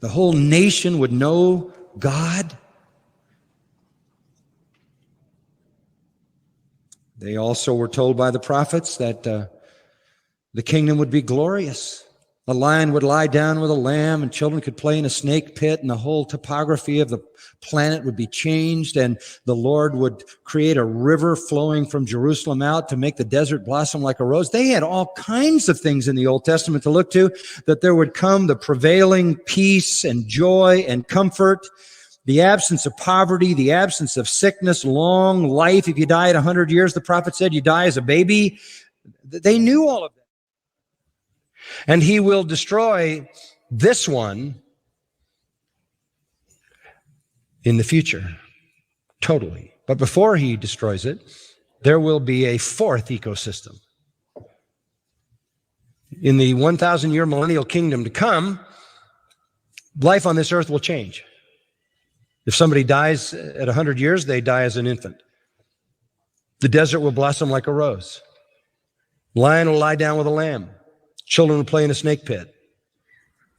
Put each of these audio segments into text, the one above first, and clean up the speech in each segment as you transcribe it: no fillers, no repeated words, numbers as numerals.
The whole nation would know God. They also were told by the prophets that the kingdom would be glorious. A lion would lie down with a lamb, and children could play in a snake pit, and the whole topography of the planet would be changed, and the Lord would create a river flowing from Jerusalem out to make the desert blossom like a rose. They had all kinds of things in the Old Testament to look to, that there would come the prevailing peace and joy and comfort, the absence of poverty, the absence of sickness, long life. If you die at 100 years, the prophet said you die as a baby. They knew all of that. And he will destroy this one in the future, totally. But before he destroys it, there will be a fourth ecosystem. In the 1,000-year millennial kingdom to come, life on this earth will change. If somebody dies at 100 years, they die as an infant. The desert will blossom like a rose. Lion will lie down with a lamb. Children will play in a snake pit.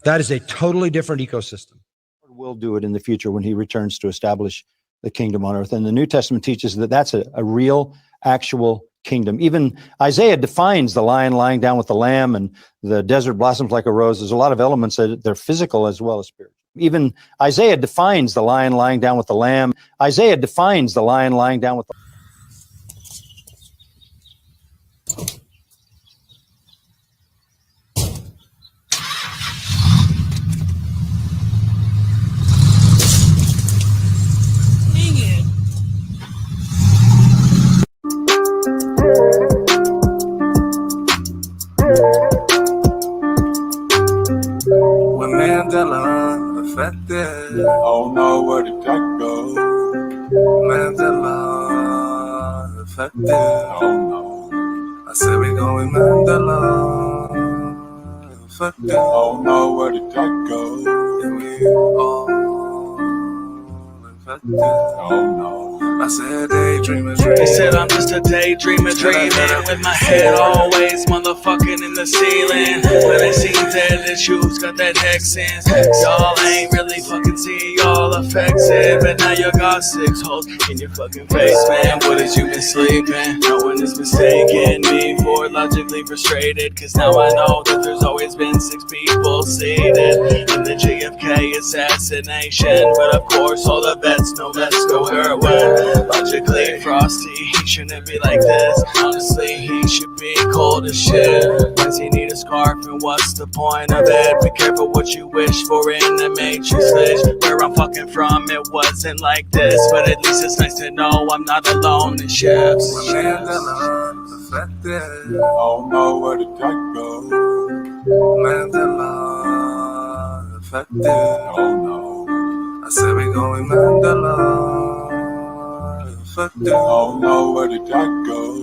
That is a totally different ecosystem. Will do it in the future when he returns to establish the kingdom on earth. And the New Testament teaches that that's a real, actual kingdom. Even Isaiah defines the lion lying down with the lamb and the desert blossoms like a rose. There's a lot of elements that they're physical as well as spiritual. Even Isaiah defines the lion lying down with the lamb. Isaiah defines the lion lying down with the When Mandela affected, oh no, where did that go? Mandela affected, oh no. I said we going Mandela affected, oh no, where did that go? And we all affected, oh no. I said daydreaming. They said I'm just a daydreamer dreaming, with my head always motherfucking in the ceiling. But it seems that the shoes got that Texans. Y'all ain't really fucking see y'all affected, but now you got 6 holes in your fucking face, man. What is you been sleeping? No one is mistaken me for logically frustrated, cause now I know that there's always been 6 people seated in the JFK assassination. But of course all the vets know let's go her way. Logically frosty, he shouldn't be like this. Honestly, he should be cold as shit. Does he need a scarf, and what's the point of it? Be careful what you wish for in the matrix glitch. Where I'm fucking from, it wasn't like this, but at least it's nice to know I'm not alone in shifts. Mandela affected, oh no, where did that go? Mandela affected, oh no. I said we going Mandela. Oh no, where did that go?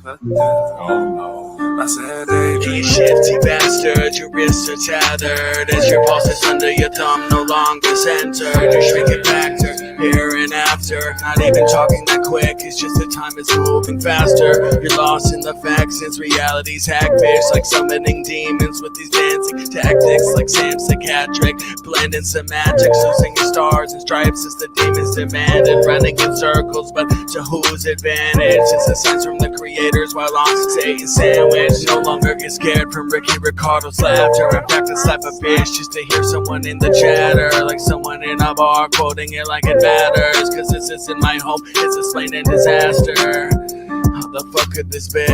Oh no, I said daydream. You shifty bastard, your wrists are tethered as your pulses under your thumb no longer centered. You're shrinking back to here and after. Not even talking that quick, it's just the time is moving faster. You're lost in the facts since reality's hackfish, like summoning demons with these dancing tactics, like Sam Psychiatric, blending semantics, losing your stars and stripes as the demons demanded, running in circles, but to whose advantage? It's the signs from the creators while on Satan's sandwich. No longer get scared from Ricky Ricardo's laughter. I'm back to slap a bitch just to hear someone in the chatter, like someone in a bar quoting it like it matters, cause this isn't my home, it's a slain and disaster. How the fuck could this be?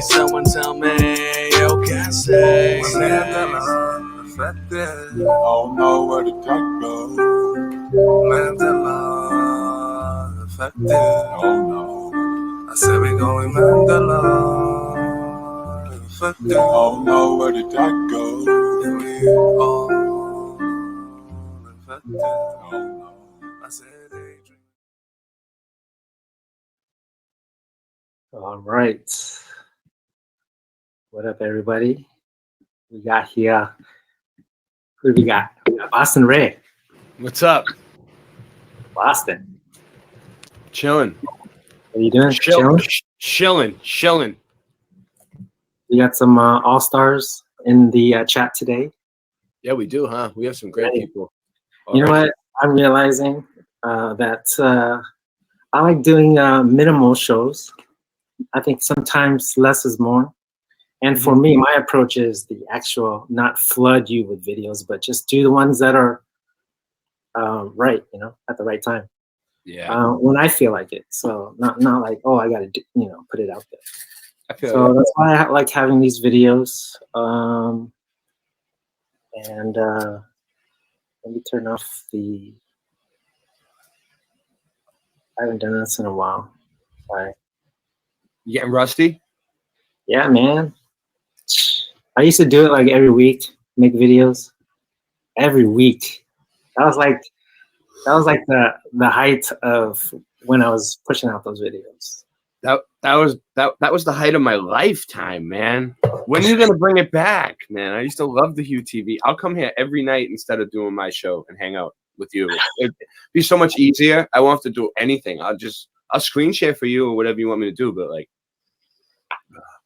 Someone tell me, yo, can't say. Mandela affected, oh no, where did that go? Mandela affected, oh no. I said we going Mandela affected, oh no, where did that go? And we all affected, oh no. I said daydream. All right. What up, everybody? We got here. Who do we got? We got Boston Ray. What's up? Boston. Chilling. What are you doing? Chilling. You got some All-Stars in the chat today. Yeah, we do, huh? We have some great Right. people. You know what? I'm realizing that I like doing minimal shows. I think sometimes less is more. And for me, my approach is the actual, not flood you with videos, but just do the ones that are right, you know, at the right time. Yeah. When I feel like it. So not like, oh, I got to, you know, put it out there. I feel So you. that's why I like having these videos. And let me turn off the. I haven't done this in a while. Sorry. You getting rusty? Yeah, man. I used to do it like every week, make videos every week. That was like the height of when I was pushing out those videos. That was the height of my lifetime, man. When are you gonna bring it back, man? I used to love the Hue TV. I'll come here every night instead of doing my show and hang out with you. It'd be so much easier. I won't have to do anything. I'll screen share for you or whatever you want me to do. But like,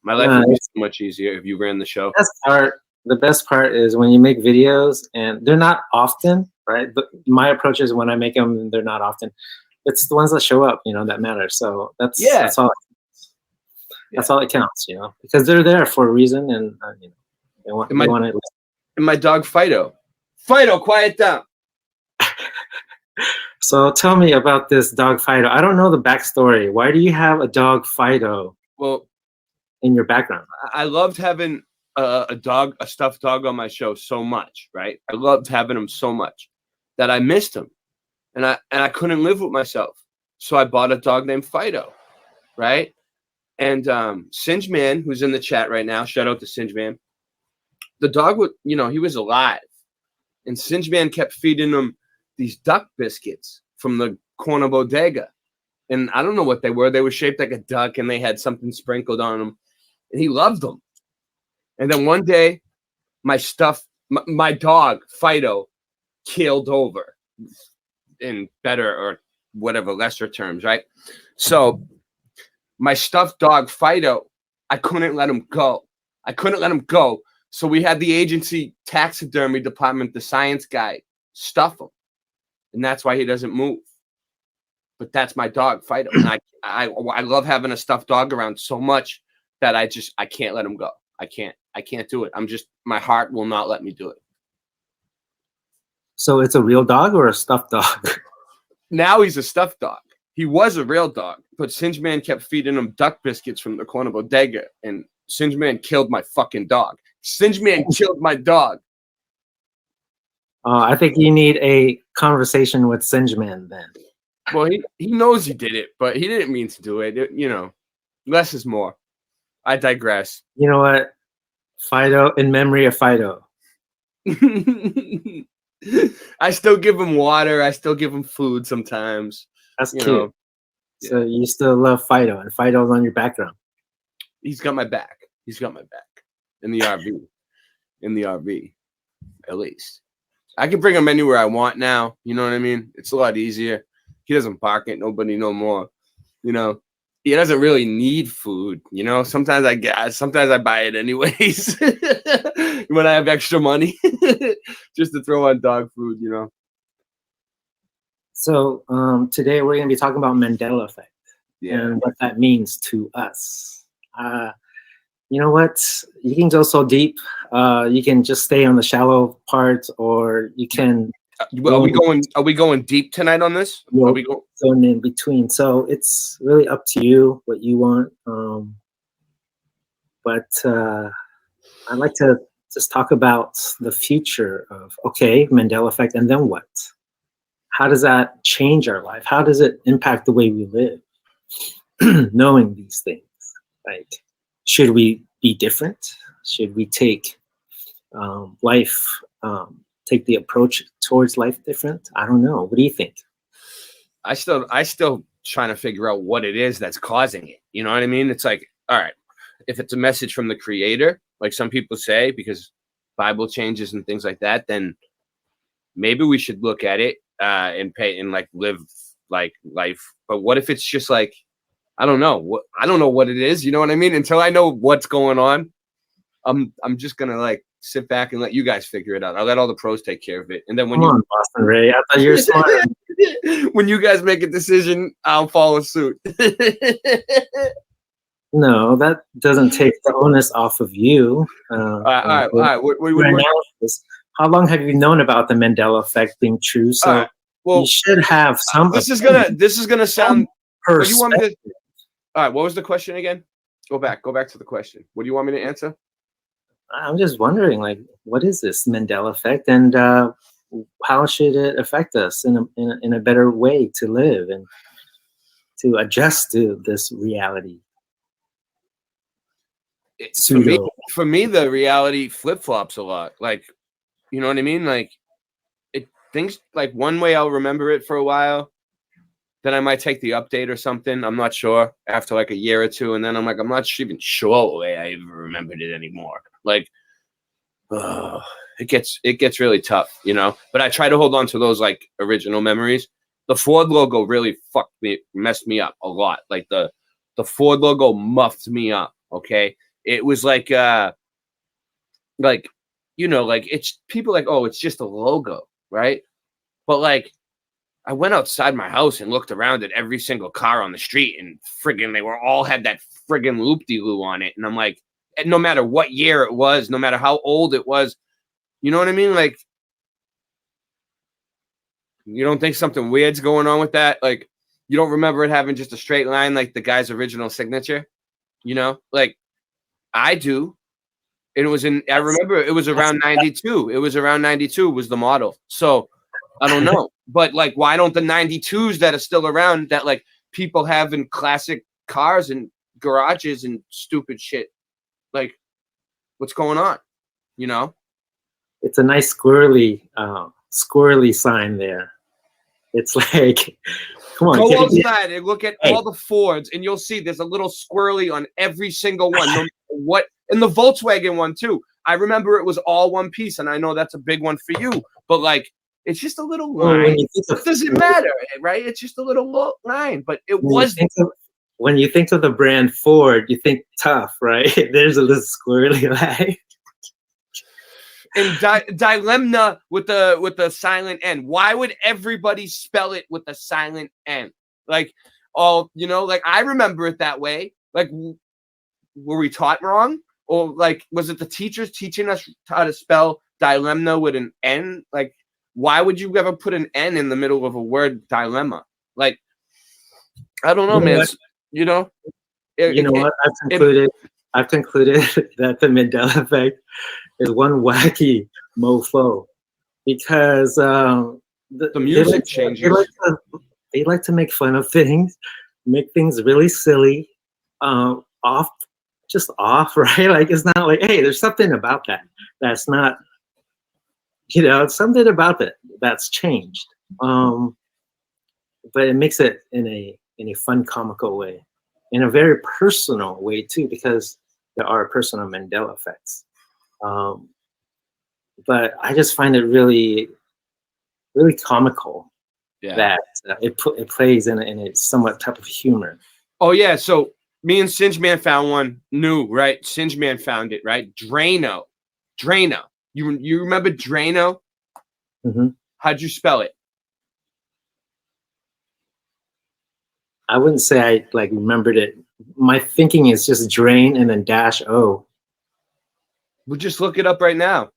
my life would be so much easier if you ran the show. The best part is when you make videos, and they're not often, right? But my approach is when I make them, they're not often. It's the ones that show up, you know, that matter. So that's all. That's all that counts, you know, because they're there for a reason, and you know, they want to. And my dog Fido, quiet down. So tell me about this dog Fido. I don't know the backstory. Why do you have a dog Fido? Well, in your background, I loved having a stuffed dog on my show so much, right? I loved having him so much that I missed him, and I couldn't live with myself, so I bought a dog named Fido, right? And Singe Man, who's in the chat right now, shout out to Singe Man. The dog would, you know, he was alive, and Singe Man kept feeding him these duck biscuits from the corner bodega, and I don't know what they were. They were shaped like a duck, and they had something sprinkled on them, and he loved them. And then one day, my dog Fido keeled over, in better or whatever lesser terms, right? So my stuffed dog Fido, I couldn't let him go. So we had the agency taxidermy department, the science guy, stuff him, and that's why he doesn't move. But that's my dog Fido, and I love having a stuffed dog around so much that I can't let him go. I can't do it. My heart will not let me do it. So it's a real dog or a stuffed dog? Now he's a stuffed dog. He was a real dog, but Singe Man kept feeding him duck biscuits from the corner bodega, and Singe Man killed my fucking dog. Singe Man killed my dog. I think you need a conversation with Singe Man then. Well, he knows he did it, but he didn't mean to do it. You know, less is more. I digress. You know what? Fido, in memory of Fido. I still give him water. I still give him food sometimes. That's cute. So you still love Fido, and Fido's on your background. He's got my back. In the RV. At least. I can bring him anywhere I want now. You know what I mean? It's a lot easier. He doesn't bark at nobody no more. You know, he doesn't really need food. You know, sometimes I buy it anyways when I have extra money just to throw on dog food, you know. So today we're going to be talking about Mandela effect and what that means to us. You know what? You can go so deep. You can just stay on the shallow part, or you can. Are we going deep tonight on this? Are we going in between? So it's really up to you what you want. But I'd like to just talk about the future of Mandela effect, and then what? How does that change our life? How does it impact the way we live? Knowing these things, like, should we be different? Should we take take the approach towards life different? I don't know. What do you think? I still trying to figure out what it is that's causing it. You know what I mean? It's like, all right, if it's a message from the creator, like some people say, because Bible changes and things like that, then maybe we should look at it and pay and like live like life. But what if it's just like, I don't know what it is. You know what I mean? Until I know what's going on, I'm just gonna like sit back and let you guys figure it out. I'll let all the pros take care of it. And then when Come on, Boston Ray. I thought you were smart. when you guys make a decision, I'll follow suit. No, that doesn't take the onus off of you. All right. Your analysis. How long have you known about the Mandela effect being true? So right, well, you should have some. This is gonna sound. What do you want me to? All right. What was the question again? Go back to the question. What do you want me to answer? I'm just wondering, like, what is this Mandela effect, and how should it affect us in a better way to live and to adjust to this reality? For me, the reality flip flops a lot. Like, you know what I mean? Like, things like one way I'll remember it for a while, then I might take the update or something. I'm not sure after like a year or two, and then I'm like, I'm not even sure the way I even remembered it anymore. Like, it gets really tough, you know. But I try to hold on to those like original memories. The Ford logo really messed me up a lot. Like the Ford logo muffed me up. Okay. It was like you know, like it's people like, oh, it's just a logo, right? But like I went outside my house and looked around at every single car on the street, and friggin' they were all had that friggin' loop-de-loo on it. And I'm like, no matter what year it was, no matter how old it was, you know what I mean? Like, you don't think something weird's going on with that? Like, you don't remember it having just a straight line like the guy's original signature, you know? Like, I do. And I remember it was around 92. It was around 92 was the model. So I don't know. But like, why don't the 92s that are still around that like people have in classic cars and garages and stupid shit? Like, what's going on? You know? It's a nice squirrely sign there. It's like, come on. Go outside and look at all the Fords, and you'll see there's a little squirrely on every single one. No matter what, and the Volkswagen one too. I remember it was all one piece, and I know that's a big one for you. But like, it's just a little line. It doesn't matter, right? It's just a little line. But it was. When you think of the brand Ford, you think tough, right? There's a little squirrely line. And dilemma with the silent N. Why would everybody spell it with a silent N? Like, you know, like I remember it that way. Like, were we taught wrong? Or like, was it the teachers teaching us how to spell dilemma with an N? Like, why would you ever put an N in the middle of a word dilemma? Like, I don't know, man. You know? What? I've concluded that the Mandela effect is one wacky mofo because the music changes. They like to make fun of things, make things really silly, off, right? Like it's not like, hey, there's something about that that's not, you know, something about it that's changed. But it makes it in a fun, comical way, in a very personal way too, because there are personal Mandela effects. But I just find it really, really comical that it plays in a somewhat type of humor. Oh yeah, so me and Singe Man found one new, right? Singe Man found it, right? Drano. You remember Drano? Mm-hmm. How'd you spell it? I wouldn't say I like remembered it. My thinking is just drain and then -o. We'll just look it up right now.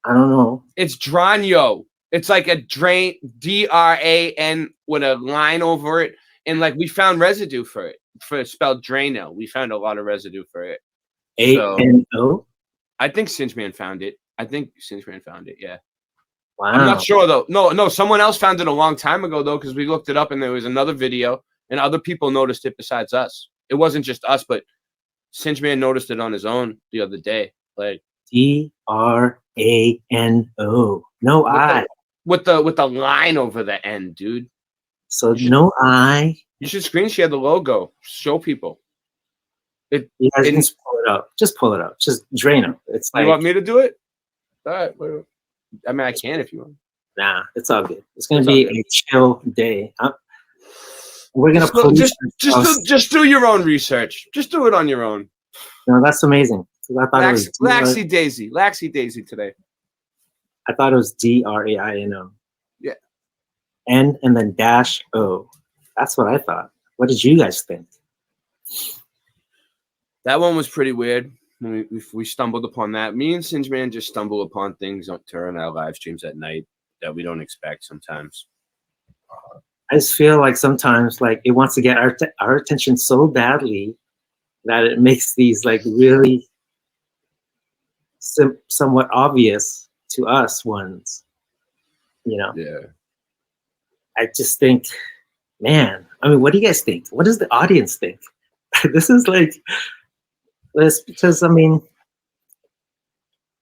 I don't know. It's Drano. It's like a drain, D-R-A-N with a line over it. And like we found residue for it, spelled Drano. We found a lot of residue for it. A-N-O? I think Singe Man found it. Yeah. Wow. I'm not sure though. No, someone else found it a long time ago though, because we looked it up and there was another video and other people noticed it besides us. It wasn't just us, but Singe Man noticed it on his own the other day. Like D-R-A-N-O. No I. With the line over the N, dude. So no I. You should screen share the logo. Show people. You guys can just pull it up. Just pull it up. Just Drano. It's like, you want me to do it? All right. I mean, I can if you want. Nah, it's all good. It's gonna be a chill day. We're gonna just do your own research. Just do it on your own. No, that's amazing. 'Cause I thought it was Laxy Daisy today. I thought it was DRAINO. Yeah. N and then dash O. That's what I thought. What did you guys think? That one was pretty weird. We stumbled upon that. Me and Singeman just stumble upon things during our live streams at night that we don't expect sometimes. I just feel like sometimes like it wants to get our attention so badly that it makes these like really somewhat obvious to us ones, you know. Yeah. I just think, man, I mean, what do you guys think? What does the audience think? This is like this, because I mean,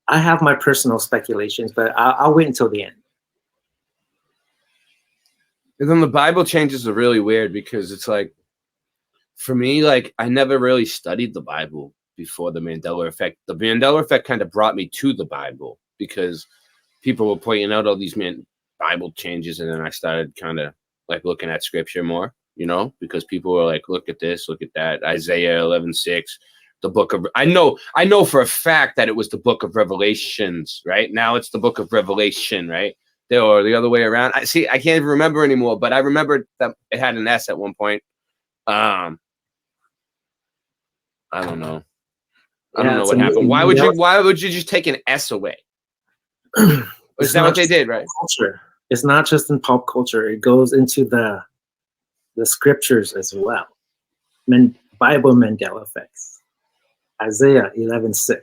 I have my personal speculations, but I'll wait until the end. And then the Bible changes are really weird because it's like, for me, like I never really studied the Bible before the Mandela effect. The Mandela effect kind of brought me to the Bible because people were pointing out all these Bible changes, and then I started kind of like looking at scripture more, you know, because people were like, look at this, look at that. Isaiah 11:6, the book of, I know for a fact that it was the book of Revelations, right? Now it's the book of Revelation, right? Or the other way around. I can't even remember anymore, but I remember that it had an S at one point. I don't know. I don't know what happened. Why would you just take an S away? Is that what they did, right? Culture. It's not just in pop culture. It goes into the scriptures as well. Bible Mandela effects. Isaiah 11:6.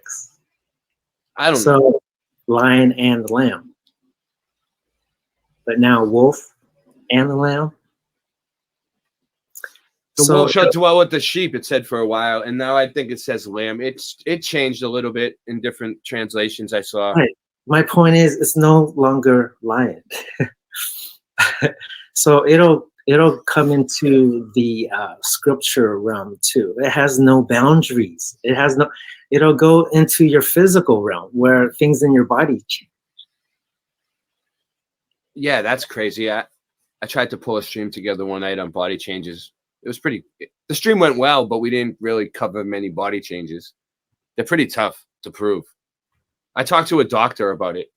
I don't know. So lion and the lamb. But now wolf and the lamb. The wolf shall dwell with the sheep, it said for a while, and now I think it says lamb. It changed a little bit in different translations I saw. Right. My point is, it's no longer lion. So it'll come into the scripture realm too. It has no boundaries. It'll go into your physical realm where things in your body change. Yeah, that's crazy. I tried to pull a stream together one night on body changes. It was the stream went well, but we didn't really cover many body changes. They're pretty tough to prove. I talked to a doctor about it,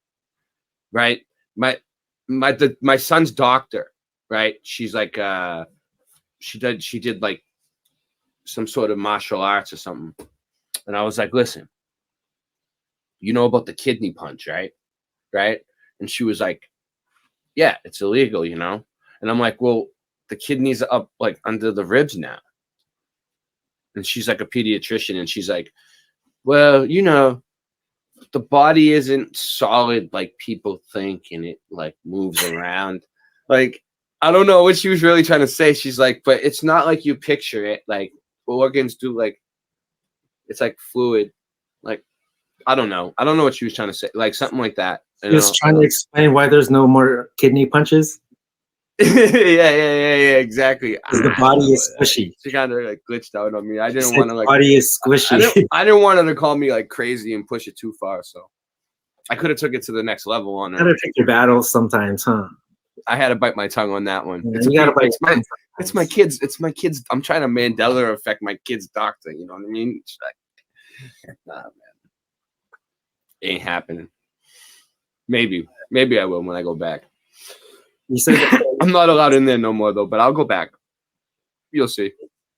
right? My son's doctor, right? She's like, she did like some sort of martial arts or something. And I was like, listen, you know about the kidney punch, right? Right? And she was like, yeah, it's illegal, you know? And I'm like, well, the kidneys are up like under the ribs now. And she's like a pediatrician, and she's like, well, you know, the body isn't solid like people think, and it like moves around. Like, I don't know what she was really trying to say. She's like, but it's not like you picture it. Like organs do, like, it's like fluid. Like, I don't know what she was trying to say. Like something like that. Just trying to explain why there's no more kidney punches. yeah, exactly. The body is squishy. She kind of like glitched out on me. I didn't want to like. Body is squishy. I didn't want her to call me like crazy and push it too far. So I could have took it to the next level on her. Gotta pick your battles sometimes, huh? I had to bite my tongue on that one. Yeah, It's my kids. It's my kids. I'm trying to Mandela affect my kid's doctor. You know what I mean? It's like, nah, man, it ain't happening. Maybe I will when I go back. You said that, I'm not allowed in there no more though, but I'll go back. You'll see.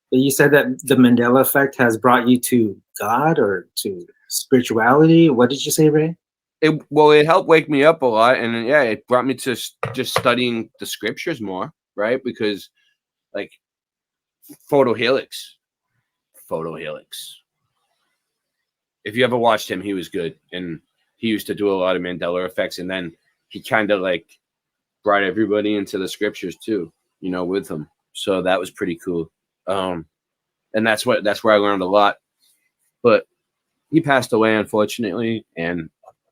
You said that the Mandela effect has brought you to God or to spirituality. What did you say, Ray? It helped wake me up a lot, and yeah, it brought me to just studying the scriptures more, right? Because like Photohelix. If you ever watched him, he was good, and he used to do a lot of Mandela effects, and then he kind of like brought everybody into the scriptures too, you know, with him. So that was pretty cool. And that's where I learned a lot. But he passed away, unfortunately, and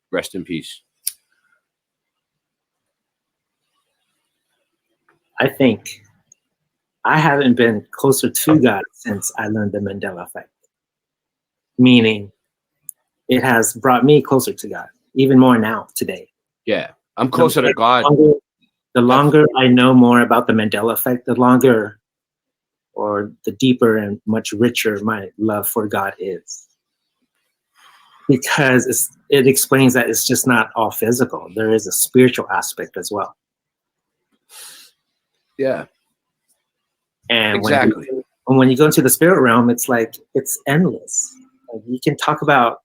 rest in peace. I think I haven't been closer to God since I learned the Mandela effect. Meaning it has brought me closer to God, even more now today. Yeah, I'm closer to God. The longer I know more about the Mandela effect, the longer or the deeper and much richer my love for God is. because it explains that it's just not all physical. There is a spiritual aspect as well. Yeah. And Exactly. when you go into the spirit realm, it's like it's endless. Like you can talk about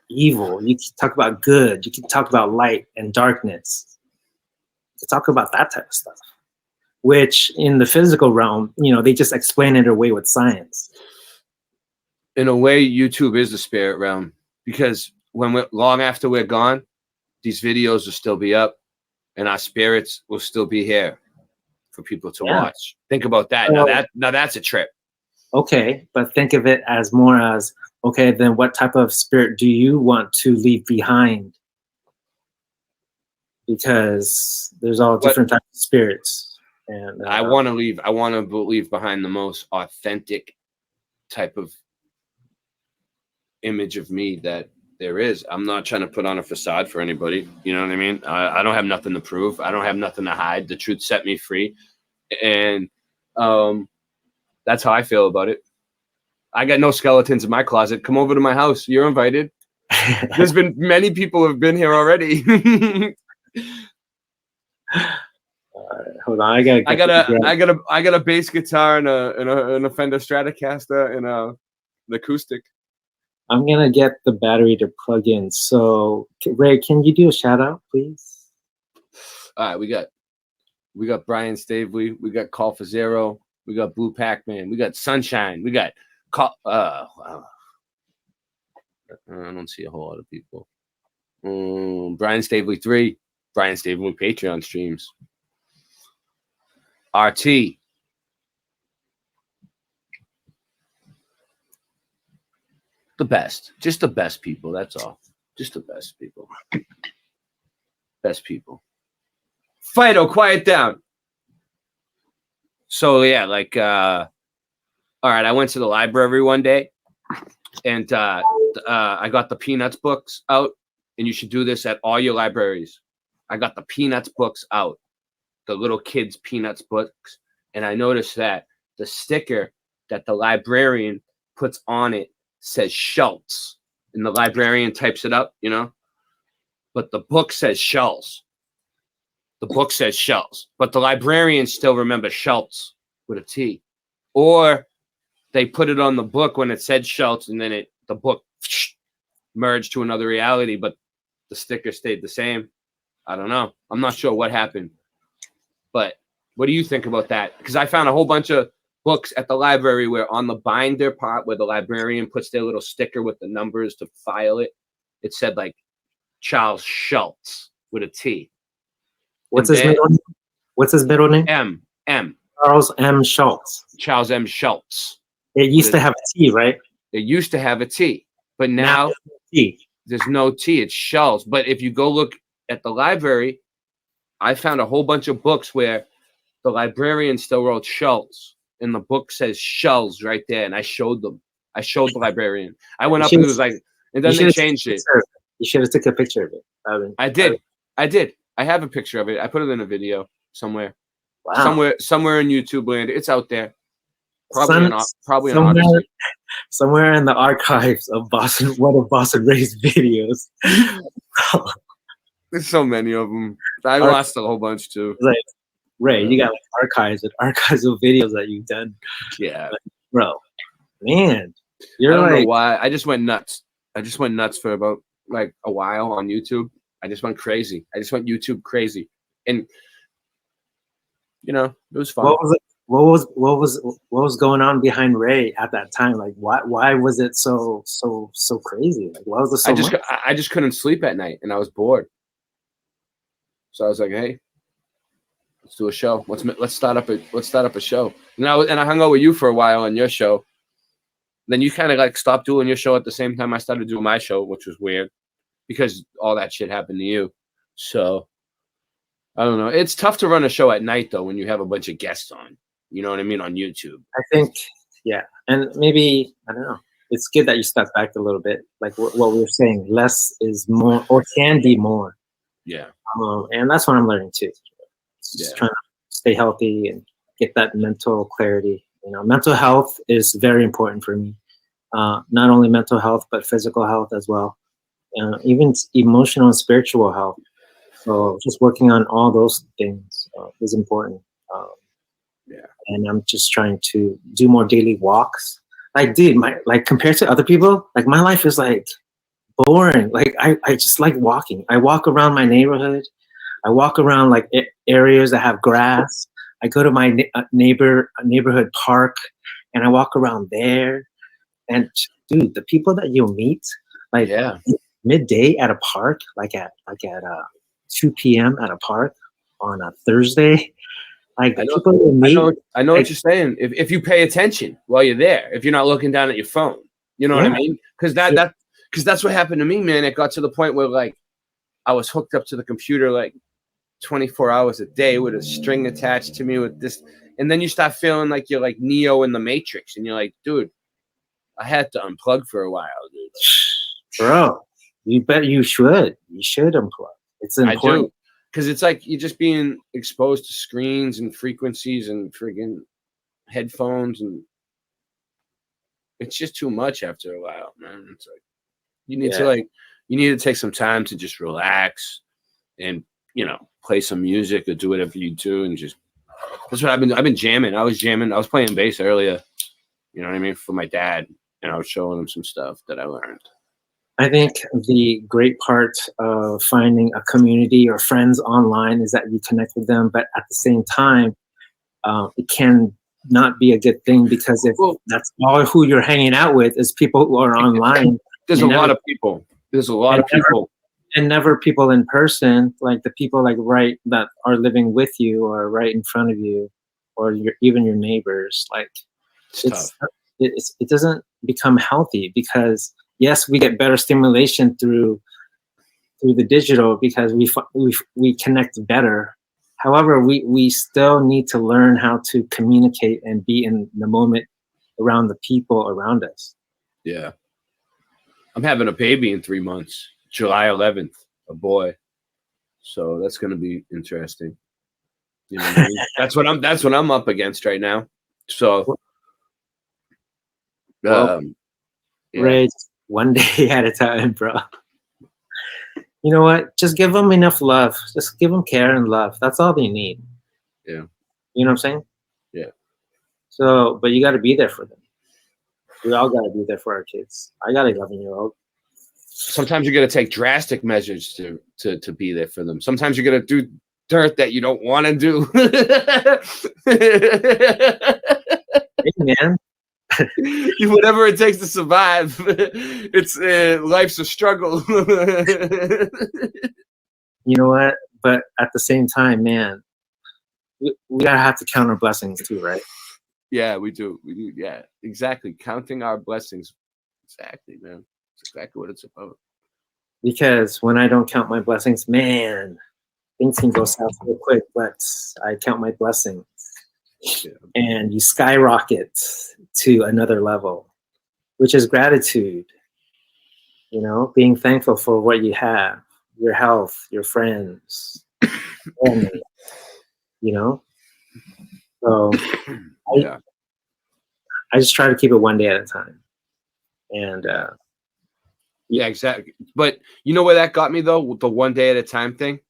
evil, you can talk about good, you can talk about light and darkness. You can talk about that type of stuff. Which in the physical realm, they just explain it away with science. In a way, YouTube is the spirit realm, because long after we're gone, these videos will still be up, and our spirits will still be here for people to watch. Think about that. Now that's a trip. Okay, but think of it as more as, okay, then what type of spirit do you want to leave behind? Because there's all different types of spirits. And I want to leave behind the most authentic type of image of me that there is. I'm not trying to put on a facade for anybody. You know what I mean? I don't have nothing to prove. I don't have nothing to hide. The truth set me free. And that's how I feel about it. I got no skeletons in my closet. Come over to my house. You're invited. There's been many people have been here already. Hold on, I got a bass guitar and a Fender Stratocaster and an acoustic. I'm gonna get the battery to plug in. So Ray, can you do a shout out, please? All right, we got Brian Stavely, we got Call for Zero, we got Blue Pac-Man, we got Sunshine, we got I don't see a whole lot of people. Brian Stavely 3, Brian Stavely Patreon streams. RT. The best. Just the best people, that's all. Just the best people. Best people. Fido, quiet down. So yeah, like all right, I went to the library one day and I got the Peanuts books out, and you should do this at all your libraries. I got the Peanuts books out, the little kids' Peanuts books, and I noticed that the sticker that the librarian puts on it says Schultz, and the librarian types it up, but the book says Schultz. The book says Schultz, but the librarians still remember Schultz with a T. Or they put it on the book when it said Schultz, and then the book merged to another reality, but the sticker stayed the same. I don't know. I'm not sure what happened. But what do you think about that? Because I found a whole bunch of books at the library where on the binder part where the librarian puts their little sticker with the numbers to file it, it said like Charles Schultz with a T. What's his middle name? What's his middle name? M. Charles M. Schultz. Charles M. Schultz. It used to have a T, right? It used to have a T, but now there's no T. It's Schultz. But if you go look at the library, I found a whole bunch of books where the librarian still wrote Schultz, and the book says Schultz right there. And I showed them. I showed the librarian. I went up and it was like, and then they changed it. You should have took a picture of it. I did. I have a picture of it. I put it in a video somewhere. Wow. Somewhere in YouTube land. It's out there. Probably somewhere in the archives of Boston, one of Boston Ray's videos. There's so many of them. I lost a whole bunch too. Like, Ray, you got like archives of videos that you've done. Yeah, like, bro, man, I don't know why. I just went nuts. For about like a while on YouTube. I just went crazy. I just went YouTube crazy, and it was fun. What was going on behind Ray at that time? Like, why was it so crazy? Like, why was it so much? I just couldn't sleep at night, and I was bored. So I was like, hey, let's do a show. Let's start up a show. And I hung out with you for a while on your show. Then you kind of like stopped doing your show at the same time I started doing my show, which was weird because all that shit happened to you. So I don't know. It's tough to run a show at night though when you have a bunch of guests on. You know what I mean? On YouTube. I think, yeah. And maybe, I don't know. It's good that you step back a little bit. Like what we were saying, less is more or can be more. Yeah. And that's what I'm learning too. Just trying to stay healthy and get that mental clarity. Mental health is very important for me. not only mental health but physical health as well, even emotional and spiritual health. So just working on all those things is important. Yeah. And I'm just trying to do more daily walks. Like, dude, like compared to other people, like my life is like boring. Like I just like walking. I walk around my neighborhood. I walk around like areas that have grass. I go to my neighborhood park, and I walk around there. And dude, the people that you'll meet, like Yeah. midday at a park, like at 2 p.m. at a park on a Thursday, like the people you'll meet. I know like, what you're saying. If you pay attention while you're there, if you're not looking down at your phone, you know what I Yeah. mean? Because that's what happened to me, man. It got to the point where like I was hooked up to the computer like 24 hours a day with a string attached to me with this, and then you start feeling like you're like Neo in the Matrix, and you're like, dude, I had to unplug for a while, dude. Bro, you bet you should. You should unplug. It's important. I do, because it's like you're just being exposed to screens and frequencies and friggin' headphones, and it's just too much after a while, man. It's like you need to take some time to just relax and play some music or do whatever you do, and just that's what I've been jamming. I was jamming. I was playing bass earlier. You know what I mean, for my dad, and I was showing him some stuff that I learned. I think the great part of finding a community or friends online is that you connect with them, but at the same time, it can not be a good thing, because if that's all who you're hanging out with is people who are online. There's a lot of people. There's a lot of people. And never people in person, like the people like that are living with you or right in front of you, or even your neighbors. Like it doesn't become healthy, because yes, we get better stimulation through the digital because we connect better. However, we still need to learn how to communicate and be in the moment around the people around us. Yeah. I'm having a baby in 3 months, July 11th, a boy. So that's going to be interesting. You know what I mean? That's what I'm up against right now. So, yeah. Ray, one day at a time, bro. You know what? Just give them enough love. Just give them care and love. That's all they need. Yeah. You know what I'm saying? Yeah. So, but you got to be there for them. We all got to be there for our kids. I got an 11-year-old. Sometimes you got to take drastic measures to be there for them. Sometimes you got to do dirt that you don't want to do. Hey, man. Whatever it takes to survive. It's life's a struggle. You know what? But at the same time, man, we gotta have to count our blessings too, right? Yeah, we do. Yeah, exactly. Counting our blessings. Exactly, man. That's exactly what it's about. Because when I don't count my blessings, man, things can go south real quick. But I count my blessings. Yeah. And you skyrocket to another level, which is gratitude. You know, being thankful for what you have, your health, your friends, family, you know. So I just try to keep it one day at a time. And yeah, exactly. But you know where that got me though, the one day at a time thing?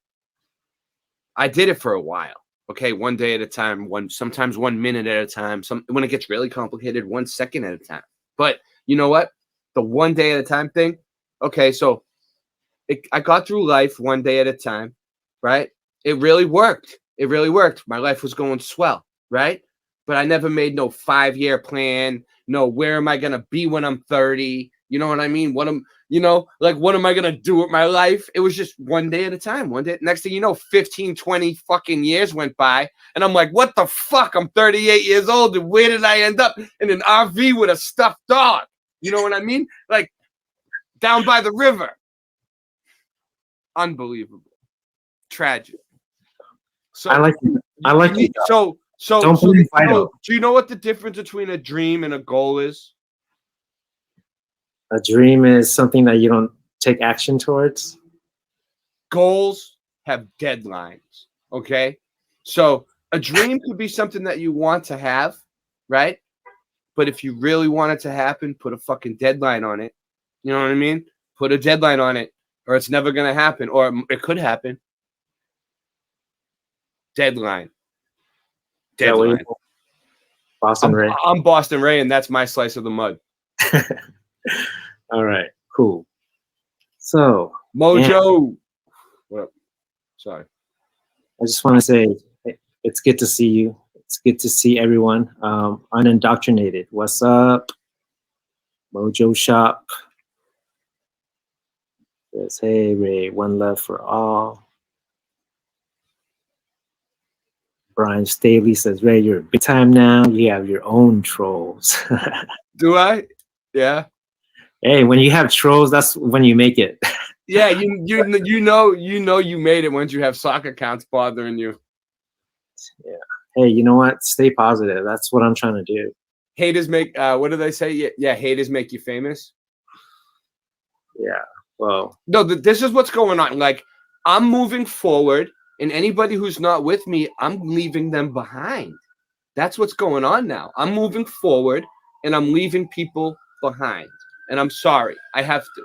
I did it for a while. Okay, one day at a time, sometimes 1 minute at a time. When it gets really complicated, 1 second at a time. But you know what? The one day at a time thing. Okay, so I got through life one day at a time, right? It really worked. It really worked. My life was going swell, right? But I never made no 5-year plan. No, where am I gonna be when I'm 30? You know what I mean? What am I gonna do with my life? It was just one day at a time. One day. Next thing you know, 15, 20 fucking years went by. And I'm like, what the fuck? I'm 38 years old. And where did I end up? In an RV with a stuffed dog. You know what I mean? Like down by the river. Unbelievable. Tragic. So I like it. So do you know what the difference between a dream and a goal is? A dream is something that you don't take action towards. Goals have deadlines, okay? So a dream could be something that you want to have, right? But if you really want it to happen, put a fucking deadline on it. You know what I mean? Put a deadline on it, or it's never going to happen, or it could happen. Deadline. That way, Deadline. Boston Ray. I'm Boston Ray, and that's my slice of the mud. All right, cool. So, Mojo. What up? Sorry. I just want to say it's good to see you. It's good to see everyone. Unindoctrinated. What's up? Mojo Shop. Says, hey, Ray, one love for all. Brian Staley says, Ray, you're big time now. You have your own trolls. Do I? Yeah. Hey, when you have trolls, that's when you make it. Yeah, you know you made it once you have sock accounts bothering you. Yeah. Hey, you know what? Stay positive. That's what I'm trying to do. Haters make what do they say? Yeah, haters make you famous. Yeah. Well, No, this is what's going on. Like, I'm moving forward, and anybody who's not with me, I'm leaving them behind. That's what's going on now. I'm moving forward, and I'm leaving people behind. And I'm sorry. I have to.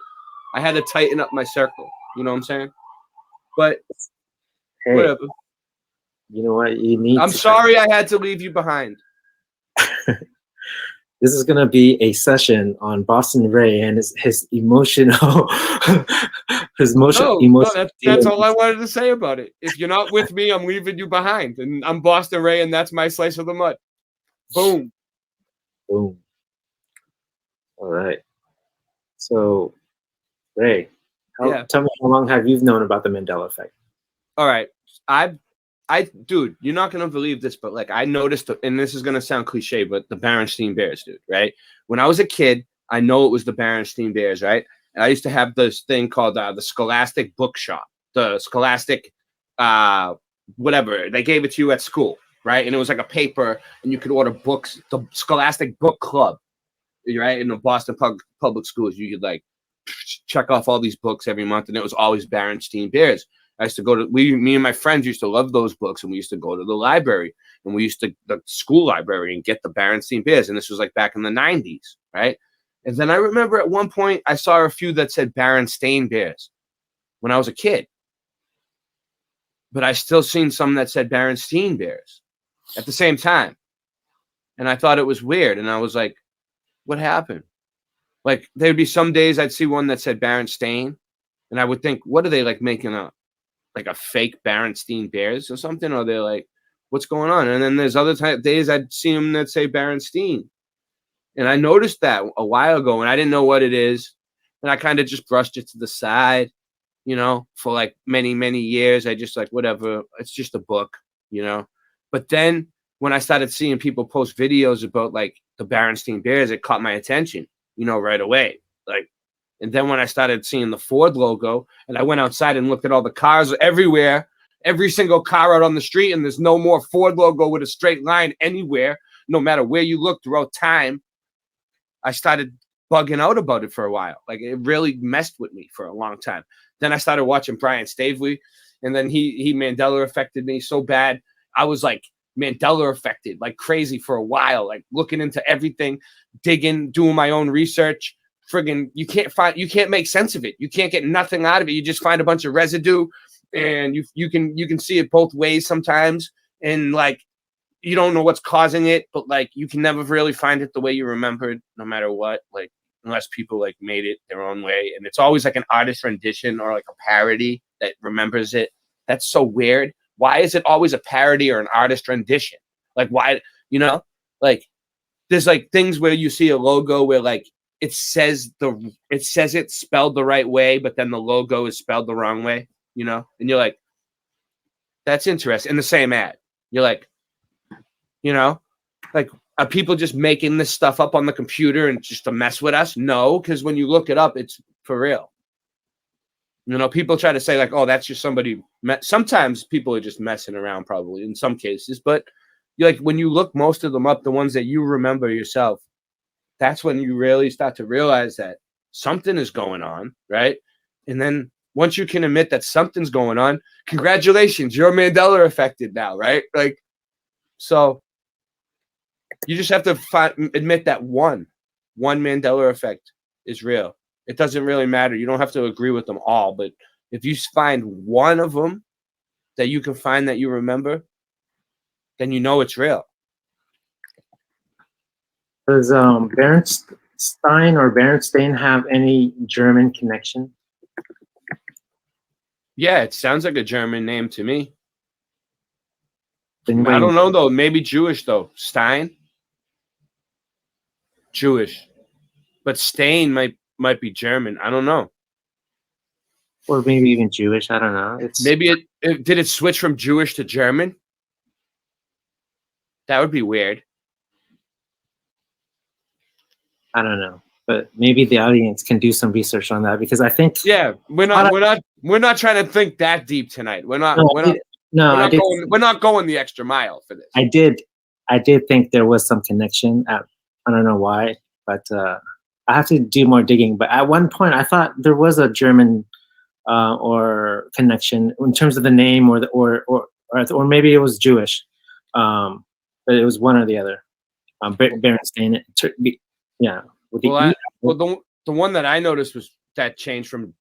I had to tighten up my circle. You know what I'm saying? But hey, whatever. you know what? You need. I'm sorry I had to leave you behind. This is gonna be a session on Boston Ray and his emotional, No, that's all I wanted to say about it. If you're not with me, I'm leaving you behind. And I'm Boston Ray, and that's my slice of the mud. Boom. Boom. All right. So, Ray, tell me how long have you known about the Mandela effect? All right. Dude, you're not gonna believe this, but like I noticed, and this is gonna sound cliche, but the Berenstain Bears, dude, right? When I was a kid, I know it was the Berenstain Bears, right? And I used to have this thing called the Scholastic Bookshop, the Scholastic, whatever. They gave it to you at school, right? And it was like a paper, and you could order books. The Scholastic Book Club, right? In the Boston public schools, you could like check off all these books every month, and it was always Berenstain Bears. I used to go to me and my friends used to love those books, and we used to go to the library, and we used to the school library and get the Berenstain Bears, and this was like back in the 90s, right? And then I remember at one point I saw a few that said Berenstain Bears when I was a kid, but I still seen some that said Berenstain Bears at the same time, and I thought it was weird, and I was like, what happened? Like there'd be some days I'd see one that said Berenstain, and I would think, what are they like making up? Like a fake Berenstain Bears or something, or they're like, what's going on? And then there's other days I'd see them that say Berenstain, and I noticed that a while ago, and I didn't know what it is, and I kind of just brushed it to the side, you know, for like many years. I just like, whatever, it's just a book, you know. But then when I started seeing people post videos about like the Berenstain Bears, it caught my attention, you know, right away, like. And then when I started seeing the Ford logo, and I went outside and looked at all the cars everywhere, every single car out on the street, and there's no more Ford logo with a straight line anywhere, no matter where you look throughout time, I started bugging out about it for a while. Like it really messed with me for a long time. Then I started watching Brian Staley, and then he Mandela affected me so bad. I was like Mandela affected like crazy for a while, like looking into everything, digging, doing my own research. Friggin', you can't make sense of it. You can't get nothing out of it. You just find a bunch of residue, and you can see it both ways sometimes, and like you don't know what's causing it, but like you can never really find it the way you remembered, no matter what, like unless people like made it their own way. And it's always like an artist rendition or like a parody that remembers it. That's so weird. Why is it always a parody or an artist rendition? Like why, you know, like there's like things where you see a logo where like it says it's spelled the right way, but then the logo is spelled the wrong way, you know? And you're like, that's interesting. In the same ad, you're like, you know, like are people just making this stuff up on the computer and just to mess with us? No, because when you look it up, it's for real. You know, people try to say like, oh, that's just somebody. Sometimes people are just messing around, probably in some cases. But you're like, when you look most of them up, the ones that you remember yourself, that's when you really start to realize that something is going on, right? And then once you can admit that something's going on, congratulations, you're Mandela affected now, right? Like, so You just have to admit that one Mandela effect is real. It doesn't really matter. You don't have to agree with them all, but if you find one of them that you can find that you remember, then you know it's real. Does Bernstein or Bernstein have any German connection? Yeah, it sounds like a German name to me. Anybody- I don't know though. Maybe Jewish though. Stein, Jewish, but Stein might be German. I don't know. Or maybe even Jewish. I don't know. It's Maybe did it switch from Jewish to German? That would be weird. I don't know, but maybe the audience can do some research on that because I think Yeah, we're not trying to think that deep tonight. We're not going the extra mile for this. I did think there was some connection. I don't know why, but I have to do more digging. But at one point, I thought there was a German or connection in terms of the name, or maybe it was Jewish, but it was one or the other. Berenstain, yeah. The one that I noticed was that changed from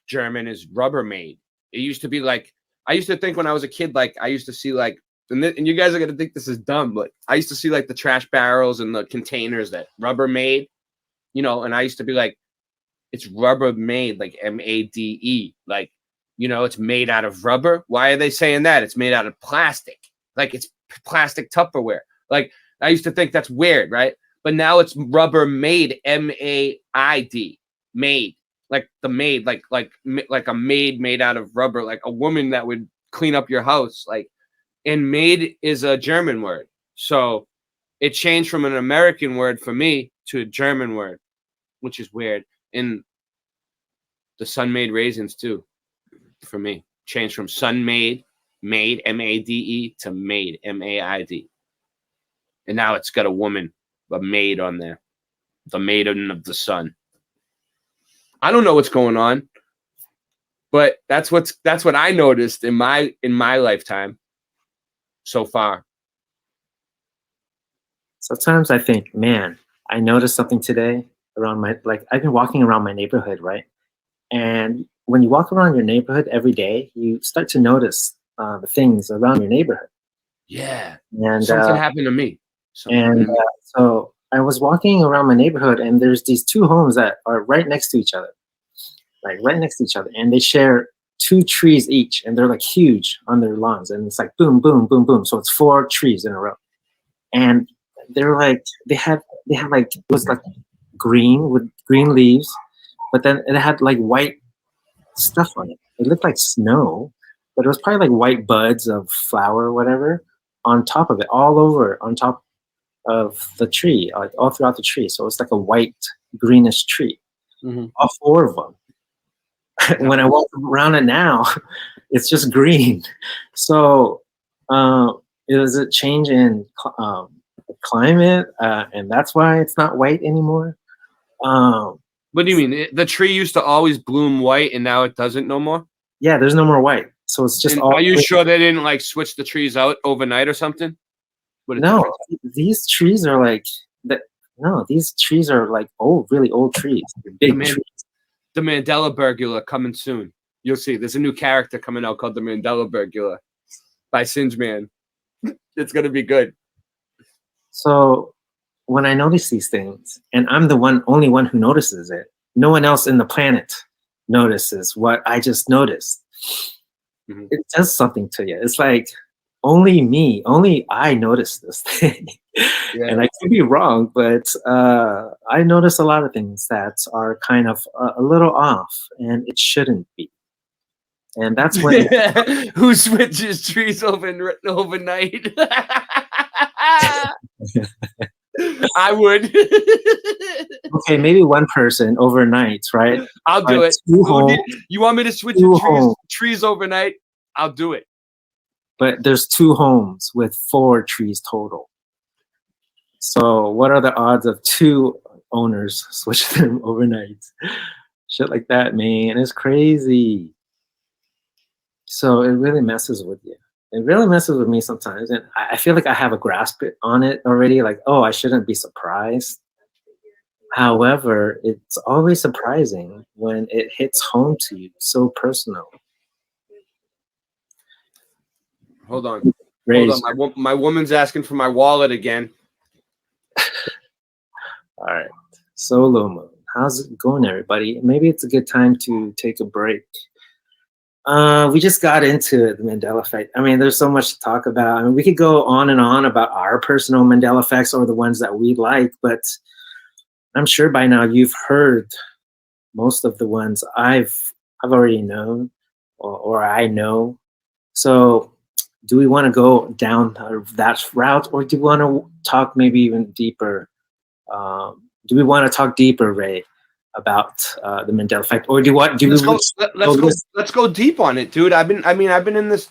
German is Rubbermaid. It used to be like, I used to think when I was a kid, like I used to see like, and you guys are gonna think this is dumb, but I used to see like the trash barrels and the containers that Rubbermaid, you know, and I used to be like, it's Rubbermaid, like MADE, like, you know, it's made out of rubber. Why are they saying that? It's made out of plastic, like it's plastic Tupperware. Like I used to think that's weird, right? But now it's Rubbermaid, MAID, made, like the maid, like a maid made out of rubber, like a woman that would clean up your house, like. And maid is a German word, so it changed from an American word for me to a German word, which is weird. And the sun-made raisins too, for me, changed from sun-made, made, MADE, to maid, MAID. And now it's got a woman, a maid on there, the maiden of the sun. I don't know what's going on, but that's what I noticed in my lifetime so far. Sometimes I think, man, I noticed something today around I've been walking around my neighborhood, right? And when you walk around your neighborhood every day, you start to notice the things around your neighborhood. Yeah. And something happened to me. So I was walking around my neighborhood, and there's these two homes that are right next to each other, and they share 2 trees each, and they're like huge on their lawns, and it's like boom, boom, boom, boom. So it's 4 trees in a row, and they're like they had like, it was like green with green leaves, but then it had like white stuff on it. It looked like snow, but it was probably like white buds of flower or whatever on top of it, all over on top of the tree, like all throughout the tree. So it's like a white greenish tree, all 4 of them. When I walk around it now, it's just green. So it was a change in climate, and that's why it's not white anymore. What do you mean? The tree used to always bloom white, and now it doesn't no more? Yeah, there's no more white. So it's just all. Are you sure they didn't like switch the trees out overnight or something? No, these trees are like that. No, these trees are like really old trees. Big trees. The Mandela Burglar coming soon. You'll see. There's a new character coming out called the Mandela Burglar by Singeman. It's gonna be good. So when I notice these things, and I'm the only one who notices it, no one else in the planet notices what I just noticed. It does something to you. It's like only I notice this thing. Yeah. And I could be wrong, but I notice a lot of things that are kind of a little off, and it shouldn't be. And that's when who switches trees overnight? I would. Okay, maybe one person overnight, right? I'll do it. You want me to switch trees overnight? I'll do it. But there's 2 homes with 4 trees total. So what are the odds of 2 owners switch them overnight? Shit like that, man. It's crazy. So it really messes with you. It really messes with me sometimes, and I feel like I have a grasp on it already. Like, oh, I shouldn't be surprised. However, it's always surprising when it hits home to you, so personal. Hold on. Hold Raise. on. My woman's asking for my wallet again. All right. Solo mode. How's it going, everybody? Maybe it's a good time to take a break. We just got into it, the Mandela effect. I mean, there's so much to talk about. I mean, we could go on and on about our personal Mandela effects or the ones that we like, but I'm sure by now you've heard most of the ones I've already known or I know. So do we want to go down that route, or do we want to talk maybe even deeper? Do we want to talk deeper, Ray, about the Mandela effect, or do what? Do let's go deep on it, dude. I've been in this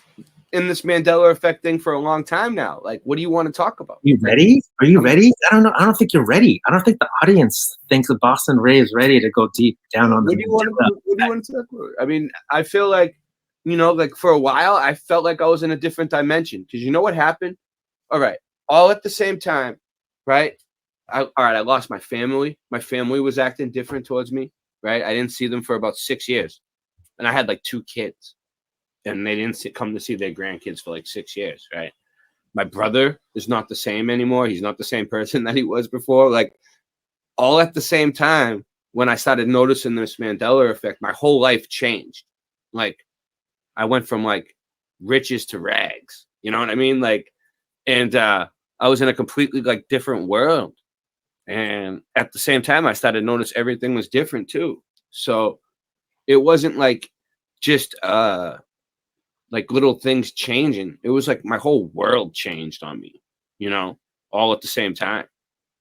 Mandela effect thing for a long time now. Like, what do you want to talk about? You ready? Are you ready? I don't know. I don't think you're ready. I don't think the audience thinks that Boston Ray is ready to go deep down on what do you want to talk about? I mean, I feel like, like for a while, I felt like I was in a different dimension, because you know what happened? All right, all at the same time, right? I lost my family. My family was acting different towards me, right? I didn't see them for about 6 years, and I had like 2 kids, and they didn't come to see their grandkids for like 6 years, right? My brother is not the same anymore. He's not the same person that he was before. Like, all at the same time, when I started noticing this Mandela effect, my whole life changed. Like, I went from like riches to rags, you know what I mean? Like, and I was in a completely like different world. And at the same time, I started to notice everything was different too. So it wasn't like just like little things changing. It was like my whole world changed on me, all at the same time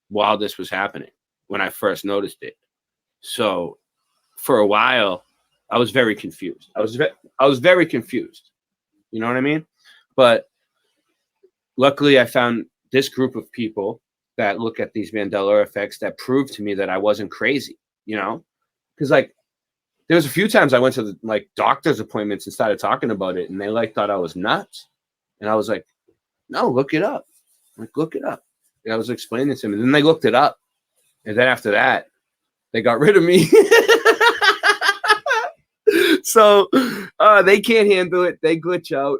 while this was happening when I first noticed it. So for a while, I was very confused. I was very confused. You know what I mean? But luckily, I found this group of people that look at these Mandela effects that proved to me that I wasn't crazy, because like there was a few times I went to like doctor's appointments and started talking about it, and they like thought I was nuts, and I was like, no, look it up, look it up. And I was explaining to them, and then they looked it up, and then after that, they got rid of me. So they can't handle it. They glitch out.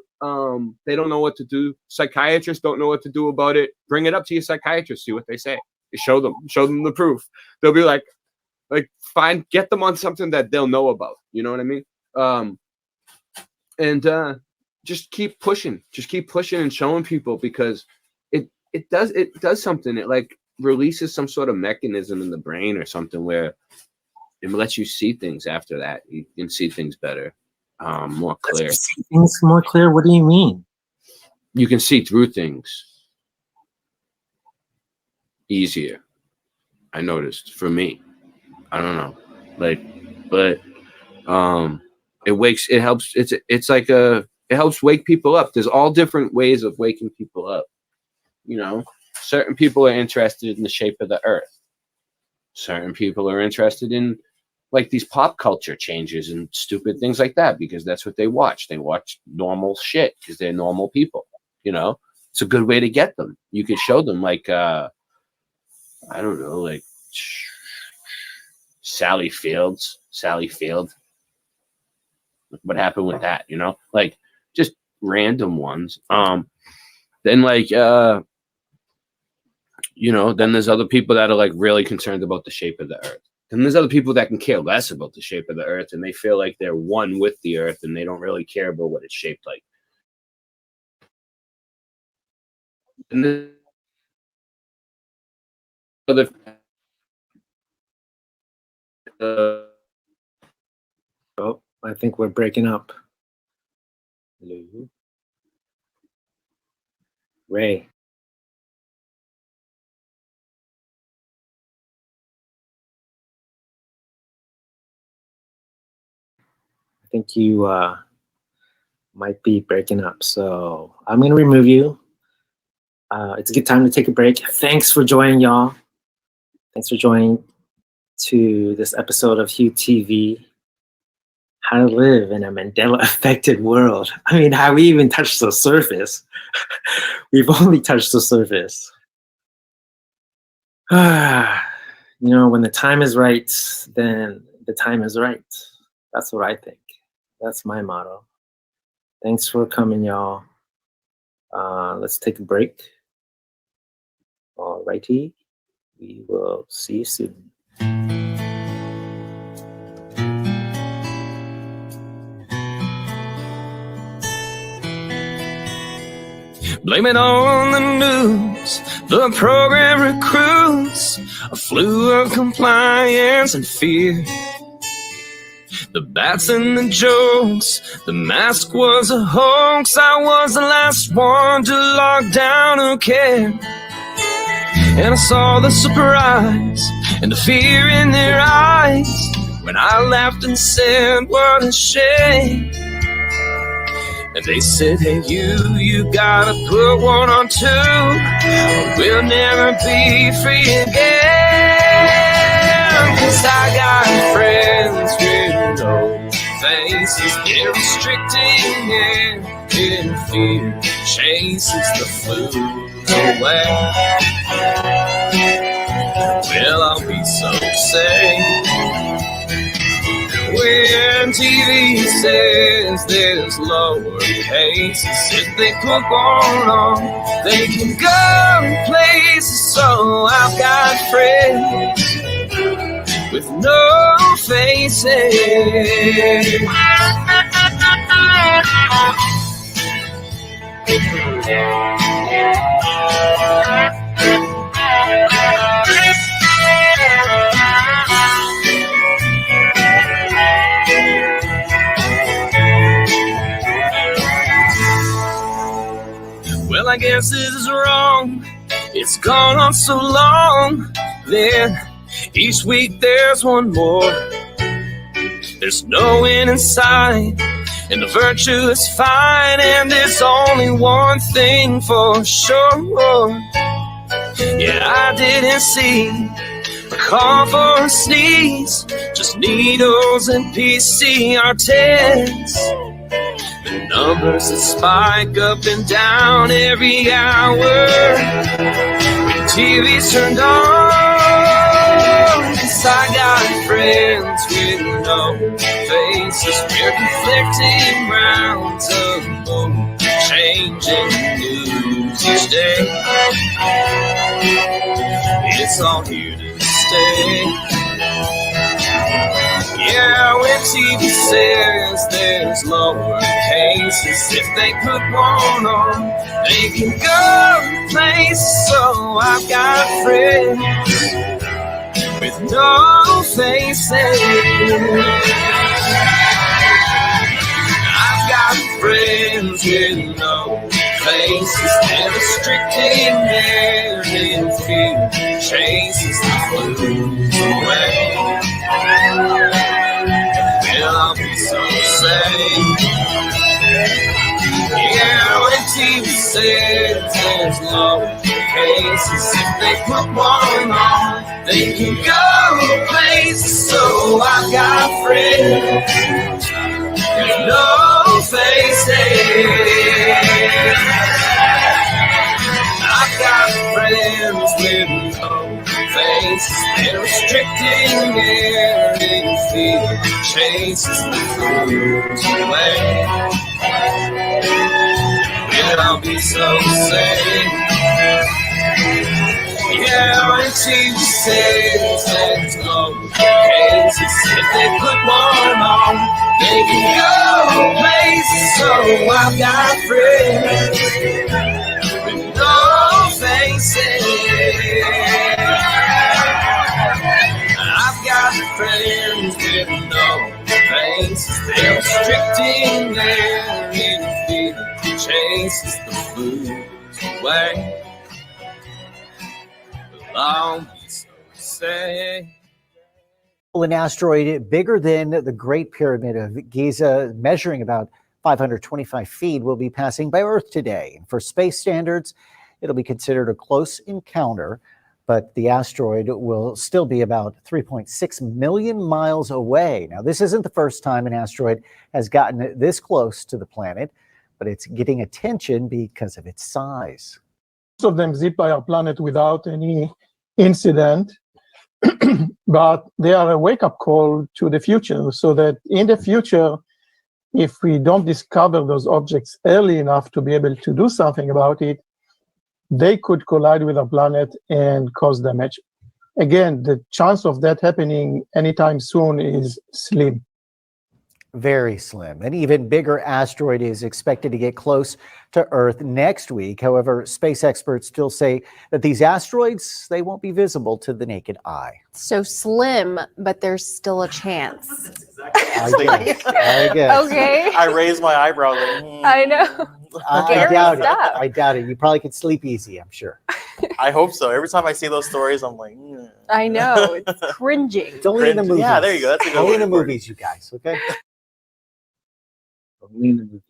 They don't know what to do. Psychiatrists don't know what to do about it. Bring it up to your psychiatrist, see what they say. You show them the proof. They'll be like fine, get them on something that they'll know about. You know what I mean? And just keep pushing. Just keep pushing and showing people, because it does something. It like releases some sort of mechanism in the brain or something where it lets you see things after that. You can see things better, more clear. See things more clear? What do you mean? You can see through things easier. I noticed, for me. I don't know. But it helps. It helps wake people up. There's all different ways of waking people up. Certain people are interested in the shape of the earth. Certain people are interested in like these pop culture changes and stupid things like that, because that's what they watch. They watch normal shit because they're normal people. It's a good way to get them. You could show them like I don't know, like Sally Field. What happened with that? Like just random ones. Then like then there's other people that are like really concerned about the shape of the earth. Then there's other people that can care less about the shape of the earth, and they feel like they're one with the earth, and they don't really care about what it's shaped like. And then Oh, I think we're breaking up. Hello? Ray. I think you might be breaking up. So I'm going to remove you. It's a good time to take a break. Thanks for joining, y'all. Thanks for joining to this episode of Hieu TV. how to live in a Mandela affected world. I mean, have we even touched the surface? We've only touched the surface. You know, when the time is right, then the time is right. That's what I think. That's my motto. Thanks for coming, y'all. Let's take a break. All righty. We will see you soon. Blame it on the news, the program recruits a flu of compliance and fear. The bats and the jokes, the mask was a hoax. I was the last one to lock down who cared. And I saw the surprise and the fear in their eyes when I laughed and said, what a shame. And they said, hey, you gotta put one on two, or we'll never be free again. 'Cause I got friends with no faces, they're restricting and in fear chases the flu away. Well, I'll be so safe when TV says there's lower cases. If they put one on, they can go places. So I've got friends with no faces. Well, I guess this is wrong. It's gone on so long. Then each week there's one more. There's no end in sight, and the virtue is fine. And there's only one thing for sure. Yeah, I didn't see a cough or a sneeze, just needles and PCR tests. The numbers that spike up and down every hour when TV's turned on. 'Cause I got friends with no faces. We're conflicting rounds of moon, changing news each day. It's all here to stay. Yeah, when TV says there's lower cases, if they put one on, they can go places. So I've got friends with no faces. I've got friends with no faces. They're restricting their fear chases the blues away. Well, I'll be so safe. Yeah, when TV says there's low cases, if they put one on, they can go places. So I've got friends with no faces. I've got friends with no faces. They're restricting their fear chases the fools away. And I'll be so safe. Yeah, when TV says there's no cases, if they put one on, they can go places. So I've got friends with no faces. I've got friends with no faces. They're restricting their fear chases the blues away. I'll be so safe. An asteroid bigger than the Great Pyramid of Giza, measuring about 525 feet, will be passing by Earth today. For space standards, it'll be considered a close encounter. but the asteroid will still be about 3.6 million miles away. Now, this isn't the first time an asteroid has gotten this close to the planet, but it's getting attention because of its size. Most of them zip by our planet without any incident, but they are a wake-up call to the future, so that in the future, if we don't discover those objects early enough to be able to do something about it, they could collide with our planet and cause damage. Again, the chance of that happening anytime soon is slim. Very slim. An even bigger asteroid is expected to get close to Earth next week. However, space experts still say that these asteroids, they won't be visible to the naked eye. So slim, but there's still a chance. I guess. Okay. I raised my eyebrow. I know. I doubt it. stuff. I doubt it. You probably could sleep easy, I'm sure. I hope so. Every time I see those stories, I'm like, I know. It's cringing. It's only in the movies. Yeah, there you go. That's a good Only in the word for it. movies, you guys, okay? Only in the movies.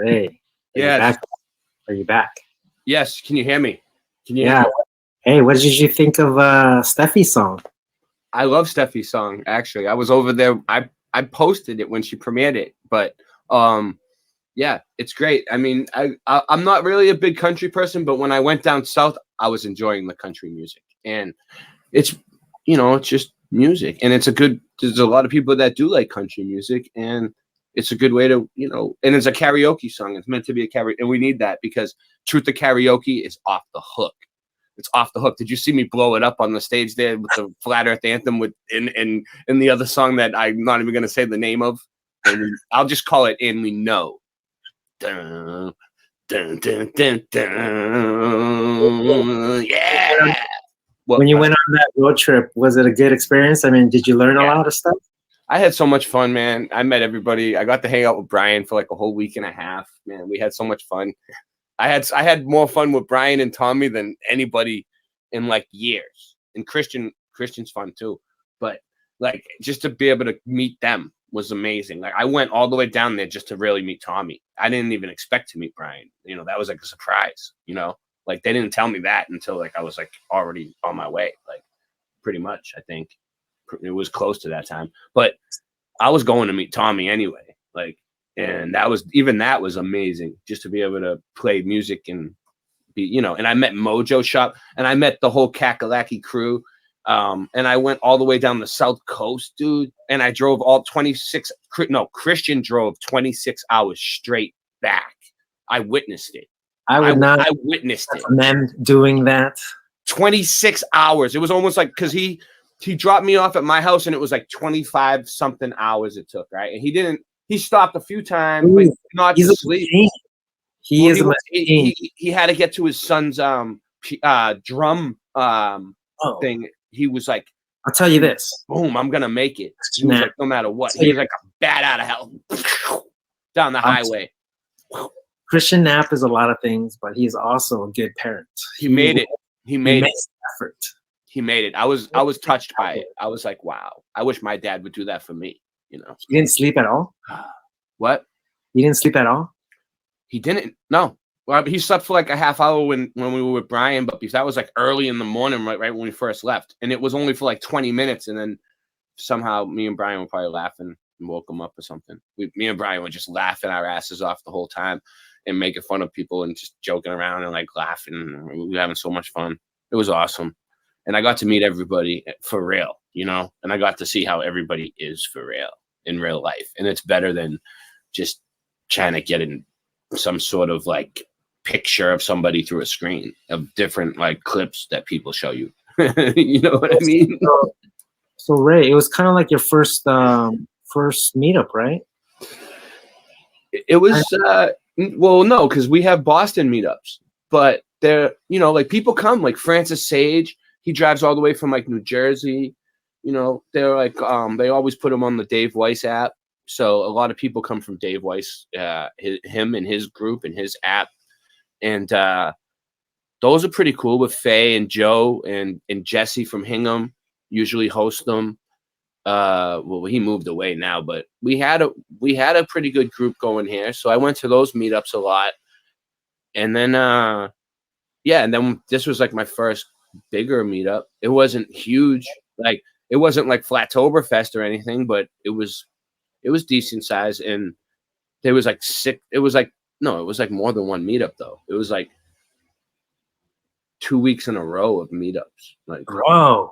Hey. Yes. Are you back? Yes. Can you hear me? Can you? Yeah. Hey, what did you think of Steffi's song? I love Steffi's song. Actually, I was over there. I posted it when she premiered it, but yeah, it's great. I mean, I'm not really a big country person, but when I went down south, I was enjoying the country music, and it's it's just music, and there's a lot of people that do like country music, and it's a good way to and it's a karaoke song. It's meant to be a karaoke, and we need that because Truth to Karaoke is off the hook. It's off the hook. Did you see me blow it up on the stage there with the Flat Earth Anthem in the other song that I'm not even going to say the name of? And I'll just call it And We Know. Dun, dun, dun, dun, dun. Yeah. When you went on that road trip, was it a good experience? I mean, did you learn a lot of stuff? I had so much fun, man. I met everybody. I got to hang out with Brian for like a whole week and a half. Man, we had so much fun. I had more fun with Brian and Tommy than anybody in like years. And Christian's fun too. But like just to be able to meet them was amazing. Like I went all the way down there just to really meet Tommy. I didn't even expect to meet Brian. That was like a surprise, Like they didn't tell me that until like I was like already on my way. Like pretty much, I think it was close to that time. But I was going to meet Tommy anyway. Like and that was amazing just to be able to play music and be, and I met Mojo Shop and I met the whole Kakalaki crew. And I went all the way down the South Coast, dude. And I drove Christian drove 26 hours straight back. I witnessed it. I witnessed it. Recommend doing that. 26 hours. It was almost like, cause he dropped me off at my house and it was like 25 something hours it took. Right. And he stopped a few times, but not to sleep. He had to get to his son's drum thing. He was like, I'll tell you this. Boom, I'm gonna make it. He was like, no matter what. He was like a bat out of hell. Down the highway. Christian Knapp is a lot of things, but he's also a good parent. He made it. He made it. Effort. He made it. I was touched by it. I was like, wow. I wish my dad would do that for me. He didn't sleep at all? What? He didn't sleep at all? He didn't. No. Well, he slept for like a half hour when we were with Brian, but that was like early in the morning, right when we first left. And it was only for like 20 minutes. And then somehow me and Brian were probably laughing and woke him up or something. Me and Brian were just laughing our asses off the whole time and making fun of people and just joking around and like laughing. We were having so much fun. It was awesome. And I got to meet everybody for real, and I got to see how everybody is for real in real life. And it's better than just trying to get in some sort of like picture of somebody through a screen of different like clips that people show you. You know what I mean? So Ray, it was kind of like your first meetup, right? It was well, no, because we have Boston meetups, but they're like people come like Francis Sage. He drives all the way from like New Jersey. They're like they always put him on the Dave Weiss app. So a lot of people come from Dave Weiss, him and his group and his app. And those are pretty cool with Faye and Joe and Jesse from Hingham usually host them. Well, he moved away now, but we had a pretty good group going here. So I went to those meetups a lot. And then and then this was like my first bigger meetup. It wasn't huge. Like it wasn't like Flattoberfest or anything, but it was decent size. And there was like it was like more than one meetup though. It was like 2 weeks in a row of meetups. Like, Bro,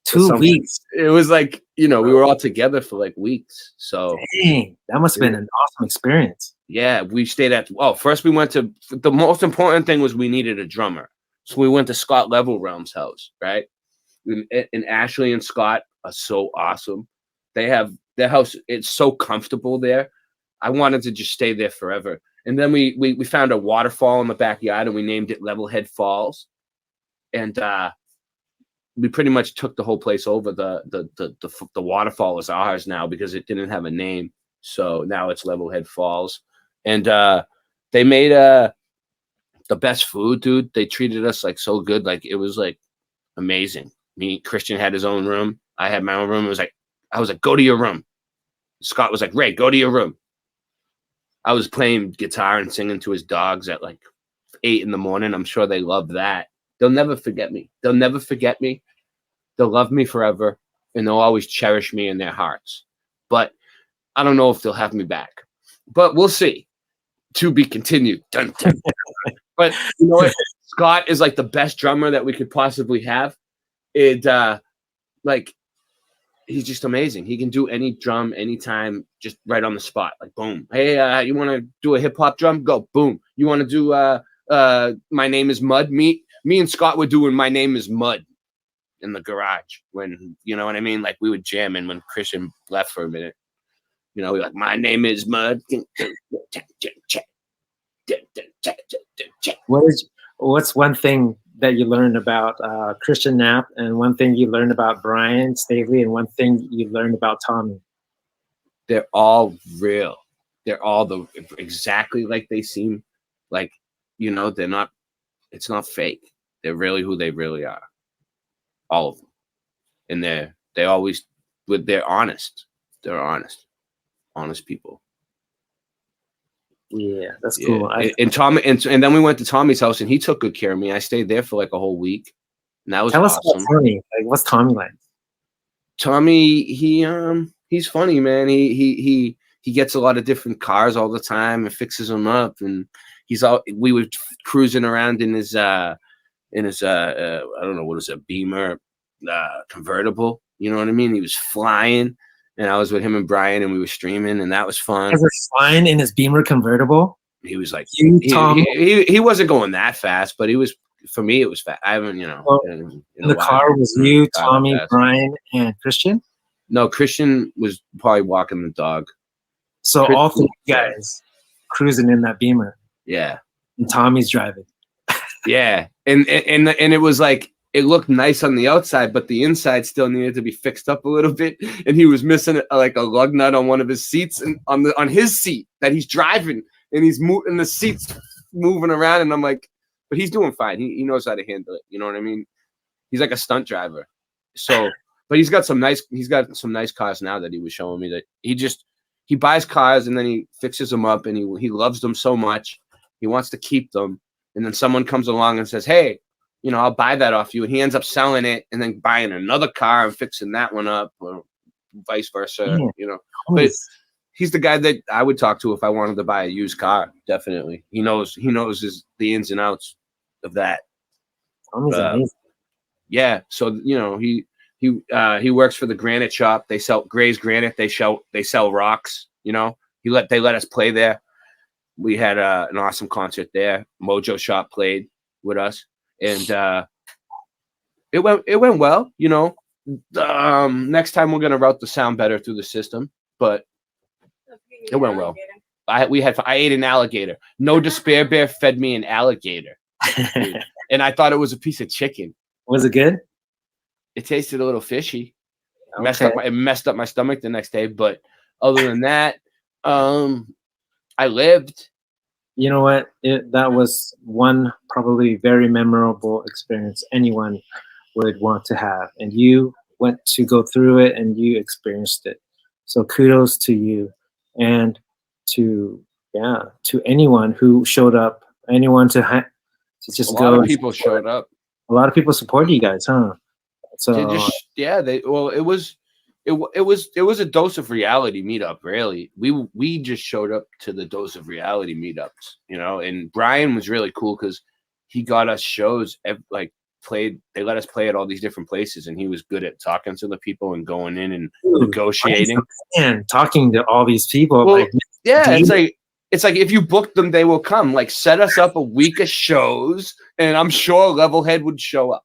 2 weeks. It was like, we were all together for like weeks. So dang, that must have been an awesome experience. Yeah, we stayed at, first we went to, the most important thing was we needed a drummer. So we went to Scott Levelrealm's house, right? And Ashley and Scott are so awesome. They have their house, it's so comfortable there. I wanted to just stay there forever. And then we found a waterfall in the backyard and we named it Levelhead Falls. And we pretty much took the whole place over. The waterfall is ours now because it didn't have a name. So now it's Levelhead Falls. And they made the best food, dude. They treated us like so good. Like it was like amazing. Christian had his own room. I had my own room. I was like, go to your room. Scott was like, Ray, go to your room. I was playing guitar and singing to his dogs at like 8 in the morning. I'm sure they love that. They'll never forget me. They'll never forget me. They'll love me forever. And they'll always cherish me in their hearts. But I don't know if they'll have me back. But we'll see. To be continued. Dun, dun, dun. But you know what? Scott is like the best drummer that we could possibly have. Like he's just amazing. He can do any drum anytime, just right on the spot. Like boom. Hey, you want to do a hip hop drum? Go boom. You want to do My Name Is Mud? Me and Scott were doing My Name Is Mud in the garage when, you know what I mean? Like we would jam in when Christian left for a minute. You know, we like, My Name Is Mud. What's one thing that you learned about Christian Knapp, and one thing you learned about Brian Staley, and one thing you learned about Tommy? They're all real. They're all exactly like they seem. Like, you know, it's not fake. They're really who they really are. All of them. And they're honest. They're honest people. Yeah, that's cool. And then we went to Tommy's house and he took good care of me. I stayed there for like a whole week. And that was Tell awesome. us about Tommy. Like, what's Tommy like? Tommy, he's funny, man. He gets a lot of different cars all the time and fixes them up. And we were cruising around in his I don't know, what is it, a Beamer convertible. You know what I mean? He was flying. And I was with him and Brian, and we were streaming, and that was fun. He was flying in his Beamer convertible. He was like, he wasn't going that fast, but he was. For me, it was fast. I haven't, Well, in the car was you, Tommy, Brian, and Christian. No, Christian was probably walking the dog. So all three guys cruising in that Beamer. Yeah, and Tommy's driving. Yeah, and it was like. It looked nice on the outside, but the inside still needed to be fixed up a little bit. And he was missing like a lug nut on one of his seats, and on his seat that he's driving, and he's moving the seats, moving around. And I'm like, but he's doing fine. He knows how to handle it. You know what I mean? He's like a stunt driver. So, but he's got some nice cars now that he was showing me that he buys cars and then he fixes them up, and he loves them so much. He wants to keep them. And then someone comes along and says, hey, I'll buy that off you. And he ends up selling it and then buying another car and fixing that one up, or vice versa, But he's the guy that I would talk to if I wanted to buy a used car. Definitely. He knows the ins and outs of that. Yeah. So, he works for the granite shop. They sell Gray's Granite. They sell rocks, they let us play there. We had an awesome concert there. Mojo Shop played with us. And it went well, next time we're gonna route the sound better through the system, but it went well. I ate an alligator. No Despair Bear fed me an alligator, and I thought it was a piece of chicken. Was it good? It tasted a little fishy. Okay. It messed up my stomach the next day, but other than that, I lived. You know what? That was one probably very memorable experience anyone would want to have. And you went to go through it and you experienced it. So kudos to you, and to anyone who showed up, anyone to just go. A lot of people showed up. A lot of people support you guys, huh? So They just it was a dose of reality meetup. Really, we just showed up to the dose of reality meetups, And Brian was really cool because he got us shows they let us play at all these different places, and he was good at talking to the people and going in and negotiating and talking to all these people. Well, it's like if you book them, they will come. Like, set us up a week of shows, and I'm sure Levelhead would show up.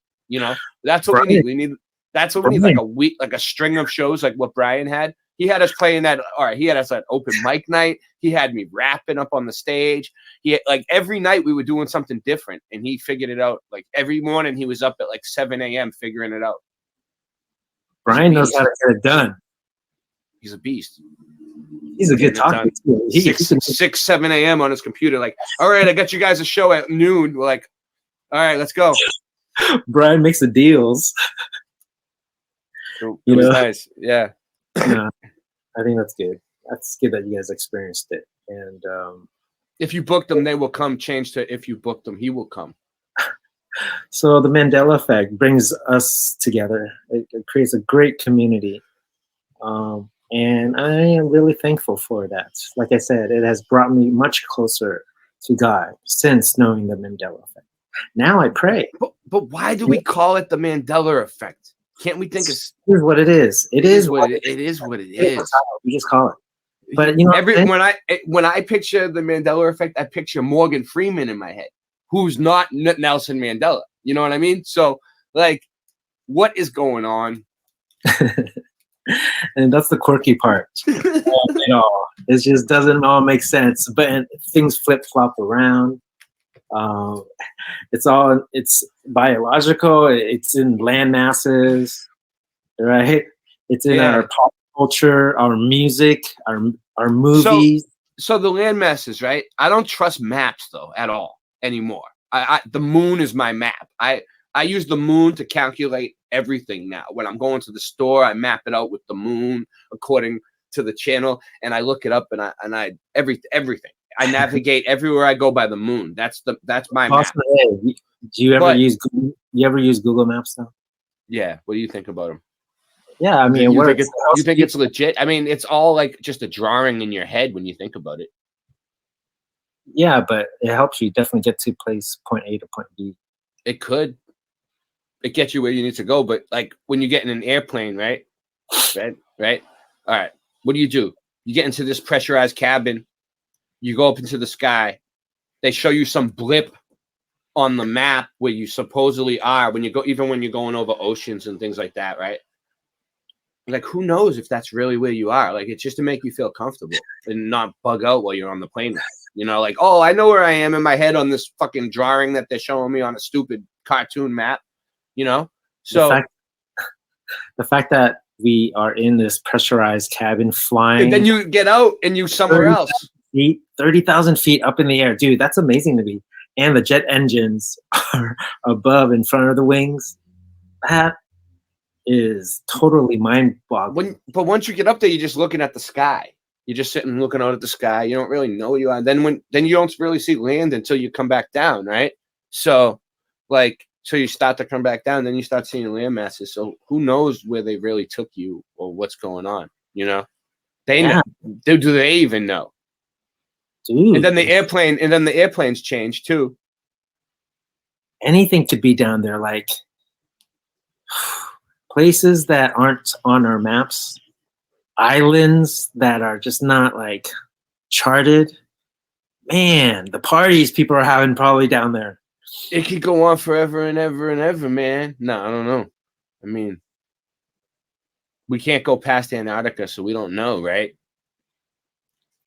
That's what we need. That's what we need, like a week, like a string of shows, like what Brian had. He had us playing that. All right, he had us at open mic night. He had me rapping up on the stage. Every night we were doing something different, and he figured it out. Like every morning he was up at like 7 a.m. figuring it out. Brian knows how to get it done. He's a beast. He's a good talker too. 6, 7 a.m. on his computer. Like, all right, I got you guys a show at noon. We're like, all right, let's go. Brian makes the deals. It was nice. Yeah. Yeah, I think that's good. That's good that you guys experienced it. And if you book them, they will come. Change to if you book them, he will come. So the Mandela effect brings us together. It creates a great community. And I am really thankful for that. Like I said, it has brought me much closer to God since knowing the Mandela effect. Now I pray. But why do we call it the Mandela effect? Can't we think Here's what it is. It is what it is. We just call it. But when I picture the Mandela effect, I picture Morgan Freeman in my head, who's not Nelson Mandela. You know what I mean? So, like, what is going on? And that's the quirky part. It just doesn't all make sense. But things flip flop around. It's biological. It's in land masses, right? It's in our pop culture, our music, our movies. So the land masses, right? I don't trust maps though at all anymore. The moon is my map. I use the moon to calculate everything now. When I'm going to the store, I map it out with the moon according to the channel, and I look it up, and I everything. I navigate everywhere I go by the moon. That's my map. Do you ever use Google Maps though? Yeah. What do you think about them? Yeah, I mean, you think it's legit? I mean, it's all like just a drawing in your head when you think about it. Yeah, but it helps you definitely get to point A to point B. It could. It gets you where you need to go, but like when you get in an airplane, right? Right. All right. What do? You get into this pressurized cabin. You go up into the sky. They show you some blip on the map where you supposedly are when you're going over oceans and things like that, right? Like, who knows if that's really where you are? Like, it's just to make you feel comfortable and not bug out while you're on the plane ride. Like, oh, I know where I am in my head on this fucking drawing that they're showing me on a stupid cartoon map. So the fact that we are in this pressurized cabin flying, and then you get out and you somewhere else. 30,000 feet up in the air, dude. That's amazing to me. And the jet engines are above in front of the wings. That is totally mind-boggling. But once you get up there, you're just looking at the sky. You're just sitting looking out at the sky. You don't really know where you are. Then you don't really see land until you come back down, right? So you start to come back down, then you start seeing land masses. So who knows where they really took you or what's going on? They know. Do they even know? Dude. And then the airplanes change too. Anything could be down there, like places that aren't on our maps, islands that are just not like charted. Man, the parties people are having probably down there. It could go on forever and ever and ever, man. No, I don't know. I mean, we can't go past Antarctica, so we don't know, right?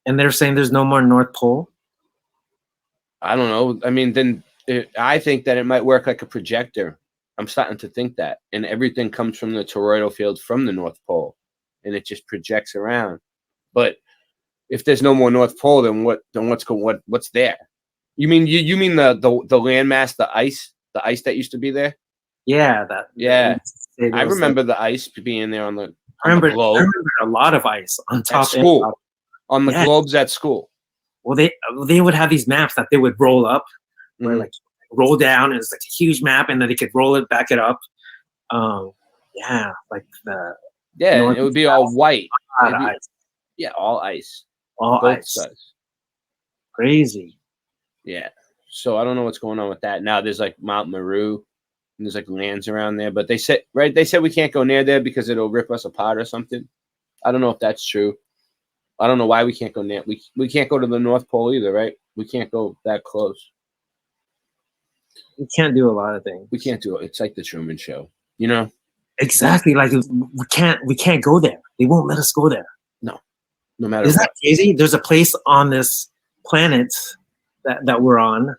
And they're saying there's no more North Pole? I don't know. I mean, I think that it might work like a projector. I'm starting to think that. And everything comes from the toroidal field from the North Pole. And it just projects around. But if there's no more North Pole, then what's there? You mean the landmass, the ice that used to be there? Yeah, I remember the ice being there on the globe. I remember a lot of ice on top at school. On the globes at school. Well, they would have these maps that they would roll up, where like roll down, and it's like a huge map, and then they could roll it, back it up. Yeah, like the Yeah, North it would be all white. lot It'd of be- ice. Yeah, all ice. All Both ice. sides. Crazy. Yeah. So I don't know what's going on with that. Now there's like Mount Meru, and there's like lands around there, but they said we can't go near there because it'll rip us apart or something. I don't know if that's true. I don't know why we can't go near. We can't go to the North Pole either, right? We can't go that close. We can't do a lot of things. We can't do it. It's like the Truman Show, you know? Exactly. Like we can't go there. They won't let us go there. No matter Isn't what. that crazy? There's a place on this planet that we're on.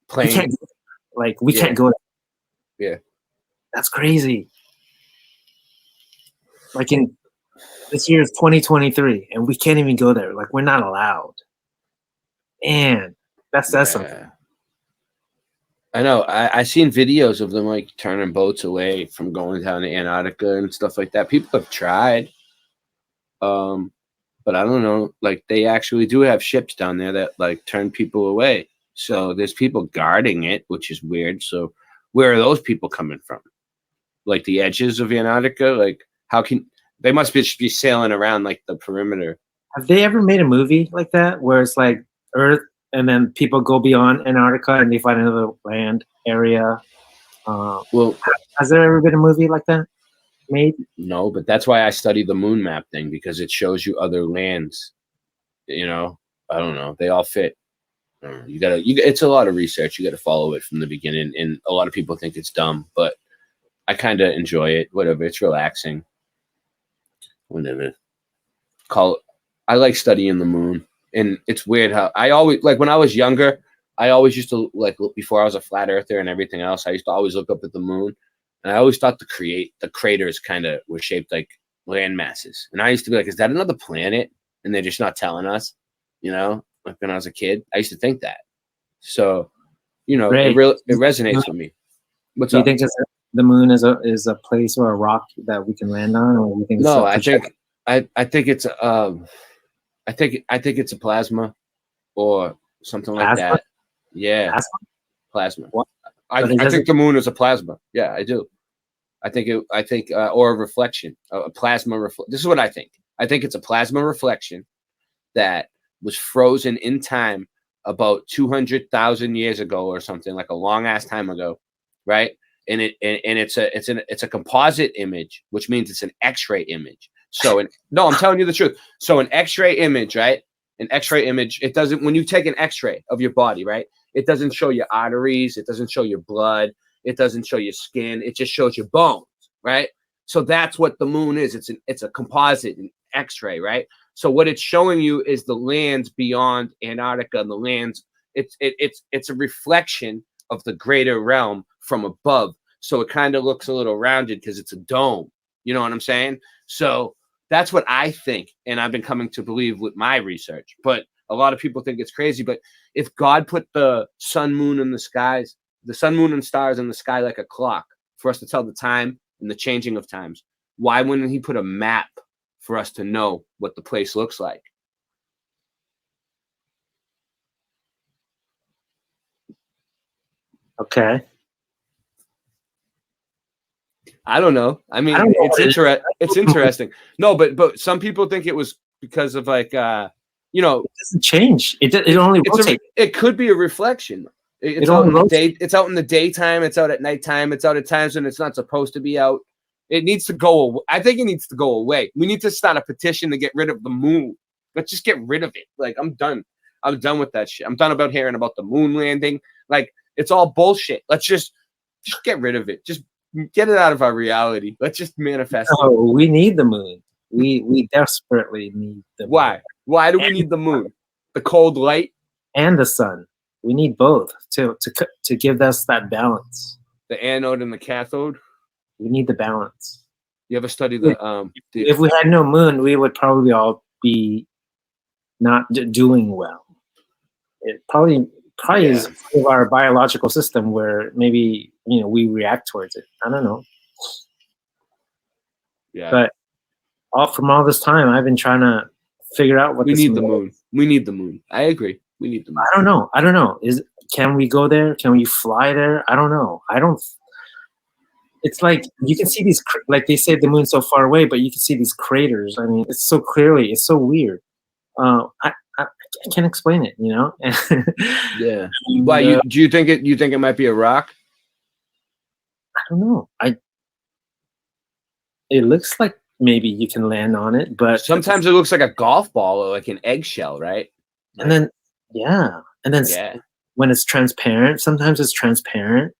Plane. We can't go there. Like we Yeah. can't go there. Yeah. That's crazy. Like in this year is 2023 and we can't even go there. Like we're not allowed. Man, that's something. Yeah. I know. I seen videos of them like turning boats away from going down to Antarctica and stuff like that. People have tried. But I don't know. Like they actually do have ships down there that like turn people away. So there's people guarding it, which is weird. So where are those people coming from? Like the edges of Antarctica? Like how can they must be sailing around like the perimeter? Have they ever made a movie like that where it's like Earth and then people go beyond Antarctica and they find another land area? Well, has there ever been a movie like that made? No, but that's why I study the moon map thing, because it shows you other lands. You know, I don't know. They all fit. It's a lot of research. You got to follow it from the beginning. And a lot of people think it's dumb, but I kind of enjoy it. Whatever. It's relaxing. Whatever. I like studying the moon. And it's weird how I always, like when I was younger, I always used to like, before I was a flat earther and everything else, I used to always look up at the moon. And I always thought the craters kind of were shaped like land masses. And I used to be like, is that another planet? And they're just not telling us, you know, like when I was a kid, I used to think that. So, you know, it resonates with me. What's Do you up? think the moon is a place or a rock that we can land on? Or you think No, I think it's a plasma or something like Plasma? that. Yeah. Plasma. What? I think the moon is a plasma. Yeah, I do. Or a reflection, a plasma. This is what I think. I think it's a plasma reflection that was frozen in time about 200,000 years ago or something, like a long ass time ago, right? And it's a composite image, which means it's an X-ray image. So no, I'm telling you the truth. So an X-ray image, right? An X-ray image. It doesn't. When you take an X-ray of your body, right? It doesn't show your arteries. It doesn't show your blood. It doesn't show your skin. It just shows your bones, right? So that's what the moon is. It's a composite, an X-ray, right? So what it's showing you is the lands beyond Antarctica and the lands. It's a reflection of the greater realm from above. So it kind of looks a little rounded because it's a dome. You know what I'm saying? So that's what I think, and I've been coming to believe with my research. But a lot of people think it's crazy. But if God put the sun, moon, and the skies, the sun, moon, and stars in the sky like a clock for us to tell the time and the changing of times, why wouldn't he put a map for us to know what the place looks like? Okay. I don't know. I mean, it's interesting. No, but some people think it was because of like you know, it doesn't change. It only rotates. It could be a reflection. It's out in the daytime. It's out at nighttime. It's out at times when it's not supposed to be out. It needs to go. I think it needs to go away. We need to start a petition to get rid of the moon. Let's just get rid of it. Like I'm done. I'm done with that shit. I'm done about hearing about the moon landing. Like it's all bullshit. Let's just get rid of it. Just get it out of our reality. Let's just manifest it. We need the moon. We desperately need the moon. Why? Why do we need the moon? The cold light and the sun. We need both to give us that balance. The anode and the cathode. We need the balance. You ever study the if we had no moon, we would probably all be not doing well. It probably is part of our biological system where maybe we react towards it. I don't know. Yeah. But from all this time, I've been trying to figure out what we need the moon. We need the moon. I agree. We need the moon. I don't know. can we go there? Can we fly there? I don't know. I don't. It's like you can see these, like they say the moon's so far away, but you can see these craters. I mean, it's so clearly, it's so weird. I can't explain it, you know. Yeah. Why do you think it? You think it might be a rock? I don't know. It looks like maybe you can land on it, but sometimes it looks like a golf ball or like an eggshell, right? And then when it's transparent, sometimes it's transparent.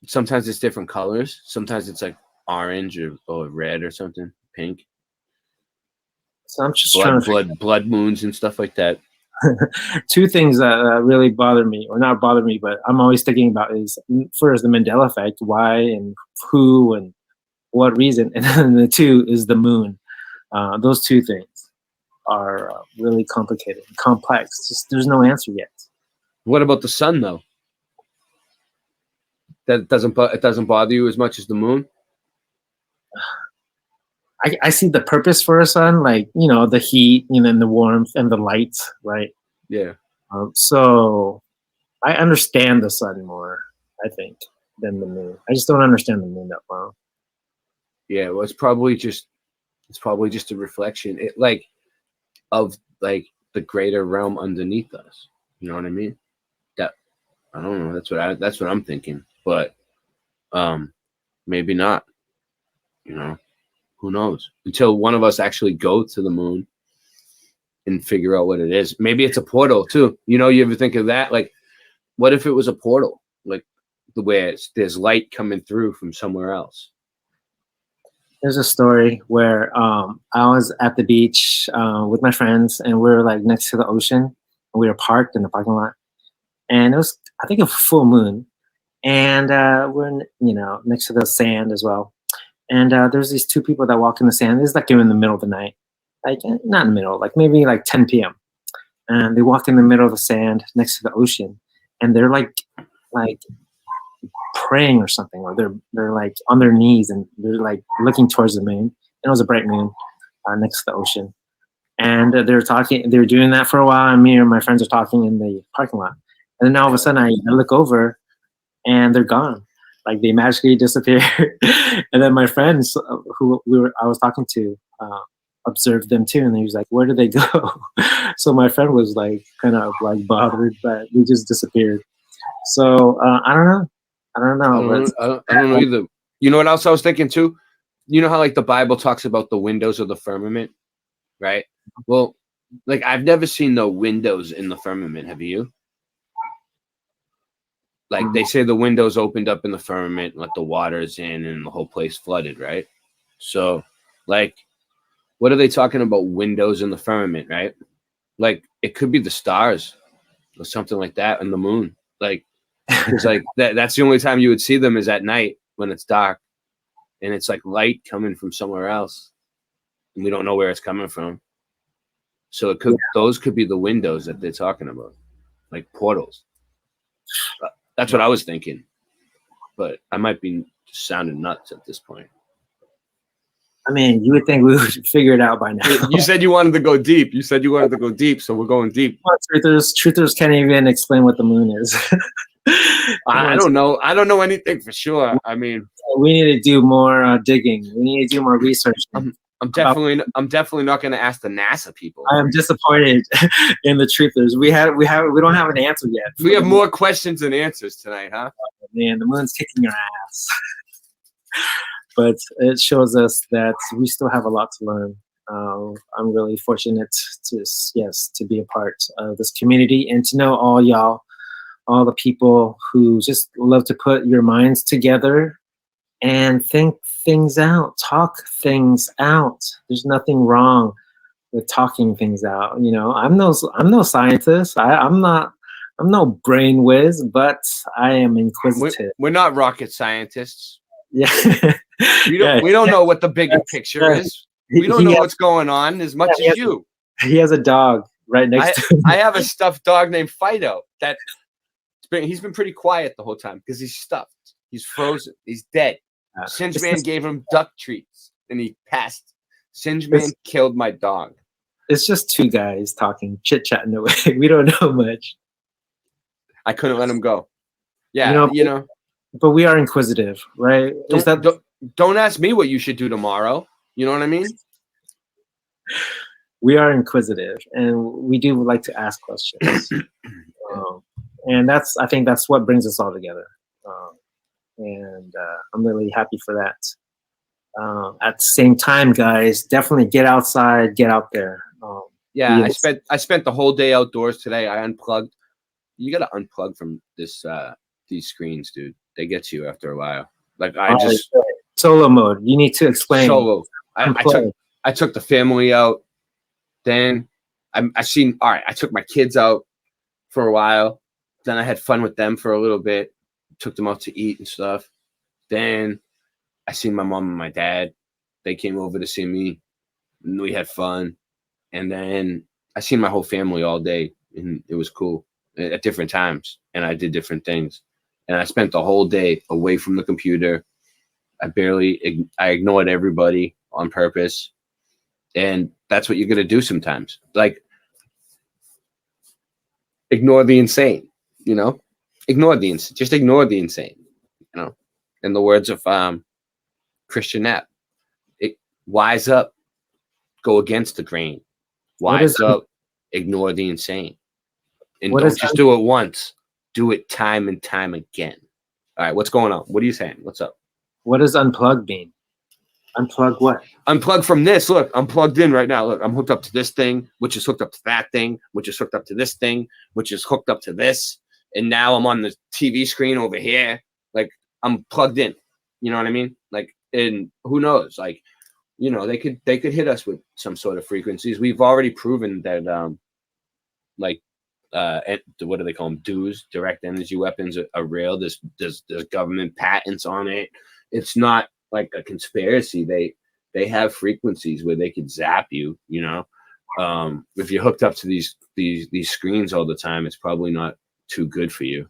Sometimes it's different colors. Sometimes it's like orange or red or something, pink. So I'm just trying to blood moons and stuff like that. Two things that really bother me, or not bother me, but I'm always thinking about is first the Mandela effect, why and who and what reason, and then the two is the moon. Those two things are really complicated, complex. Just there's no answer yet. What about the sun, though? That doesn't bother you as much as the moon? I see the purpose for a sun, like, you know, the heat, you know, and the warmth and the light, right? Yeah. So I understand the sun more, I think, than the moon. I just don't understand the moon that well. Yeah, well, it's probably just a reflection, of like the greater realm underneath us. You know what I mean? That I don't know. That's what I'm thinking, but maybe not. You know, who knows? Until one of us actually go to the moon and figure out what it is. Maybe it's a portal too. You know, you ever think of that? Like, what if it was a portal? Like the way there's light coming through from somewhere else. There's a story where I was at the beach with my friends, and we were like next to the ocean, and we were parked in the parking lot, and it was, I think, a full moon, and we're next to the sand as well, and there's these two people that walk in the sand. It's like in the middle of the night, like not in the middle, like maybe like 10 p.m. And they walk in the middle of the sand next to the ocean, and they're like praying or something, or they're like on their knees and they're like looking towards the moon. And it was a bright moon next to the ocean, and they were doing that for a while, and me and my friends are talking in the parking lot, and then all of a sudden I look over and they're gone, like they magically disappear. And then my friends who I was talking to observed them too, and he was like, where did they go? So my friend was like kind of like bothered, but they just disappeared. So I don't know. I don't know either. You know what else I was thinking too? You know how like the Bible talks about the windows of the firmament, right? Well, like I've never seen no windows in the firmament. Have you? Like they say the windows opened up in the firmament, let the waters in, and the whole place flooded, right? So, like, what are they talking about? Windows in the firmament, right? Like it could be the stars or something like that, and the moon, like. It's like that's the only time you would see them is at night when it's dark, and it's like light coming from somewhere else, and we don't know where it's coming from. So those could be the windows that they're talking about, like portals. That's what I was thinking, but I might be sounding nuts at this point. I mean, you would think we would figure it out by now. You said you wanted to go deep. So we're going deep. Well, truthers can't even explain what the moon is. I don't know. I don't know anything for sure. I mean, we need to do more digging. We need to do more research. I'm definitely not going to ask the NASA people. I am disappointed in the truthers. We don't have an answer yet. We have more questions than answers tonight, huh? Man, the moon's kicking your ass. But it shows us that we still have a lot to learn. I'm really fortunate to be a part of this community and to know all y'all, all the people who just love to put your minds together and think things out, talk things out. There's nothing wrong with talking things out. You know, I'm no scientist. I'm no brain whiz, but I am inquisitive. We're not rocket scientists. Yeah. We don't know what the bigger picture is. We don't know what's going on as much as you. He has a dog right next to him. I have a stuffed dog named Fido he's been pretty quiet the whole time because he's stuffed. He's frozen. He's dead. Singe Man gave him duck treats and he passed. Singe Man killed my dog. It's just two guys talking, chit-chatting away. We don't know much. I couldn't let him go. Yeah, But we are inquisitive, right? Don't ask me what you should do tomorrow. You know what I mean? We are inquisitive, and we do like to ask questions. And I think that's what brings us all together. And I'm really happy for that. At the same time, guys, definitely get outside, get out there. Yeah, I spent the whole day outdoors today. I unplugged. You got to unplug from these screens, dude. They get to you after a while. Like solo mode. You need to explain. Solo. I took the family out. Then I took my kids out for a while. Then I had fun with them for a little bit. Took them out to eat and stuff. Then I seen my mom and my dad. They came over to see me. And we had fun. And then I seen my whole family all day. And it was cool at different times. And I did different things. And I spent the whole day away from the computer. I ignored everybody on purpose. And that's what you're going to do sometimes. Like, ignore the insane, just ignore the insane, in the words of Christian Knapp. Wise up, go against the grain. Wise up, ignore the insane. And don't just do it once. Do it time and time again. All right, what's going on? What are you saying? What's up? What does unplug mean? Unplug what? Unplug from this. Look, I'm plugged in right now. Look, I'm hooked up to this thing, which is hooked up to that thing, which is hooked up to this thing, which is hooked up to this. And now I'm on the TV screen over here. Like, I'm plugged in. You know what I mean? Like, and who knows? Like, they could hit us with some sort of frequencies. We've already proven that, what do they call them? DEWs, direct energy weapons, are real. There's government patents on it. It's not like a conspiracy. They have frequencies where they could zap you. If you're hooked up to these screens all the time, it's probably not too good for you.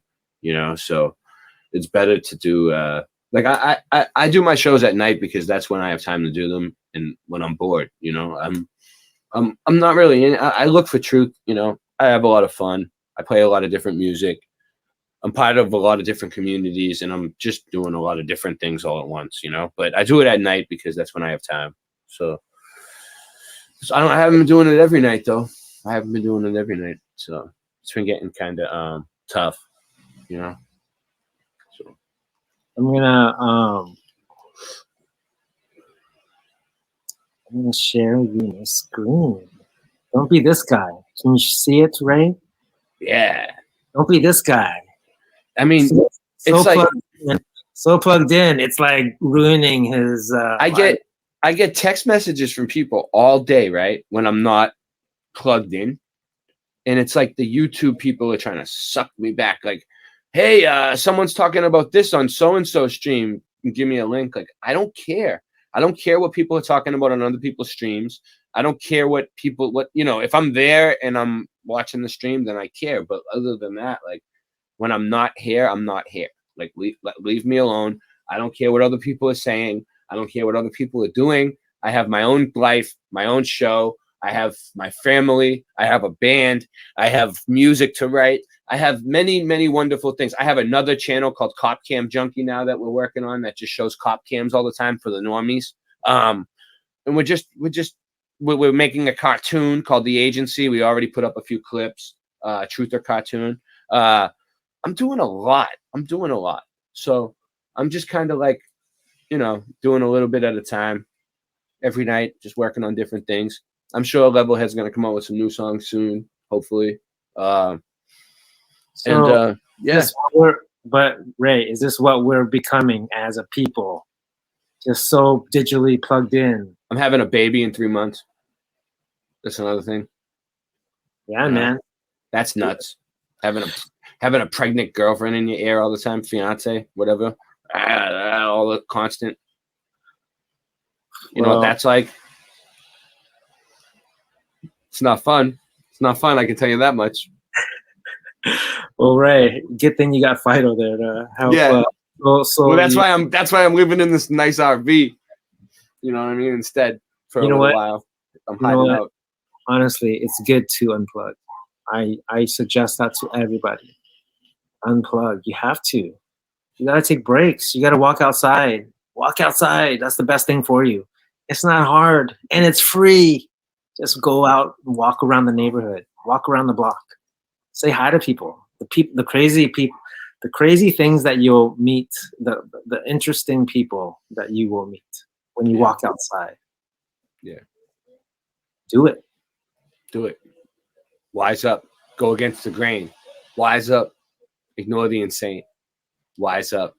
So it's better to do I do my shows at night because that's when I have time to do them, and when I'm bored. I'm not really I look for truth. I have a lot of fun. I play a lot of different music. I'm part of a lot of different communities, and I'm just doing a lot of different things all at once, but I do it at night because that's when I have time. So I haven't been doing it every night though. I haven't been doing it every night. So it's been getting kind of tough, So I'm gonna share you my screen. Don't be this guy. Can you see it, Ray? Yeah. Don't be this guy. I mean, so plugged in. It's like ruining his. I get text messages from people all day, right? When I'm not plugged in, and it's like the YouTube people are trying to suck me back. Like, hey, someone's talking about this on so and so stream. Give me a link. Like, I don't care. I don't care what people are talking about on other people's streams. I don't care if I'm there and I'm watching the stream, then I care. But other than that, like, when I'm not here, I'm not here. Like, leave me alone. I don't care what other people are saying. I don't care what other people are doing. I have my own life, my own show. I have my family. I have a band. I have music to write. I have many, many wonderful things. I have another channel called Cop Cam Junkie now that we're working on that just shows cop cams all the time for the normies. And we're making a cartoon called The Agency. We already put up a few clips, truth or cartoon. I'm doing a lot. So I'm just kind of like, doing a little bit at a time every night, just working on different things. I'm sure Levelhead's going to come out with some new songs soon, hopefully. Yeah. But Ray, is this what we're becoming as a people? Just so digitally plugged in. I'm having a baby in 3 months. That's another thing. Yeah, man. That's nuts. Having a pregnant girlfriend in your ear all the time, fiance, whatever. All the constant. You know what that's like? It's not fun. It's not fun, I can tell you that much. Well, Ray, good thing you got Fido there to help. Yeah. That's why I'm living in this nice RV. You know what I mean? Instead, for a little while, I'm hiding out. Honestly, it's good to unplug. I suggest that to everybody. Unplug. You have to. You got to take breaks. You got to walk outside. Walk outside. That's the best thing for you. It's not hard and it's free. Just go out and walk around the neighborhood. Walk around the block. Say hi to people. The crazy people, the crazy things that you'll meet, the interesting people that you will meet when you walk outside. Yeah. Do it. Do it. Wise up. Go against the grain. Wise up. Ignore the insane. Wise up.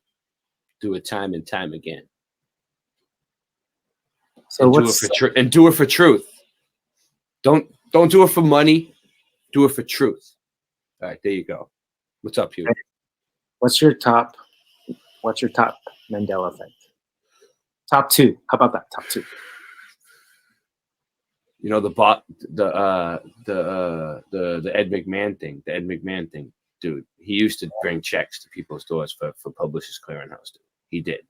Do it time and time again. So and do it for truth. Don't do it for money. Do it for truth. All right, there you go. What's up, Hugh? What's your top Mandela effect? Top 2. How about that? Top 2. You know the Ed McMahon thing. The Ed McMahon thing, dude. He used to bring checks to people's doors for Publishers Clearinghouse. Dude. He did.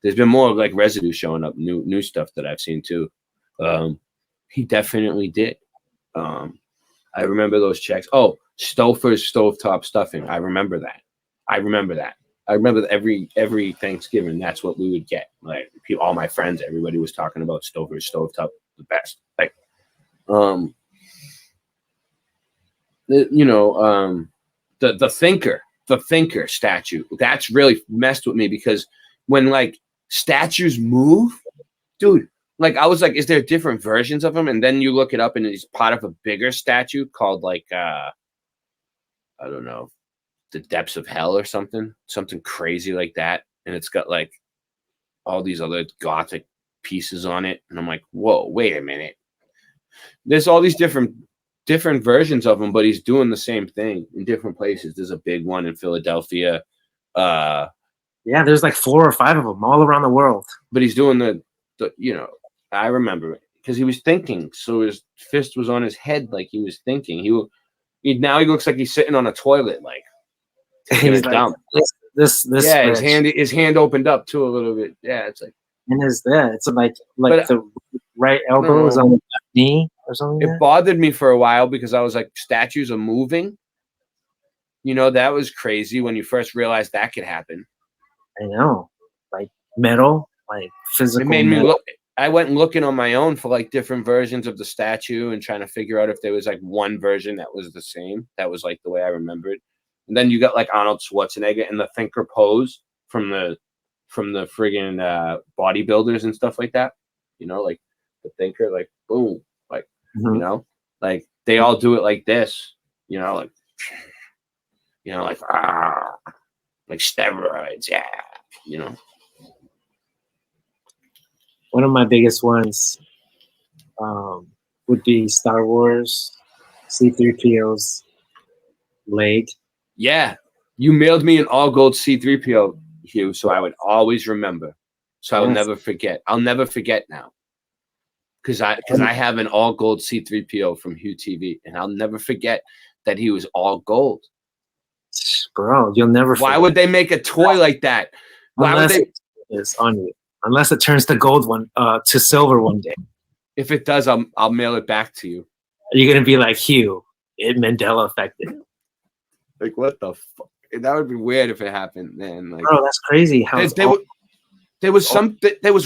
There's been more like residue showing up, new stuff that I've seen too. He definitely did. I remember those checks. Oh, Stouffer's stovetop stuffing. I remember that. I remember that every Thanksgiving, that's what we would get. Like all my friends, everybody was talking about Stouffer's stovetop, the best. Like, the thinker statue. That's really messed with me because when like statues move, dude. Like I was like, is there different versions of him? And then you look it up and he's part of a bigger statue called like I don't know, the depths of hell or something crazy like that. And it's got like all these other gothic pieces on it. And I'm like, whoa, wait a minute. There's all these different versions of him, but he's doing the same thing in different places. There's a big one in Philadelphia. Yeah, there's like 4 or 5 of them all around the world. But he's doing the I remember it because he was thinking. So his fist was on his head, like he was thinking. Now he looks like he's sitting on a toilet, like taking a dump. This yeah, his hand opened up too a little bit. Yeah, it's like and is there? It's like the right elbow is on the left knee or something. It bothered me for a while because I was like, statues are moving. That was crazy when you first realized that could happen. I know, like metal. Like physical. It made me look. I went looking on my own for like different versions of the statue and trying to figure out if there was like one version that was the same. That was like the way I remembered. And then you got like Arnold Schwarzenegger in the thinker pose from the friggin' bodybuilders and stuff like that. Like the thinker, like boom, like like they all do it like this. Like like steroids, yeah. One of my biggest ones would be Star Wars C-3PO's leg. Yeah, you mailed me an all gold C-3PO, Hugh, so I would always remember. So I will never forget. I'll never forget now, because I have an all gold C-3PO from Hugh TV, and I'll never forget that he was all gold. Bro, you'll never. Why would they make a toy like that? Why would they? It's on you. Unless it turns to gold to silver one day. If it does, I'll mail it back to you. Are you gonna be like Hugh? It Mandela affected. Like what the fuck? That would be weird if it happened, man. Like, bro, that's crazy. There was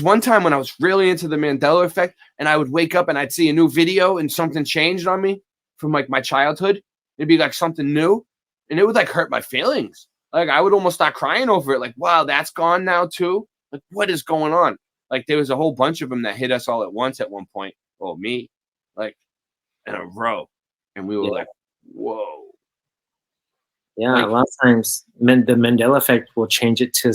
one time when I was really into the Mandela effect, and I would wake up and I'd see a new video and something changed on me from like my childhood. It'd be like something new, and it would like hurt my feelings. Like I would almost start crying over it. Like, wow, that's gone now too. Like, what is going on? Like, there was a whole bunch of them that hit us all at once at one point. Well, me, like, in a row. And we were like, whoa. Yeah, like, a lot of times the Mandela effect will change it to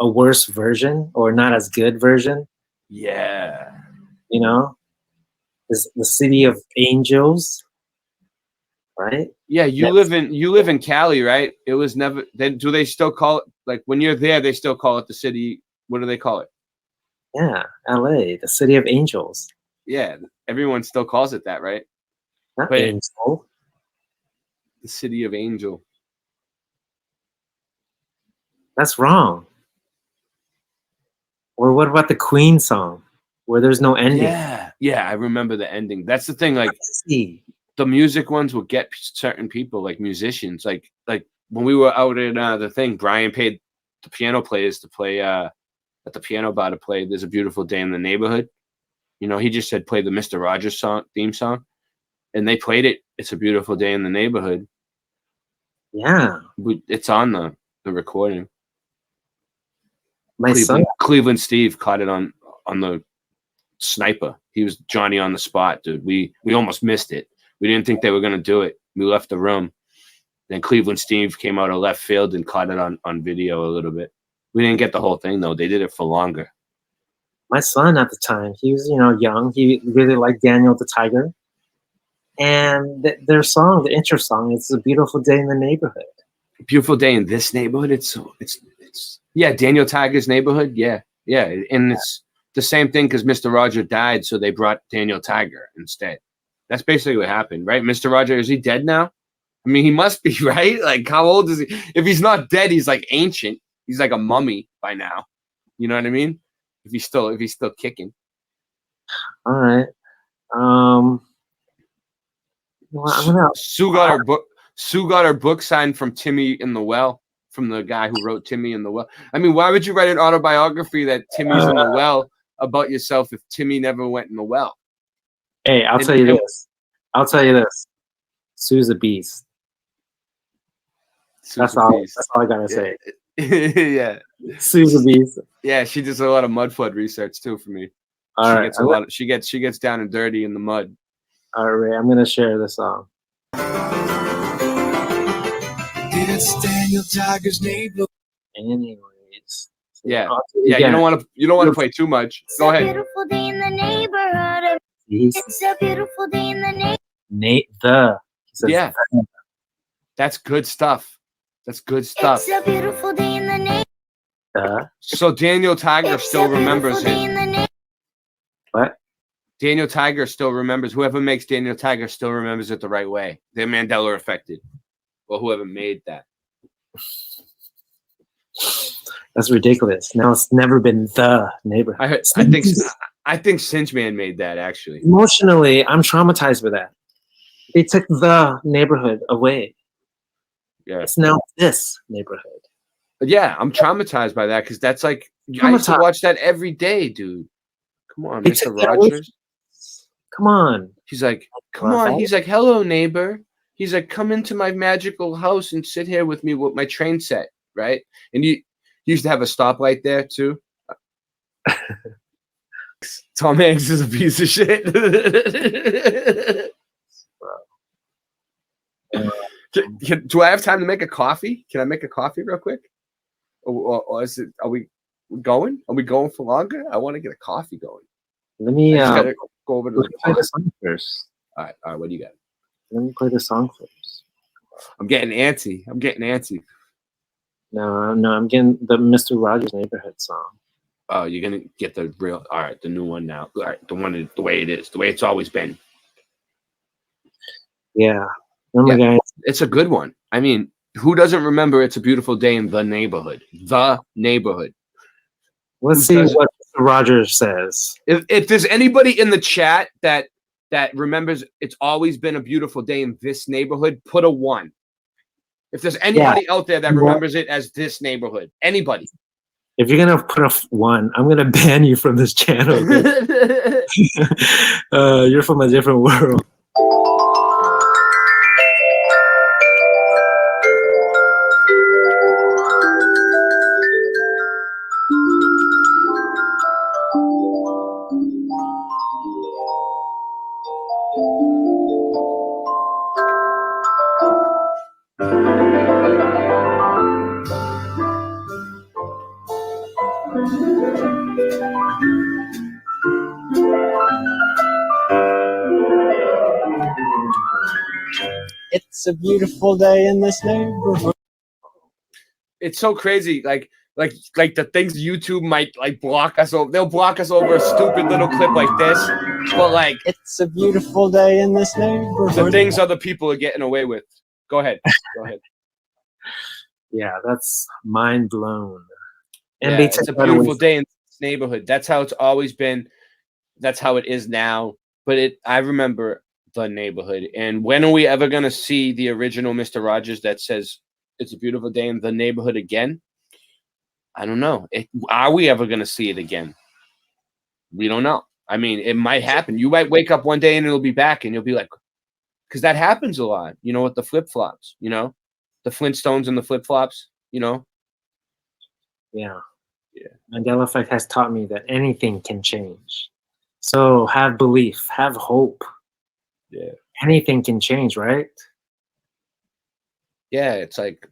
a worse version or not as good version. Yeah. The city of angels, right? Yeah, you live in Cali, right? It was never. Then do they still call it, like when you're there? They still call it the city. What do they call it? Yeah, LA, the city of angels. Yeah, everyone still calls it that, right? Not angel. The city of angel. That's wrong. Or what about the Queen song, where there's no ending? Yeah, I remember the ending. That's the thing. Like, the music ones will get certain people, like musicians, like when we were out in the thing, Brian paid the piano players to play at the piano bar to play "There's a Beautiful Day in the Neighborhood." You know, he just said play the Mr. Rogers theme song, and they played it. It's a beautiful day in the neighborhood. Yeah. It's on the recording. My son. Cleveland Steve caught it on the sniper. He was Johnny on the spot, dude. We almost missed it. We didn't think they were going to do it. We left the room. Then Cleveland Steve came out of left field and caught it on video a little bit. We didn't get the whole thing, though. They did it for longer. My son at the time, he was, young. He really liked Daniel the Tiger. And their song, the intro song, "It's a Beautiful Day in the Neighborhood." Beautiful day in this neighborhood. It's Daniel Tiger's neighborhood. Yeah. And it's the same thing because Mr. Roger died, so they brought Daniel Tiger instead. That's basically what happened, right? Mr. Roger, is he dead now? I mean, he must be, right? Like, how old is he? If he's not dead, he's like ancient. He's like a mummy by now. You know what I mean? If he's still kicking. All right. Sue got her book signed from Timmy in the Well, from the guy who wrote Timmy in the Well. I mean, why would you write an autobiography that Timmy's in the well about yourself if Timmy never went in the well? Hey, I'll tell you this. Sue's a beast. That's all I gotta say. Yeah. Sue's a beast. Yeah, she does a lot of mud flood research too for me. She gets down and dirty in the mud. All right, I'm gonna share this song. It's Daniel Tiger's neighborhood. Anyways. Yeah. You don't want to play too much. Go ahead. Beautiful day in the neighborhood. It's a beautiful day in the neighborhood. Yeah. That's good stuff. It's a beautiful day in the neighborhood. So Daniel Tiger still remembers it. What? Daniel Tiger still remembers. Whoever makes Daniel Tiger still remembers it the right way. They're Mandela affected. Or whoever made that. That's ridiculous. Now it's never been the neighborhood. I think Cinch Man made that actually. Emotionally, I'm traumatized with that. They took the neighborhood away. Yeah. It's now this neighborhood. Yeah, I'm traumatized by that because that's like I used to watch that every day, dude. Come on, Mr. Rogers. Come on. He's like, come on. He's like, hello, neighbor. He's like, come into my magical house and sit here with me with my train set, right? And you used to have a stoplight there too. Tom Hanks is a piece of shit. Do I have time to make a coffee? Can I make a coffee real quick? Or is it? Are we going? Are we going for longer? I want to get a coffee going. Let me go over to the song first. All right. What do you got? Let me play the song first. I'm getting antsy. No, I'm getting the Mr. Rogers Neighborhood song. Oh, you're gonna get the real. All right, the new one now. All right, the way it is, the way it's always been. Yeah. Guys. It's a good one. I mean, who doesn't remember "It's a Beautiful Day in the Neighborhood"? The neighborhood. Let's see what Mr. Rogers says. If there's anybody in the chat that remembers "It's always been a beautiful day in this neighborhood," put a 1. If there's anybody out there that remembers it as this neighborhood, anybody. If you're gonna put a 1, I'm gonna ban you from this channel. You're from a different world. It's a beautiful day in this neighborhood. It's so crazy. Like the things YouTube might like block us over. They'll block us over a stupid little clip like this. But like, it's a beautiful day in this neighborhood. The things other people are getting away with. Go ahead. Yeah, that's mind blown. And it's a beautiful day in this neighborhood. That's how it's always been. That's how it is now. But I remember the neighborhood. And when are we ever going to see the original Mr. Rogers that says It's a Beautiful Day in the Neighborhood again. I don't know. Are we ever going to see it again? We don't know. I mean, it might happen. You might wake up one day and it'll be back, and you'll be like, because that happens a lot, you know, with the flip flops, you know, the Flintstones and the flip flops, you know. Yeah. Mandela effect has taught me that anything can change. So have belief, have hope. Yeah. Anything can change, right? Yeah, it's like,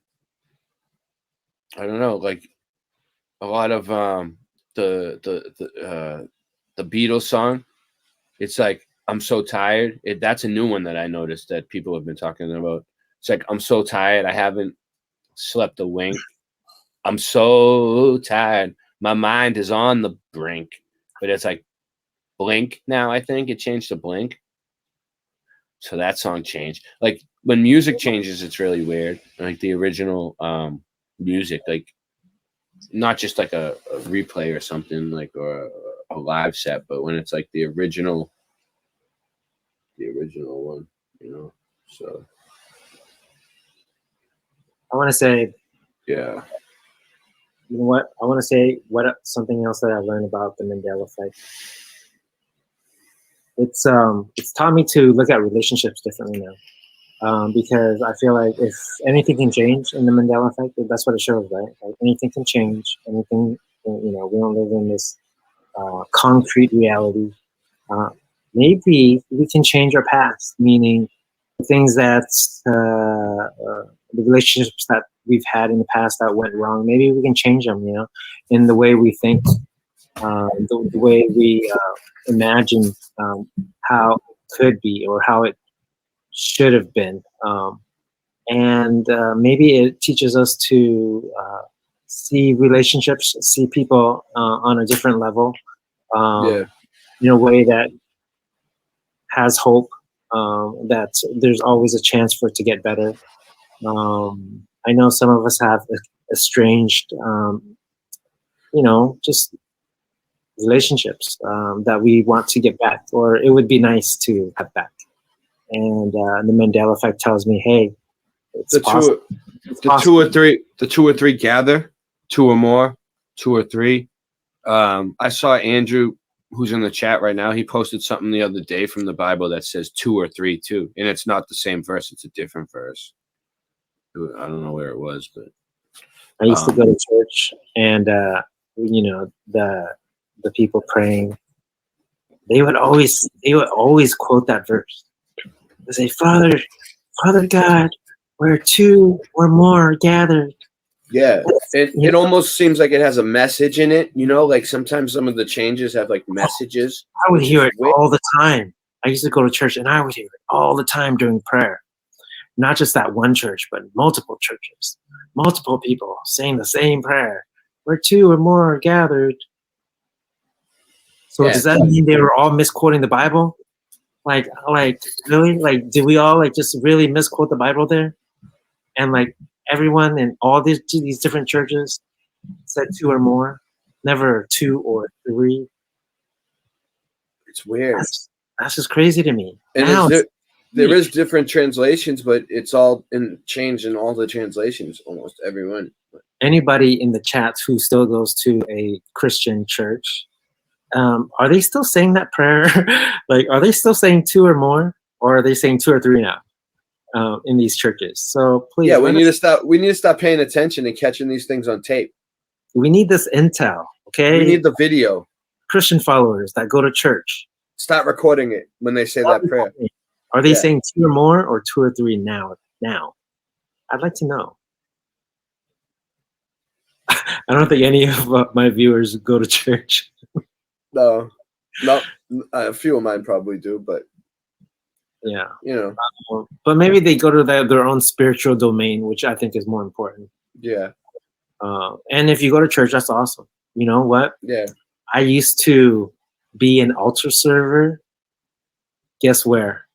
I don't know, like a lot of the Beatles song. It's like, I'm so tired. That's a new one that I noticed that people have been talking about. It's like, I'm so tired. I haven't slept a wink. I'm so tired. My mind is on the brink. But it's like blink now, I think. It changed to blink. So that song changed. Like when music changes, it's really weird. Like the original music, like not just like a replay or something, like, or a live set, but when it's like the original one, you know. So I want to say, yeah. you know what? I want to say something else that I learned about the Mandela effect. It's taught me to look at relationships differently now, because I feel like if anything can change in the Mandela effect, that's what it shows, right? Like anything can change. Anything, you know, we don't live in this concrete reality. Maybe we can change our past, meaning the things that the relationships that we've had in the past that went wrong. Maybe we can change them, you know, in the way we think, the way we imagine how it could be or how it should have been. And maybe it teaches us to see relationships, see people on a different level, in a way that has hope, that there's always a chance for it to get better. I know some of us have estranged, you know, just relationships that we want to get back, or it would be nice to have back. And the Mandela effect tells me, hey, it's possible. The two or three gather, two or more, two or three. I saw Andrew, who's in the chat right now. He posted something the other day from the Bible that says two or three too, and it's not the same verse; it's a different verse. I don't know where it was, but I used to go to church, and you know, the people praying, they would always quote that verse. They say, Father God, where two or more are gathered. yeah, it almost seems like it has a message in it. You know, like sometimes some of the changes have like messages. I would hear it all the time. I used to go to church, and I would hear it all the time during prayer. Not just that one church, but multiple churches, multiple people saying the same prayer. Where two or more are gathered. So does that mean they were all misquoting the Bible? Like really? Like, did we all like just really misquote the Bible there? And like everyone in all these different churches said two or more, never two or three. It's weird. That's just crazy to me. And now there is different translations, but it's all changed in all the translations, almost everyone. Anybody in the chat who still goes to a Christian church, are they still saying that prayer? Like, are they still saying two or more, or are they saying two or three now in these churches? So please, yeah, we need to stop. We need to stop paying attention and catching these things on tape. We need this intel. Okay, we need the video. Christian followers that go to church, stop recording it when they say that prayer. Are they saying two or more, or two or three now? Now, I'd like to know. I don't think any of my viewers go to church. No, a few of mine probably do, but yeah, you know. But maybe they go to their own spiritual domain, which I think is more important. Yeah. And if you go to church, that's awesome. You know what? Yeah. I used to be an altar server. Guess where?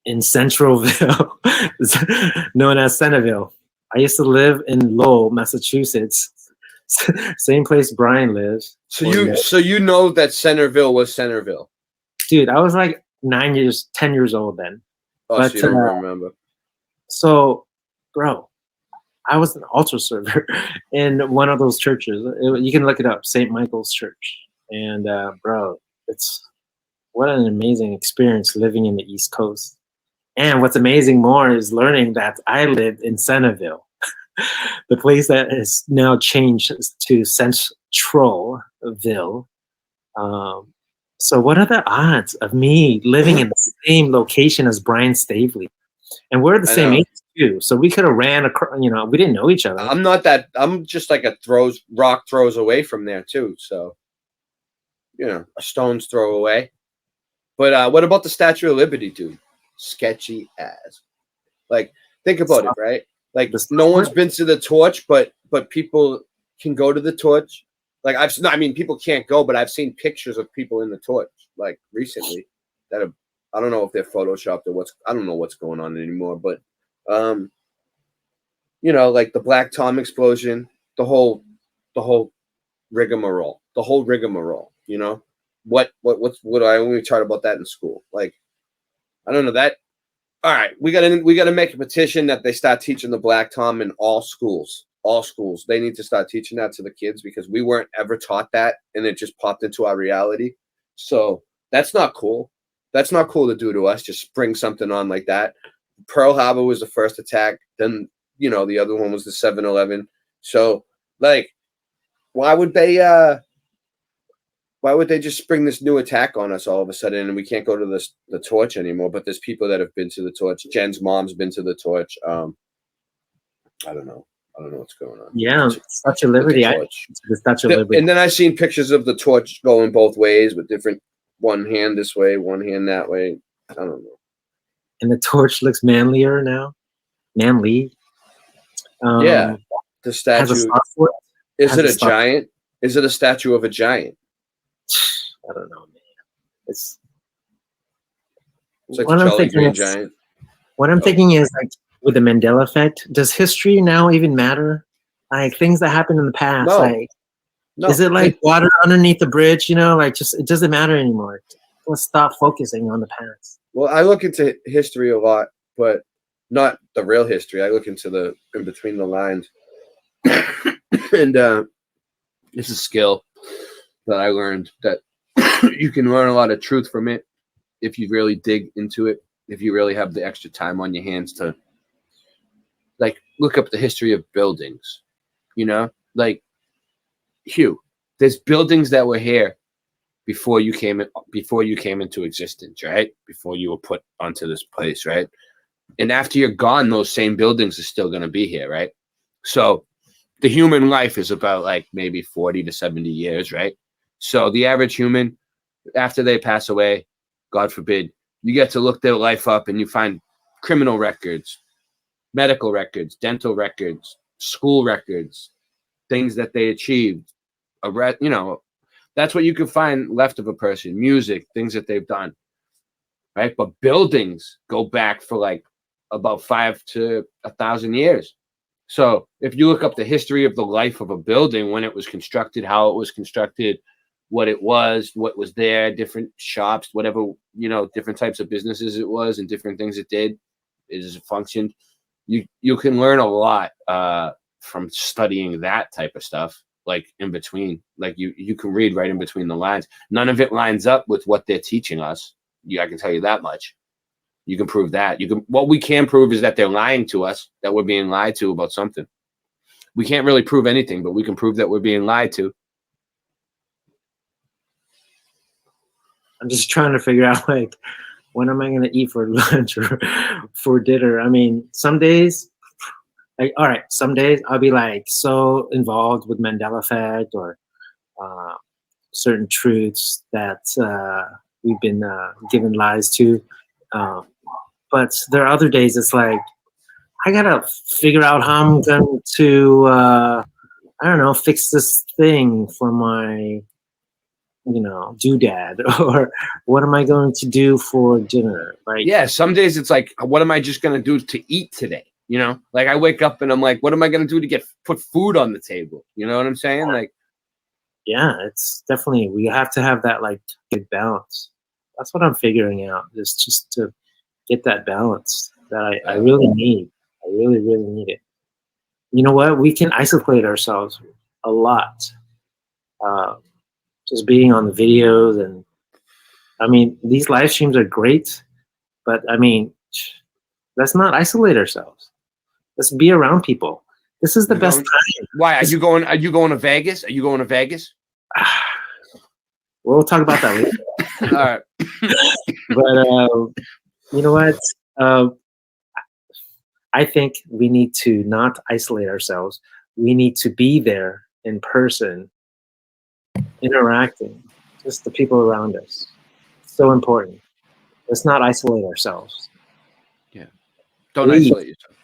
In Centralville, known as Centerville. I used to live in Lowell, Massachusetts. Same place Brian lives. So you know that Centerville was Centerville. Dude, I was like 10 years old then. Oh, so you don't remember. So bro, I was an altar server in one of those churches. You can look it up, St. Michael's Church. And bro, it's what an amazing experience living in the East Coast. And what's amazing more is learning that I lived in Centerville, the place that is now changed to Centralville. So what are the odds of me living in the same location as Brian Stavely? And we're the same age too, so we could have ran across. You know, we didn't know each other. I'm just like rock throws away from there too. So, you know, a stone's throw away. But what about the Statue of Liberty, dude? Sketchy as. Like, think about it, right? Like, no one's been to the torch, but people can go to the torch. Like, people can't go, but I've seen pictures of people in the torch, like, recently that have, I don't know if they're photoshopped or I don't know what's going on anymore, but, you know, like the Black Tom explosion, the whole rigmarole, you know, what I only taught about that in school. Like, I don't know that. All right. We got to make a petition that they start teaching the Black Tom in all schools. They need to start teaching that to the kids because we weren't ever taught that. And it just popped into our reality. So that's not cool. That's not cool to do to us. Just spring something on like that. Pearl Harbor was the first attack. Then, you know, the other one was the 7/11. So, like, why would they just spring this new attack on us all of a sudden and we can't go to the torch anymore? But there's people that have been to the torch. Jen's mom's been to the torch. I don't know what's going on. Yeah, Statue of Liberty. The Statue of Liberty. And then I've seen pictures of the torch going both ways with different, one hand this way, one hand that way. I don't know. And the torch looks manlier now. Manly. Yeah. The statue. Is it a giant? Is it a statue of a giant? I don't know, man. It's like a Jolly Green Giant. What I'm thinking is, like, with the Mandela effect, does history now even matter? Like, things that happened in the past, is it like water underneath the bridge? You know, like, just it doesn't matter anymore. Let's stop focusing on the past. Well, I look into history a lot, but not the real history. I look into the in between the lines, and it's a skill that I learned that you can learn a lot of truth from it if you really dig into it. If you really have the extra time on your hands to, like, look up the history of buildings, you know, like, Hugh, there's buildings that were here before you came into existence, right? Before you were put onto this place, right? And after you're gone, those same buildings are still going to be here, right? So the human life is about, like, maybe 40 to 70 years, right? So the average human, after they pass away, God forbid, you get to look their life up and you find criminal records, medical records, dental records, school records, things that they achieved. You know, that's what you can find left of a person. Music, things that they've done, right? But buildings go back for, like, about 5 to 1,000 years. So if you look up the history of the life of a building, when it was constructed, how it was constructed, what it was, what was there, different shops, whatever, you know, different types of businesses it was and different things it did, as it functioned, you can learn a lot from studying that type of stuff. Like, in between, like, you can read right in between the lines. None of it lines up with what they're teaching us. I can tell you that much. You can prove that. What we can prove is that they're lying to us, that we're being lied to about something. We can't really prove anything, but we can prove that we're being lied to. I'm just trying to figure out, like, when am I going to eat for lunch or for dinner? I mean, some days, like, all right, some days I'll be, like, so involved with Mandela effect or certain truths that we've been given lies to. But there are other days it's like, I got to figure out how I'm going to, I don't know, fix this thing for my, you know, doodad, or what am I going to do for dinner? Like, yeah, some days it's like, what am I just going to do to eat today? You know, like, I wake up and I'm like, what am I going to do to put food on the table? You know what I'm saying? Like, yeah, it's definitely, we have to have that, like, good balance. That's what I'm figuring out, is just to get that balance that I really need. I really, really need it. You know what? We can isolate ourselves a lot. Just being on the videos, and I mean, these live streams are great, but I mean, let's not isolate ourselves. Let's be around people. This is the best time. Why are you going? Are you going to Vegas? Are you going to Vegas? We'll talk about that later. All right. But you know what? I think we need to not isolate ourselves. We need to be there in person, interacting, just the people around us. So important. Let's not isolate ourselves. Yeah. Don't isolate yourself.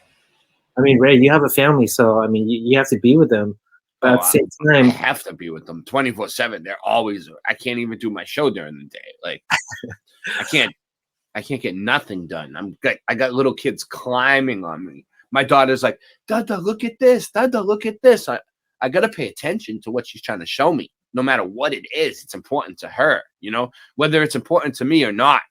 I mean, Ray, you have a family, so I mean, you have to be with them. But at the same time, I have to be with them 24/7. They're always. I can't even do my show during the day. Like, I can't get nothing done. I got little kids climbing on me. My daughter's like, Dada, look at this. Dada, look at this. I got to pay attention to what she's trying to show me. No matter what it is, it's important to her, you know, whether it's important to me or not.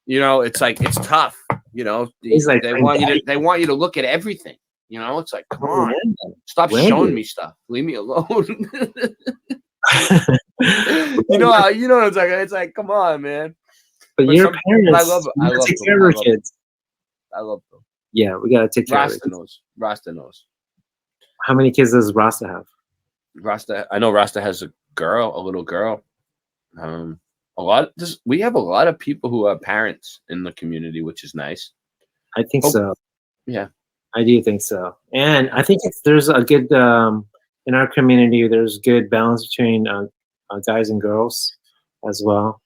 You know, it's like, it's tough. You know, they want you to look at everything. You know, it's like, come on, stop showing me stuff. Leave me alone. you know what I'm talking. It's like, come on, man. But your parents, I love take care of our kids. I love them. Yeah, we gotta take care of them. Rasta knows. How many kids does Rasta have? I know Rasta has a little girl. We have a lot of people who are parents in the community, which is nice. I think so. Yeah, I do think so. And I think there's a good in our community. There's good balance between guys and girls as well.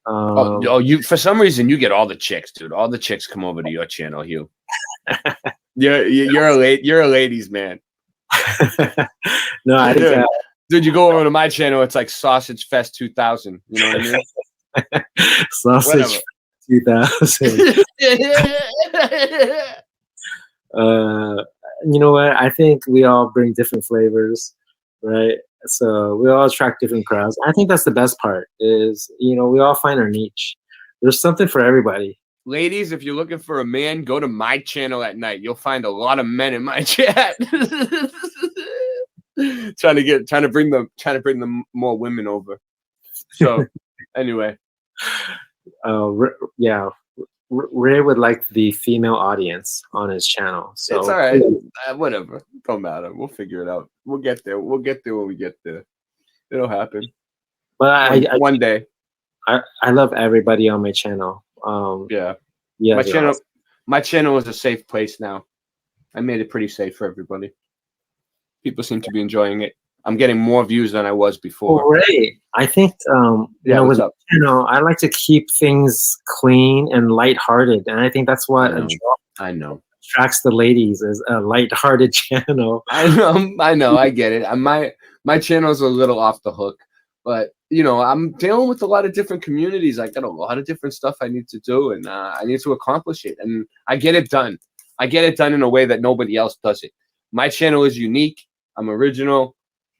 You for some reason you get all the chicks, dude. All the chicks come over to your channel, Hugh. You're a ladies man. No, I think, dude, you go over to my channel, it's like Sausage Fest 2000. You know what I mean? Sausage Fest 2000. You know what? I think we all bring different flavors, right? So we all attract different crowds. I think that's the best part is, you know, we all find our niche. There's something for everybody. Ladies, if you're looking for a man, go to my channel at night. You'll find a lot of men in my chat. trying to bring them more women over. So anyway. Yeah. Ray would like the female audience on his channel. So it's all right. Whatever. Don't matter. We'll figure it out. We'll get there. We'll get there when we get there. It'll happen. But one day. I love everybody on my channel. Yeah. Yeah. My channel is a safe place now. I made it pretty safe for everybody. People seem to be enjoying it. I'm getting more views than I was before. Great. I think you know, with I like to keep things clean and lighthearted, and I think that's what I know attracts the ladies is a lighthearted channel. I know. I get it. My channel's a little off the hook, but you know, I'm dealing with a lot of different communities. I got a lot of different stuff I need to do, and I need to accomplish it, and I get it done. I get it done in a way that nobody else does it. My channel is unique. I'm original.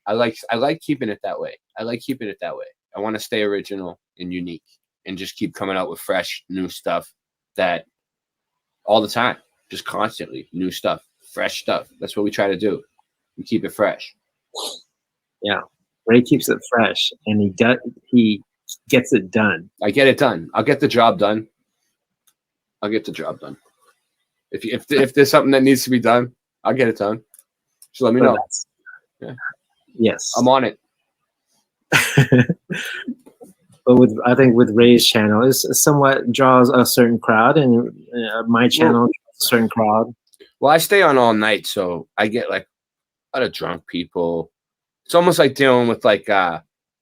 I like keeping it that way. I want to stay original and unique and just keep coming out with fresh, new stuff that all the time, just constantly new stuff, fresh stuff. That's what we try to do. We keep it fresh. Yeah. Ray keeps it fresh and he gets it done. I get it done. I'll get the job done. If there's something that needs to be done, I'll get it done. Just let me know. Yeah. Yes. I'm on it. But I think with Ray's channel, it somewhat draws a certain crowd, and my channel draws a certain crowd. Well, I stay on all night, so I get like a lot of drunk people. It's almost like dealing with like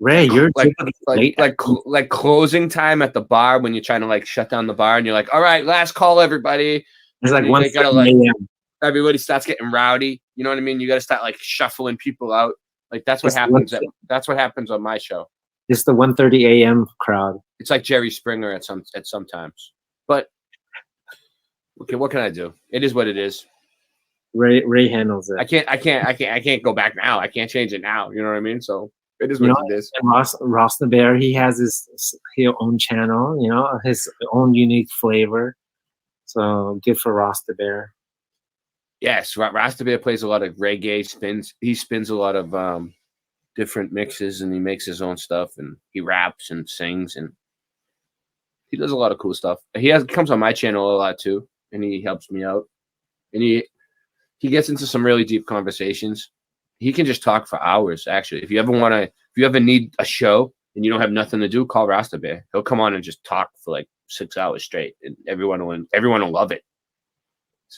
Ray, you're like closing time at the bar when you're trying to like shut down the bar, and you're like, all right, last call, everybody. It's like 1:30 a.m. Everybody starts getting rowdy. You know what I mean? You got to start like shuffling people out. Like that's what happens. That's what happens on my show. It's the 1:30 a.m. crowd. It's like Jerry Springer at sometimes. But okay, what can I do? It is what it is. Ray handles it. I can't go back now. I can't change it now. You know what I mean? So it is what it is. And Ross the Bear, he has his own channel. You know, his own unique flavor. So good for Ross the Bear. Yes, Rasta Bear plays a lot of reggae, he spins a lot of different mixes, and he makes his own stuff, and he raps and sings, and he does a lot of cool stuff. He comes on my channel a lot too, and he helps me out. And he gets into some really deep conversations. He can just talk for hours, actually. If you ever need a show and you don't have nothing to do, call Rasta Bear. He'll come on and just talk for like 6 hours straight, and everyone will love it.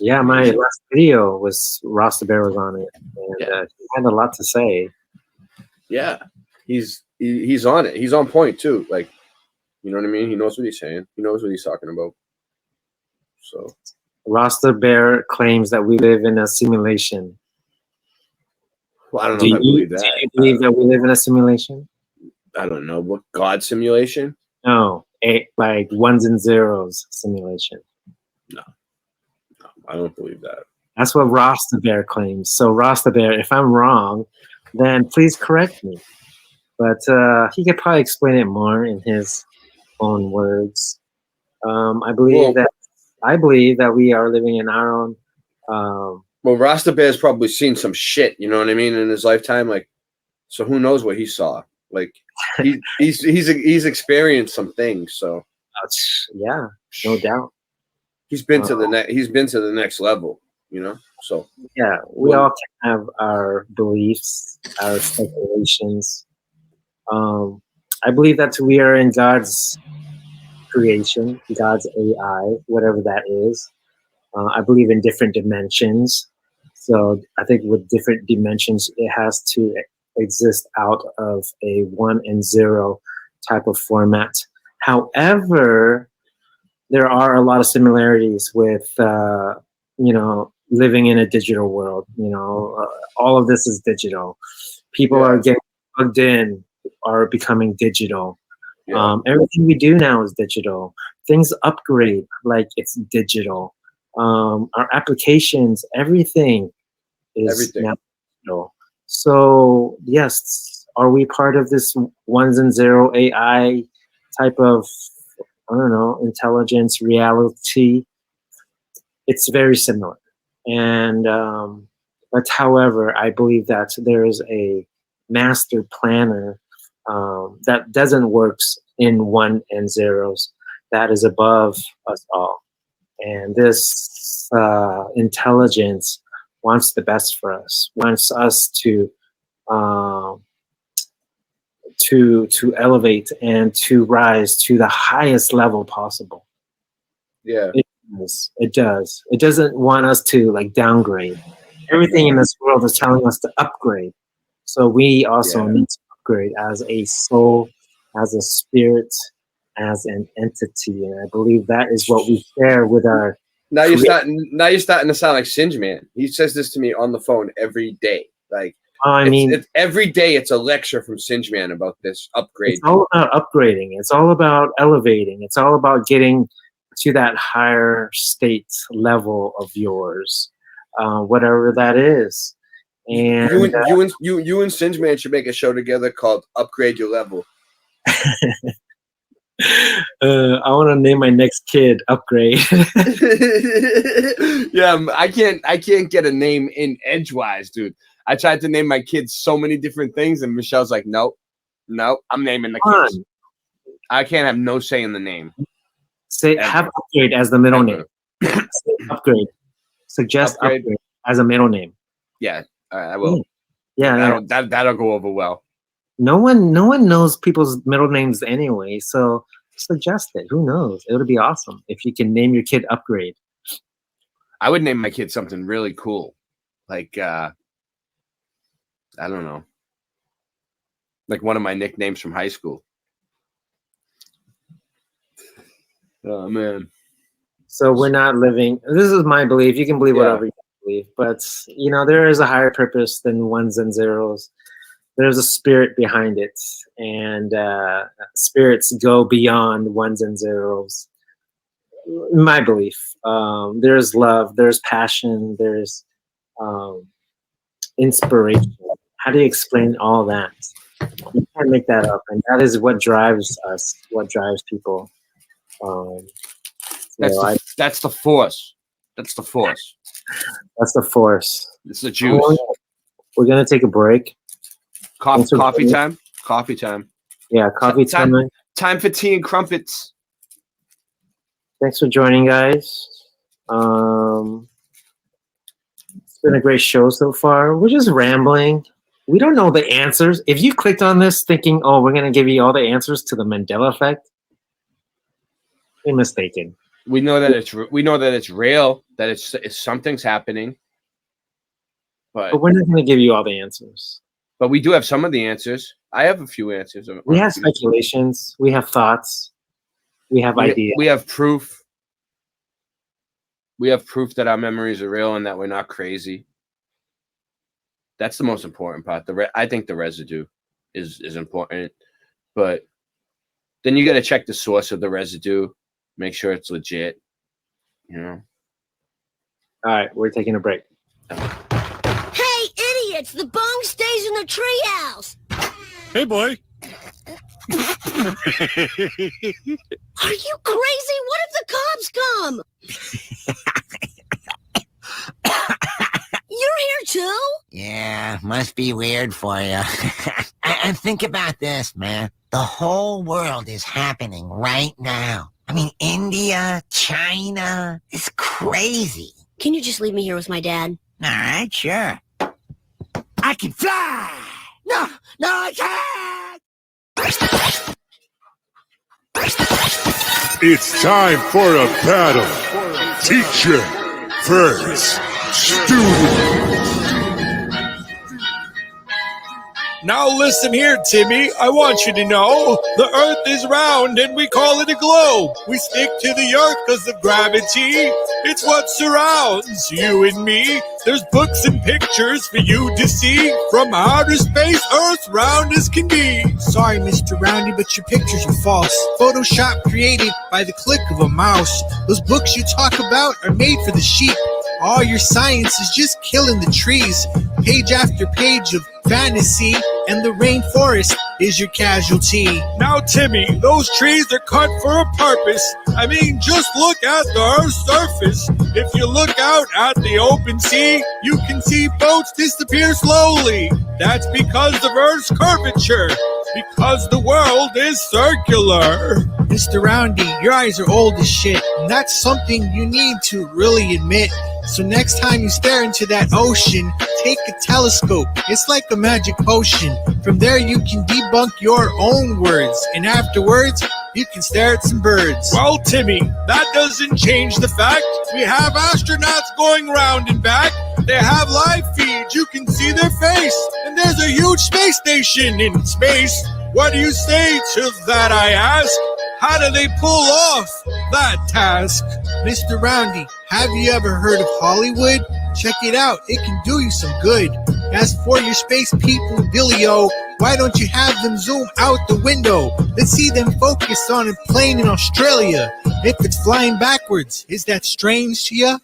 Yeah, my last video was Rasta Bear was on it, and he had a lot to say. Yeah, he's on it. He's on point too. Like, you know what I mean? He knows what he's saying. He knows what he's talking about. So Rasta Bear claims that we live in a simulation. Well, I don't know if I believe that. Do you believe that we live in a simulation? I don't know. What, God simulation? No, like ones and zeros simulation. No, I don't believe that. That's what Rasta Bear claims. So Rasta Bear, if I'm wrong, then please correct me. But he could probably explain it more in his own words. I believe that we are living in our own. Well, Rasta Bear's probably seen some shit, you know what I mean, in his lifetime. Like, so who knows what he saw? Like, he's experienced some things. So yeah, no doubt. He's been to the next level, you know. So yeah, we all can have our beliefs, our speculations. I believe that we are in God's creation, God's AI, whatever that is. I believe in different dimensions. So I think with different dimensions, it has to exist out of a 1 and 0 type of format. However, there are a lot of similarities with, living in a digital world. All of this is digital. People are getting plugged in, are becoming digital. Yeah. Everything we do now is digital. Things upgrade like it's digital. Our applications, everything is now digital. So yes, are we part of this 1 and 0 AI type of, I don't know, intelligence, reality? It's very similar. And but however, I believe that there is a master planner that doesn't work in 1 and 0s, that is above us all. And this intelligence wants the best for us, wants us to elevate and to rise to the highest level possible. Yeah. It does. It doesn't want us to like downgrade. Everything in this world is telling us to upgrade. So we also need to upgrade as a soul, as a spirit, as an entity. And I believe that is what we share with our. Now you're starting to sound like Singe Man. He says this to me on the phone every day. Like, it's every day it's a lecture from Singe Man about this upgrade. It's all about upgrading. It's all about elevating. It's all about getting to that higher state level of yours, whatever that is. And you and Singe Man should make a show together called Upgrade Your Level. I want to name my next kid Upgrade. Yeah, I can't get a name in edgewise, dude. I tried to name my kids so many different things, and Michelle's like, nope, I'm naming the kids. I can't have no say in the name. Have Upgrade as the middle name. Upgrade. Suggest upgrade as a middle name. Yeah, I will. Yeah, that'll go over well. No one knows people's middle names anyway, so suggest it. Who knows? It would be awesome if you can name your kid Upgrade. I would name my kid something really cool, like I don't know, like one of my nicknames from high school. Oh man. So we're not living. This is my belief. You can believe whatever you believe, but there is a higher purpose than 1s and 0s. There's a spirit behind it, and spirits go beyond 1s and 0s. My belief. There's love, there's passion, there's inspiration. How do you explain all that? You can't make that up, and that is what drives us, what drives people. That's the force. That's the force. That's the force. It's the juice. We're gonna take a break. Coffee time. Coffee time. Yeah, coffee time. Time for tea and crumpets. Thanks for joining, guys. It's been a great show so far. We're just rambling. We don't know the answers. If you clicked on this thinking, "Oh, we're gonna give you all the answers to the Mandela effect," you're mistaken. We know that it's real. That it's something's happening. But we're not gonna give you all the answers. But we do have some of the answers. I have a few answers. We have speculations. We have thoughts. We have ideas. We have proof. We have proof that our memories are real and that we're not crazy. That's the most important part. I think the residue is important, but then you got to check the source of the residue, make sure it's legit. You know. All right, we're taking a break. Hey, idiots! The bong stays in the treehouse. Hey, boy. Are you crazy? What if the cops come? You're here too? Yeah, must be weird for you. And think about this, man. The whole world is happening right now. I mean, India, China, it's crazy. Can you just leave me here with my dad? All right, sure. I can fly! No, I can't! It's time for a battle. Teacher versus student. Now listen here, Timmy. I want you to know the Earth is round and we call it a globe. We stick to the Earth because of gravity. It's what surrounds you and me. There's books and pictures for you to see. From outer space, Earth round as can be. Sorry, Mr. Roundy, but your pictures are false. Photoshop created by the click of a mouse. Those books you talk about are made for the sheep. All your science is just killing the trees. Page after page of fantasy, and the rainforest is your casualty. Now, Timmy, those trees are cut for a purpose. I mean, just look at the Earth's surface. If you look out at the open sea, you can see boats disappear slowly. That's because of Earth's curvature. Because the world is circular. Mr. Roundy, your eyes are old as shit, and that's something you need to really admit. So next time you stare into that ocean, take a telescope. It's like a magic potion. From there you can debunk your own words, and afterwards you can stare at some birds. Well, Timmy, that doesn't change the fact we have astronauts going round and back. They have live feeds, you can see their face, and there's a huge space station in space. What do you say to that, I ask? How do they pull off that task? Mr. Roundy, have you ever heard of Hollywood? Check it out, it can do you some good. As for your space people, Billy-O, why don't you have them zoom out the window? Let's see them focus on a plane in Australia. If it's flying backwards, is that strange to ya?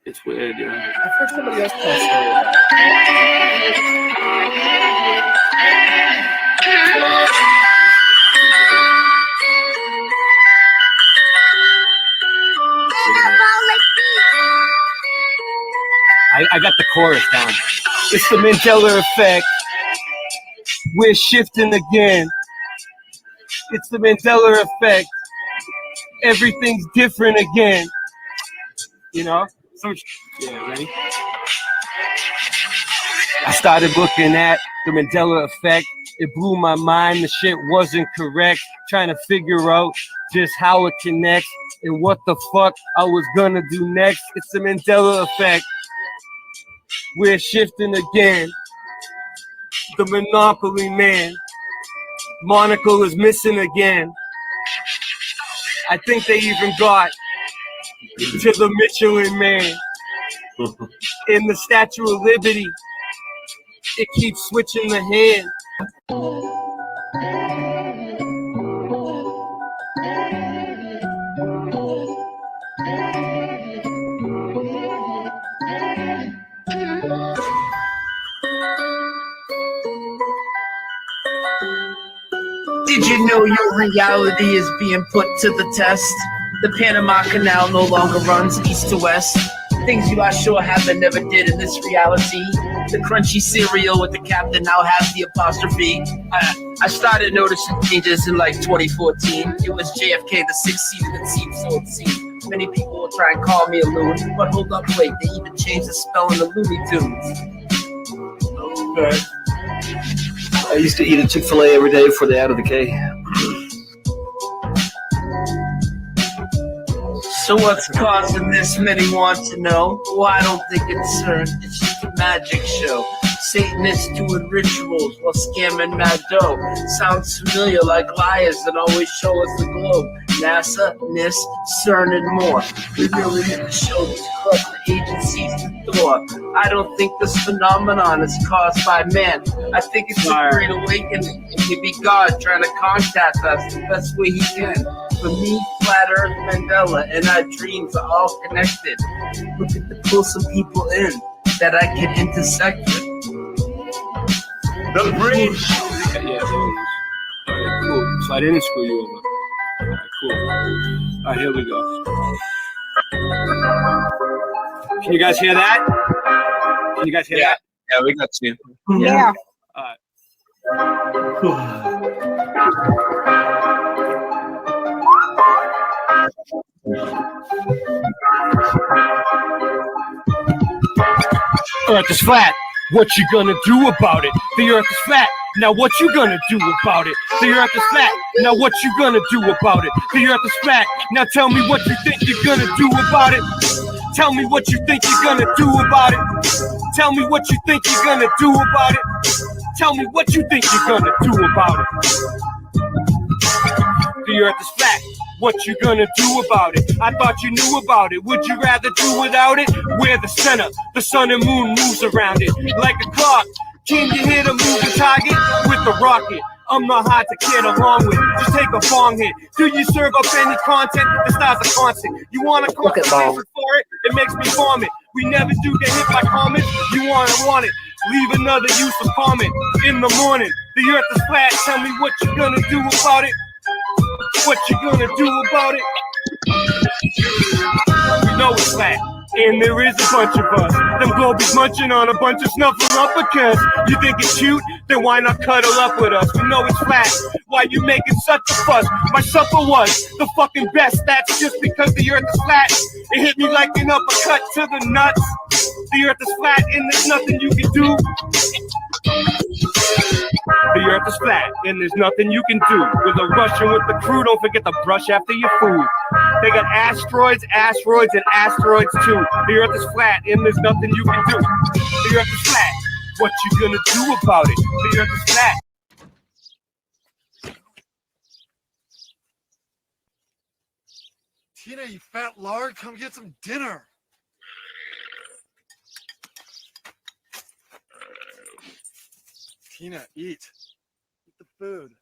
It's weird, yeah. I've heard somebody else tell a story about I got the chorus down. It's the Mandela effect. We're shifting again. It's the Mandela effect. Everything's different again. You know? Yeah, ready? I started looking at the Mandela effect. It blew my mind. The shit wasn't correct. Trying to figure out just how it connects and what the fuck I was gonna do next. It's the Mandela effect. We're shifting again. The Monopoly man. Monocle is missing again. I think they even got to the Michelin man. In the Statue of Liberty, it keeps switching the hand. Did you know your reality is being put to the test? The Panama Canal no longer runs east to west. Things you I sure haven't never did in this reality. The crunchy cereal with the captain now has the apostrophe. I started noticing changes in like 2014. It was JFK, the 6th season, it seems so obscene. Many people will try and call me a loon, but hold up, wait, they even changed the spelling of Looney Tunes. Okay. I used to eat a Chick-fil-A every day before they added the K. So what's causing this? Many want to know. Well, I don't think it's CERN. It's just a magic show. Satanists doing rituals while scamming mad dough. Sounds familiar, like liars that always show us the globe. NASA, NIST, CERN, and more. We really hit the show to club the agencies to Thor. I don't think this phenomenon is caused by man. I think it's a great awakening. It may be God trying to contact us the best way he can. For me, Flat Earth, Mandela, and our dreams are all connected. Looking to pull some people in that I can intersect with. The bridge. Yeah. All right, cool. So I didn't screw you over. All right, cool. All right, here we go. Can you guys hear that? Can you guys hear that? Yeah, we got you. Yeah. All right. Earth is flat. What you gonna do about it? The earth is flat. Now what you gonna do about it? The earth is flat. Now what you gonna do about it? The earth is flat. Now tell me what you think you're gonna do about it. Tell me what you think you're gonna do about it. Tell me what you think you're gonna do about it. Tell me what you think you're gonna do about it. The earth is flat. What you gonna do about it? I thought you knew about it. Would you rather do without it? We're the center. The sun and moon moves around it like a clock. Can you hit a moving target with a rocket? I'm not hard to get along with. Just take a bong hit. Do you serve up any content? The stars are constant. You want a conversation for it? It makes me vomit. We never do get hit by comments. You want it. Leave another useless comment in the morning. The earth is flat. Tell me what you gonna do about it. What you gonna do about it? We know it's flat, and there is a bunch of us. Them globies munching on a bunch of snuffleupagus. You think it's cute? Then why not cuddle up with us? We know it's flat. Why you making such a fuss? My supper was the fucking best. That's just because the earth is flat. It hit me like an uppercut to the nuts. The earth is flat, and there's nothing you can do. The earth is flat, and there's nothing you can do. With a Russian with the crew, don't forget to brush after your food. They got asteroids, asteroids, and asteroids too. The earth is flat, and there's nothing you can do. The earth is flat. What you gonna do about it? The earth is flat. Tina, you fat lard, come get some dinner. Tina, eat. Eat the food.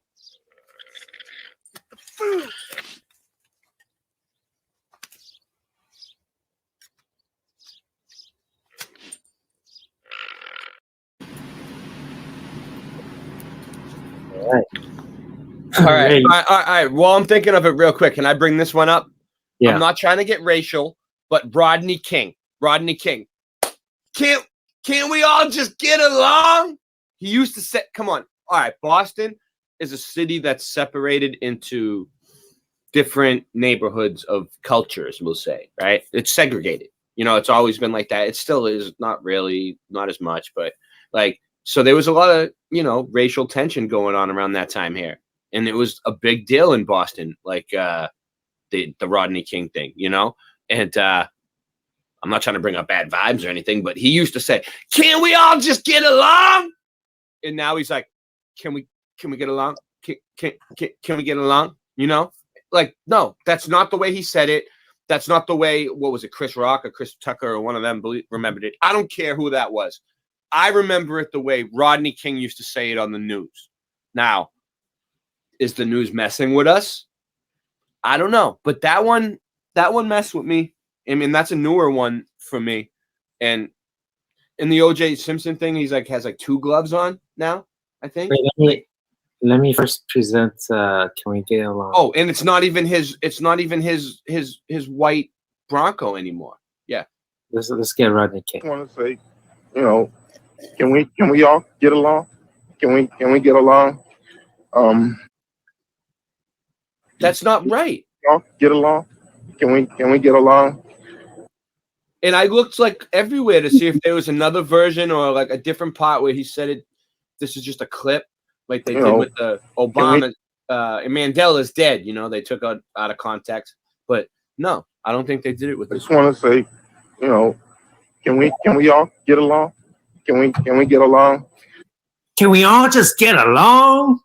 Eat the food. All right. Well, I'm thinking of it real quick. Can I bring this one up? Yeah. I'm not trying to get racial, but Rodney King. Can't we all just get along? He used to say, come on. All right. Boston is a city that's separated into different neighborhoods of cultures, we'll say, right? It's segregated. You know, it's always been like that. It still is not as much, but like, so there was a lot of, you know, racial tension going on around that time here. And it was a big deal in Boston, like the Rodney King thing, you know? And I'm not trying to bring up bad vibes or anything, but he used to say, "Can't we all just get along?" And now he's like, "Can we get along? Can we get along?" You know? Like, no, that's not the way he said it. That's not the way, what was it, Chris Rock or Chris Tucker or one of them remembered it. I don't care who that was. I remember it the way Rodney King used to say it on the news. Now, is the news messing with us? I don't know. But that one messed with me. I mean, that's a newer one for me. And in the OJ Simpson thing, he's like has like 2 gloves on now, I think. Wait, let me first present. Can we get along? Oh, and it's not even his white Bronco anymore. Yeah. Let's get Rodney King. I want to say, you know, can we all get along? Can we get along? That's not right. Y'all get along? Can we get along? And I looked like everywhere to see if there was another version or like a different part where he said it. This is just a clip, like they did with the Obama. And Mandela's dead. You know, they took out of context. But no, I don't think they did it with this. I just want to say, you know, can we all get along? Can we get along? Can we all just get along?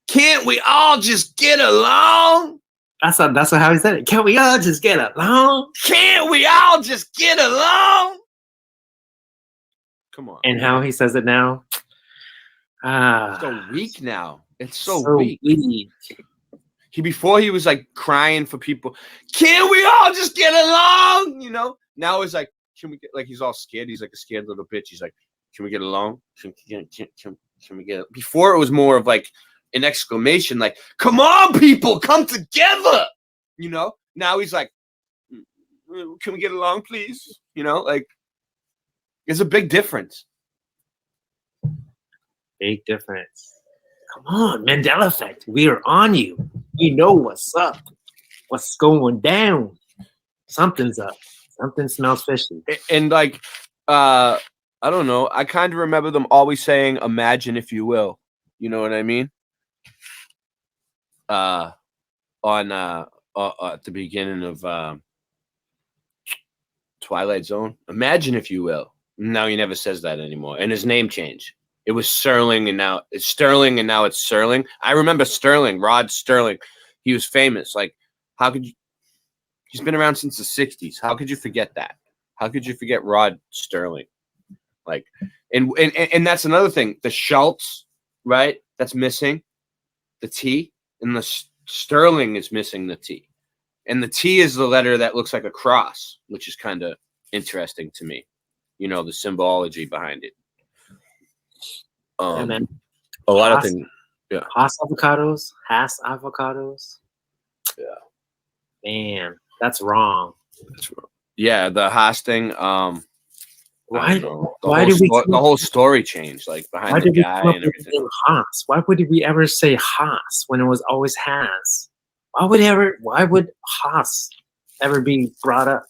Can't we all just get along? That's how he said it. Can we all just get along? Can't we all just get along? Come on. And how he says it now? It's so weak now. It's so weak. Before he was like crying for people. Can't we all just get along? You know. Now it's like, can we get, like, he's all scared. He's like a scared little bitch. He's like, can we get along? Can we get? Before it was more of like an exclamation, like, come on, people, come together. You know. Now he's like, can we get along, please? You know, like, it's a big difference. Big difference. Come on, Mandela effect. We are on you. We know what's up. What's going down? Something's up. Something smells fishy. And like, I don't know. I kind of remember them always saying, imagine if you will. You know what I mean? At the beginning of Twilight Zone. Imagine if you will. Now he never says that anymore. And his name changed. It was Sterling, and now it's Sterling, and now it's Sterling. I remember Sterling, Rod Sterling. He was famous. Like, how could you? He's been around since the 60s. How could you forget that? How could you forget Rod Sterling? Like, and that's another thing. The Schultz, right? That's missing the T, and the Sterling is missing the T. And the T is the letter that looks like a cross, which is kind of interesting to me. You know, the symbology behind it. And then a lot of things. Yeah. Haas avocados. Yeah. Man, that's wrong. Yeah, the Haas thing. Why the whole story changed, like behind why the did we guy come up and with the everything. name Haas? Why would we ever say Haas when it was always Has? Why would Haas ever be brought up?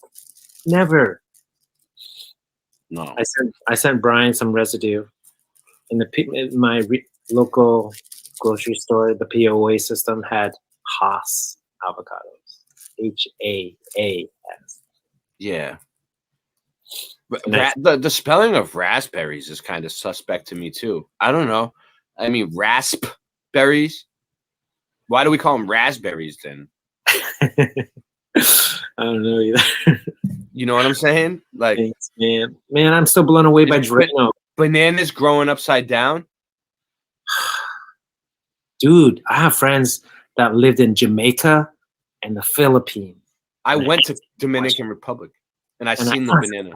Never. No. I sent Brian some residue in my local grocery store. The POA system had Haas avocados. HAAS. Yeah. The spelling of raspberries is kind of suspect to me too. I don't know. I mean, raspberries. Why do we call them raspberries then? I don't know either. You know what I'm saying? Like, thanks, man. Man, I'm still blown away by Drano. Bananas growing upside down. Dude, I have friends that lived in Jamaica and the Philippines. I went to Dominican Republic and I seen the banana.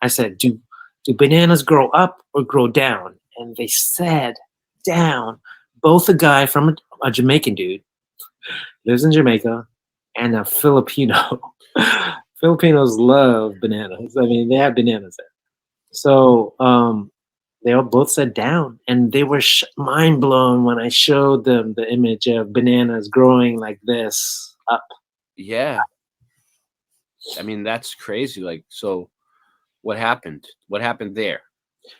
I said, do bananas grow up or grow down? And they said down. Both a guy from a Jamaican dude lives in Jamaica and a Filipino. Filipinos love bananas. I mean, they have bananas there. So they all both said down, and they were mind blown when I showed them the image of bananas growing like this up. Yeah. I mean, that's crazy. Like, so what happened? What happened there?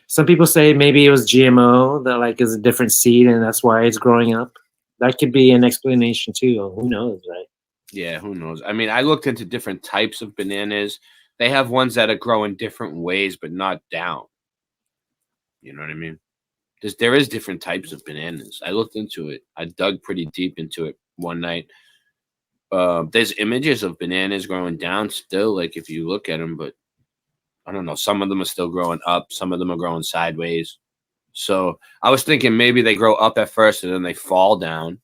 Some people say maybe it was GMO, that like is a different seed, and that's why it's growing up. That could be an explanation too. Who knows, right? Yeah, who knows? I mean, I looked into different types of bananas. They have ones that are growing different ways, but not down. You know what I mean? There is different types of bananas. I looked into it. I dug pretty deep into it one night. There's images of bananas growing down still, like if you look at them, but I don't know. Some of them are still growing up. Some of them are growing sideways. So I was thinking maybe they grow up at first and then they fall down.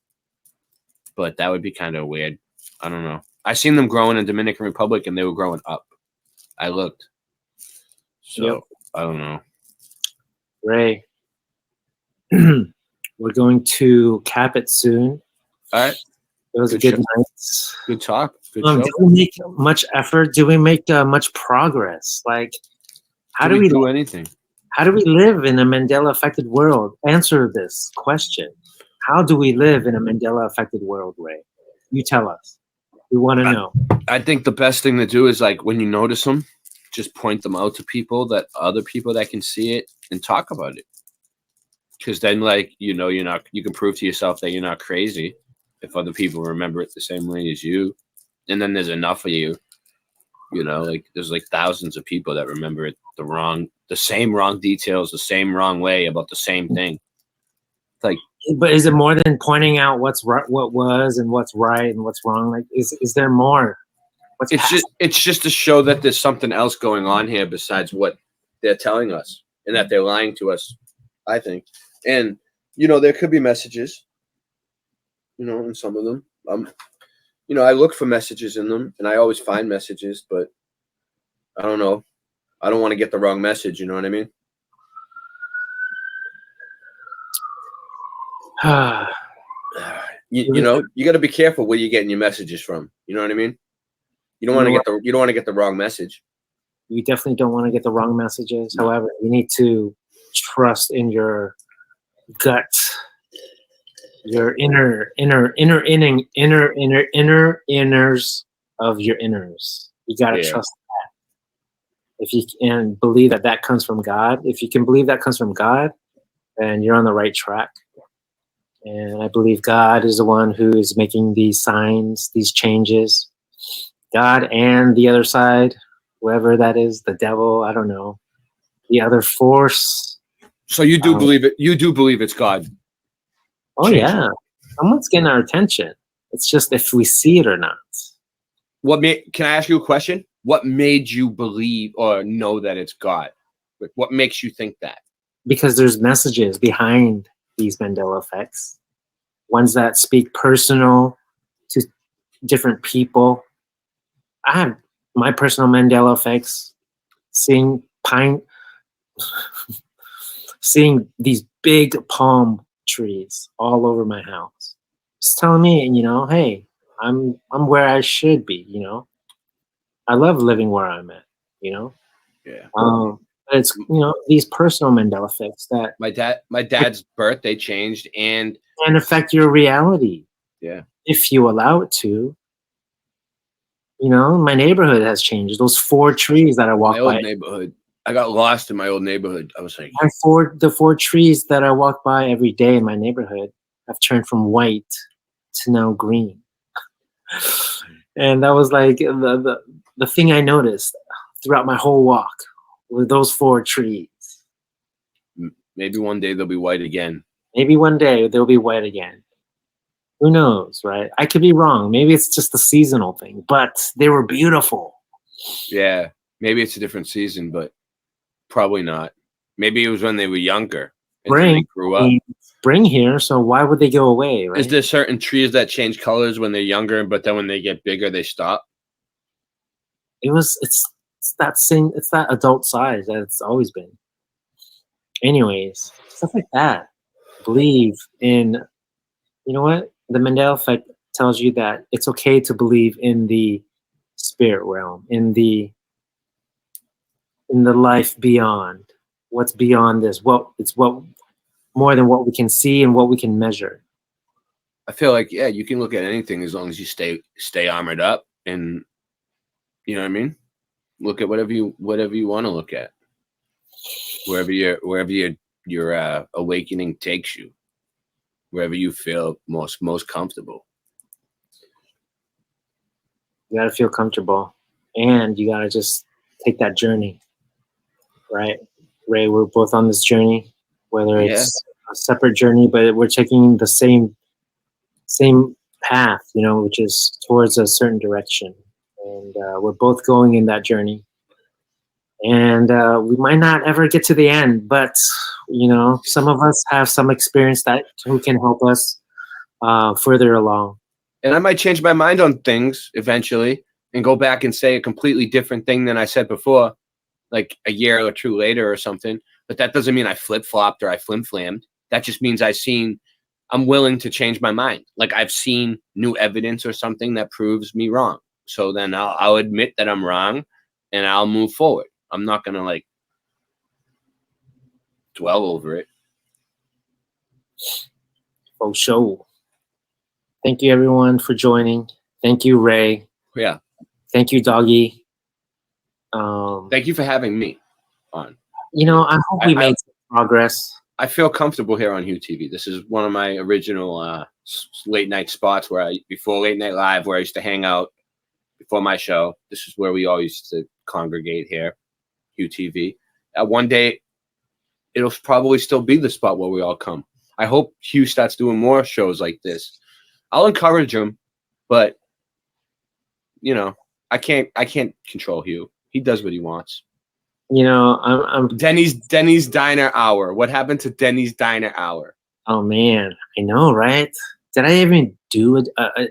But that would be kind of weird. I don't know. I seen them growing in Dominican Republic and they were growing up. I looked. So Yep. I don't know. Ray, we're going to cap it soon. All right. It was a Good good show. night. Good talk. Good Did show. we make much effort? Do we make much progress? Like, how do we do anything? How do we live in a Mandela affected world? Answer this question. How do we live in a Mandela affected world, Ray? You tell us. We want to know. I think the best thing to do is like when you notice them, just point them out to people other people that can see it and talk about it. Because then, like, you can prove to yourself that you're not crazy if other people remember it the same way as you. And then there's enough of you, like there's like thousands of people that remember it the same wrong details, the same wrong way about the same thing. Like, but is it more than pointing out what's right, what was, and what's right and what's wrong? Like, is there more? It's just to show that there's something else going on here besides what they're telling us, and that they're lying to us, I think. And there could be messages, in some of them. I look for messages in them, and I always find messages, but I don't know. I don't want to get the wrong message. You know what I mean? you got to be careful where you're getting your messages from. You know what I mean? You don't want to get the wrong message. You definitely don't want to get the wrong messages. No. However, you need to trust in your gut, your inners of your inners. You got to trust that. If you can believe that comes from God, if you can believe that comes from God, then you're on the right track. And I believe God is the one who is making these signs, these changes. God and the other side, whoever that is, the devil, I don't know, the other force. So you do believe it? You do believe it's God? Oh, yeah. Someone's getting our attention. It's just if we see it or not. Can I ask you a question? What made you believe or know that it's God? What makes you think that? Because there's messages behind these Mandela effects, ones that speak personal to different people. I have my personal Mandela effects, seeing these big palm trees all over my house. It's telling me, hey, I'm where I should be, I love living where I'm at, Yeah. It's these personal Mandela effects that my dad's birthday changed and affect your reality. Yeah. If you allow it to. My neighborhood has changed. Those 4 trees that I walked by. My old neighborhood. I got lost in my old neighborhood. I was like, the 4 trees that I walk by every day in my neighborhood have turned from white to now green. And that was like the thing I noticed throughout my whole walk were those 4 trees. Maybe one day they'll be white again. Maybe one day they'll be white again. Who knows, right? I could be wrong. Maybe it's just a seasonal thing, but they were beautiful. Yeah, maybe it's a different season, but probably not. Maybe it was when they were younger. Spring grew up. Spring here, so why would they go away, right? Is there certain trees that change colors when they're younger, but then when they get bigger, they stop? It's that adult size that it's always been. Anyways, stuff like that. Believe in, what? The Mandela effect tells you that it's okay to believe in the spirit realm, in the life beyond. What's beyond this? It's more than what we can see and what we can measure. I feel like, yeah, you can look at anything as long as you stay armored up, and you know what I mean. Look at whatever you want to look at, wherever your awakening takes you, wherever you feel most comfortable. You gotta feel comfortable, and you gotta just take that journey, right? Ray, we're both on this journey, whether it's a separate journey, but we're taking the same path, which is towards a certain direction, and we're both going in that journey. And we might not ever get to the end, but some of us have some experience who can help us further along. And I might change my mind on things eventually and go back and say a completely different thing than I said before. like a year or two later or something. But that doesn't mean I flip-flopped or I flim-flammed. That just means I'm willing to change my mind. Like I've seen new evidence or something that proves me wrong. So then I'll admit that I'm wrong and I'll move forward. I'm not going to like dwell over it. For sure. Thank you everyone for joining. Thank you, Ray. Yeah. Thank you, Doggy. Thank you for having me on. You know, I hope we made some progress. I feel comfortable here on Hieu TV. This is one of my original late night spots before Late Night Live, where I used to hang out before my show. This is where we all used to congregate here, Hieu TV. One day, it'll probably still be the spot where we all come. I hope Hieu starts doing more shows like this. I'll encourage him, but you know, I can't control Hieu. He does what he wants. You know, I'm Denny's Diner Hour. What happened to Denny's Diner Hour? Oh man, I know, right? Did I even do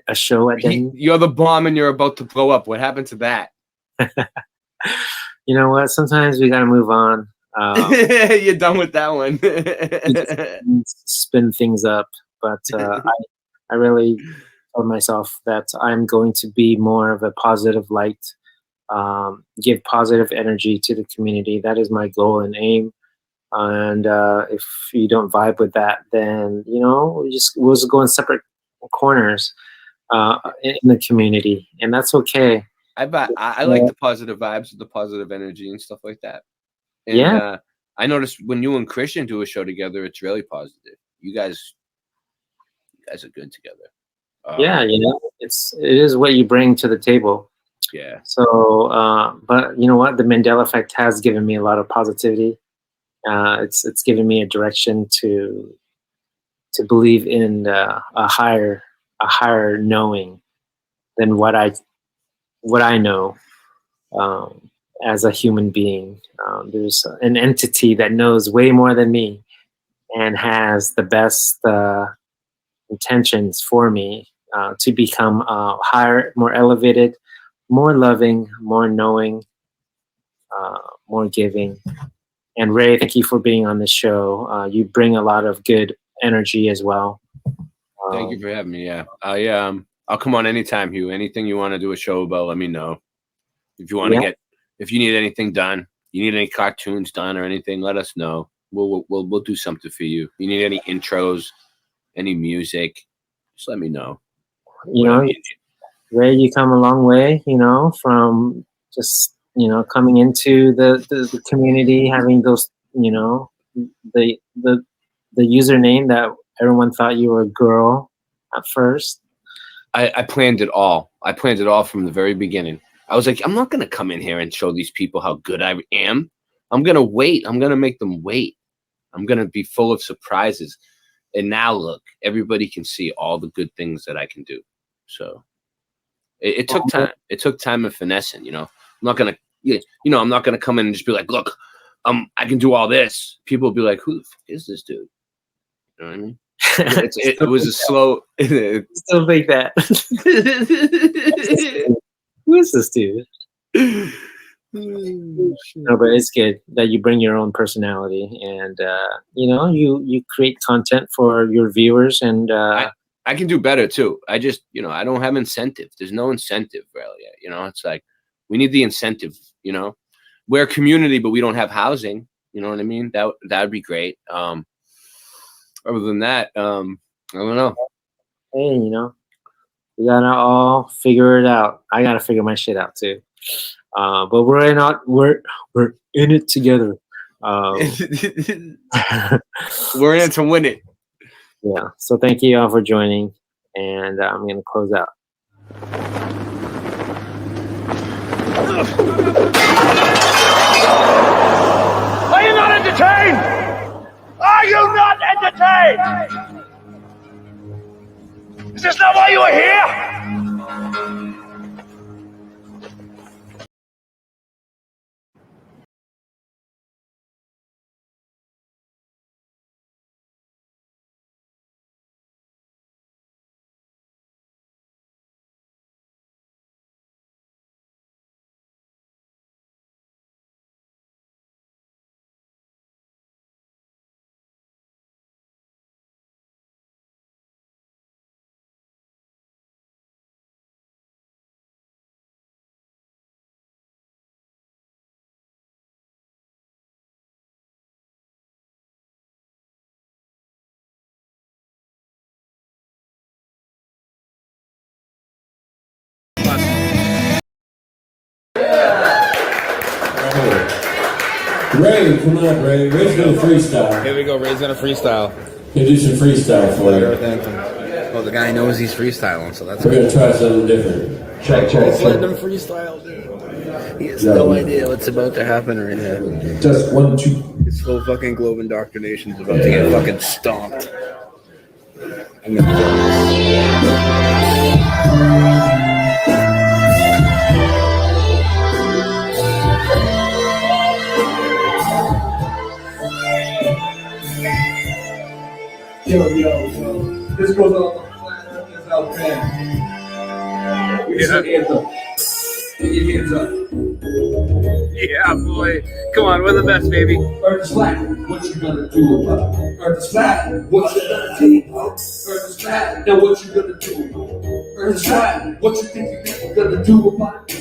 a show at Denny's? You're the bomb and you're about to blow up. What happened to that? You know what? Sometimes we gotta move on. You're done with that one. Spin things up, but I really told myself that I'm going to be more of a positive light. Give positive energy to the community. That is my goal and aim. And if you don't vibe with that, then you know we'll just go in separate corners in the community, and that's okay. I like the positive vibes, the positive energy, and stuff like that. And, yeah. I noticed when you and Christian do a show together, it's really positive. You guys are good together. Yeah, you know, it is what you bring to the table. Yeah. So, but you know what? The Mandela effect has given me a lot of positivity. It's given me a direction to believe in a higher knowing than what I know as a human being. There's an entity that knows way more than me and has the best intentions for me to become higher, more elevated, more loving, more knowing, more giving. And Ray, thank you for being on the show. You bring a lot of good energy as well. Thank you for having me. Yeah, I'll come on anytime, Hieu. Anything you want to do a show about, let me know. If you want to if you need anything done, you need any cartoons done or anything, let us know. We'll do something for you. You need any intros, any music, just let me know. You know, Ray, you come a long way. You know, from just coming into the community, having those, you know, the username that everyone thought you were a girl at first. I planned it all. I planned it all from the very beginning. I was like, I'm not going to come in here and show these people how good I am. I'm going to wait. I'm going to make them wait. I'm going to be full of surprises. And now look, everybody can see all the good things that I can do. So it took time. It took time and finessing, you know. I'm not going to, I'm not going to come in and just be like, look, I can do all this. People will be like, who the fuck is this dude? You know what I mean? It was a slow. Still think that. Who is this dude? No, but it's good that you bring your own personality, and you create content for your viewers, and I can do better too. I just I don't have incentive. There's no incentive really. It's like we need the incentive. We're a community, but we don't have housing. You know what I mean? That would be great. Other than that, I don't know. Hey, we gotta all figure it out. I gotta figure my shit out too. But we're in it together. We're in it to win it. Yeah. So thank you all for joining, and I'm gonna close out. Are you not entertained? Are you not entertained? Is this not why you are here? Ray, come on, Ray. Ray's gonna freestyle. Here we go. Ray's gonna freestyle. He'll do some freestyle for you. Earth Anthem. Well, the guy knows he's freestyling, so that's We're good. gonna try something different. Check. Let's let him freestyle, dude. He has no idea what's about to happen right now. Just 1, 2. His whole fucking globe indoctrination's about to get fucking stomped. I'm gonna Yo. This goes on the out there. We just hands up. Get your hands up. Yeah, boy. Come on, we're the best, baby. Earth is flat. What you gonna do about it? Earth is flat. What you gonna do? Earth is flat. Now what you gonna do? Earth is flat. What you think you're gonna do about it?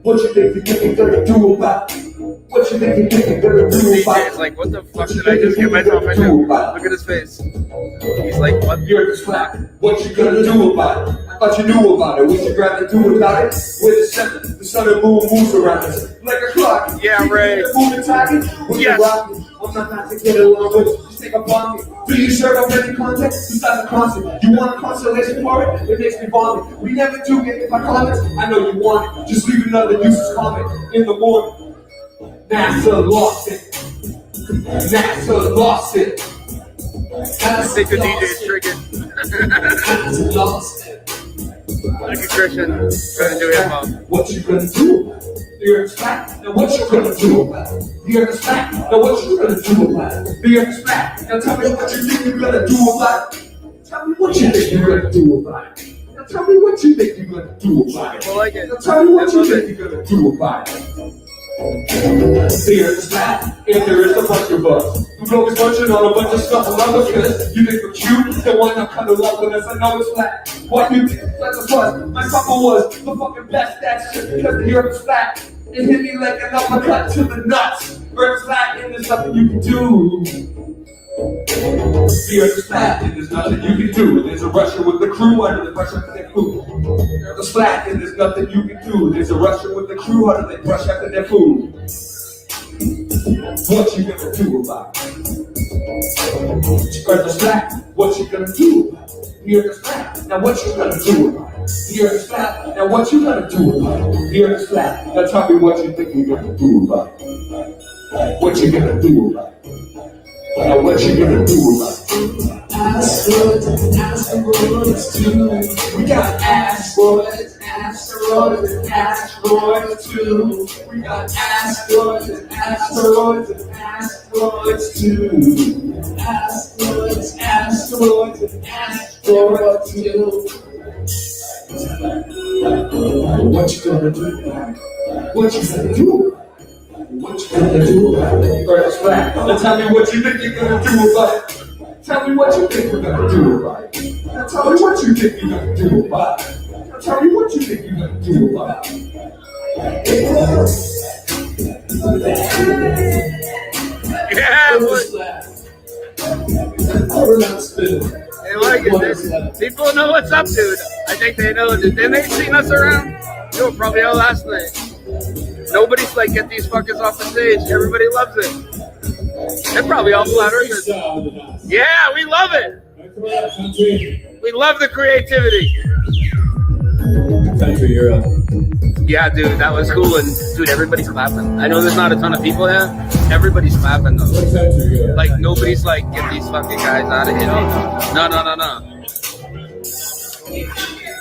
What you think you're gonna do about it? What you think you're gonna do about it? It's like, what the fuck did I just get myself into? Look at his face. He's like, what? The earth is flat. What you gonna do about it? I thought you knew about it. What you rather do about it? We're the center. The sun and moon moves around us like a clock. Yeah, Ray. Moving target. Yes. I'm not to get along with. Just take a bomb. Do you serve up any context? Besides the constant. You want a constellation for it? It makes me vomit. We never do get hit by comments. I know you want it. Just leave another useless comment in the morning. NASA lost it. NASA lost it. I think the DJ is triggered. NASA lost it. Look at Christian trying to do hip hop. What you gonna do? The earth's flat. Now what you gonna do about it? The earth is flat. Now what you gonna do about it? The earth is flat. Now tell me what you think you're gonna do about it. Tell me what you think you're gonna do about it. Now tell me what you think you're gonna do about it. I like it. Now tell me what you think you're gonna do about it. The earth is flat, and there is a bunch of us who's always munching on a bunch of stuff around us. You think we're cute, then why not cuddle up with us? I know it's flat. Why you think that's a fuss? My papa was the fucking best. That's just because the earth is flat. It hit me like an uppercut to the nuts. Earth is flat, and there's nothing you can do. The earth is flat, and there's nothing you can do. There's a Russian with the crew under the pressure of their food. The earth is flat, and there's nothing you can do. There's a Russian with the crew under the brush after their food. What you gonna do about it? Earth is flat, what you gonna do about it? The earth is flat, now what you gonna do about it? The earth is flat, now what you gonna do about it? The earth is flat, now tell me what you think you're gonna do about it. What you gonna do about it? Now what you gonna do about it? Asteroids too. We got asteroids too. We got asteroids too. Asteroids too. What you gonna do? What you gonna do? What you gonna do about it? Earth is flat. Now tell me what you think you're gonna do about it. Tell me what you think you're gonna do about it. Now tell me what you think you're gonna do about it. Now tell me what you think you're gonna do about it. Yeah, they like it. People know what's up, dude. I think they know. Then they seen us around. You were probably out last night. Nobody's like, get these fuckers off the stage. Everybody loves it. They're probably all flat earthers. Yeah, we love it. We love the creativity. Yeah, dude, that was cool. And dude, everybody's clapping. I know there's not a ton of people here. Everybody's clapping though. Like nobody's like, get these fucking guys out of here. No.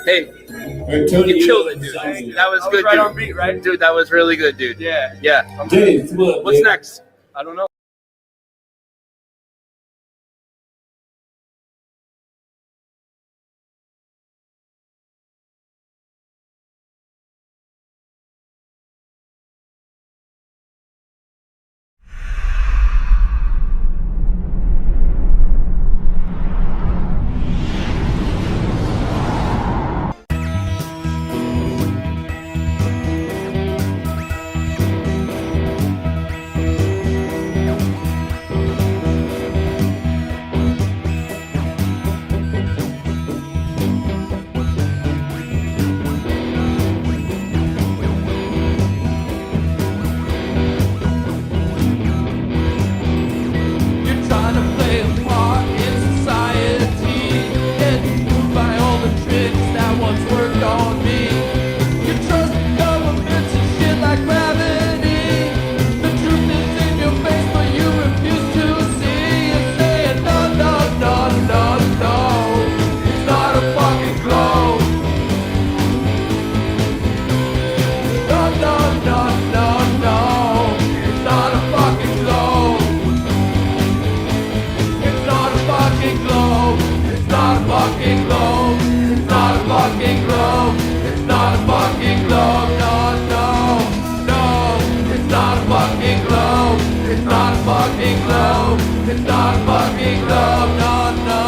Hey, you killed it, dude. That was good, right dude. on beat, right? Dude, that was really good, dude. Yeah. Dave, come on, What's Dave. next? I don't know. trying to play a part in society, getting fooled by all the tricks that once worked on me. You trust governments and shit like gravity. The truth is in your face, but you refuse to see. You're saying no, no, no, no, no. It's not a fucking globe. No, no, no, no, no. It's not a fucking globe. It's not a fucking globe. It's not a fucking globe. It's not a fucking globe. It's not a fucking globe. No, no, no. It's not a fucking globe. It's not a fucking globe. It's not a fucking globe. No, no.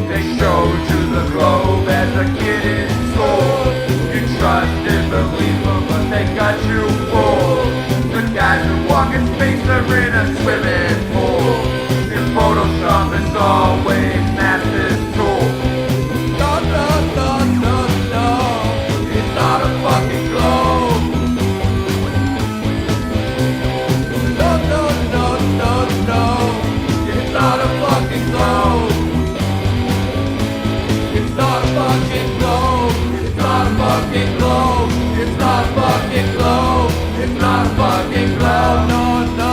They showed you the globe as a kid in school. You trusted, believed them, but they got you fooled. The guys who walk in space are in a swimming pool. In Photoshop is always master's tool. No, no, no, no, no. It's not a fucking globe. No, no, no, no, no. It's not a fucking globe. It's not a fucking globe. It's not a fucking globe. It's not a fucking globe. It's not a fucking globe. No, no, no.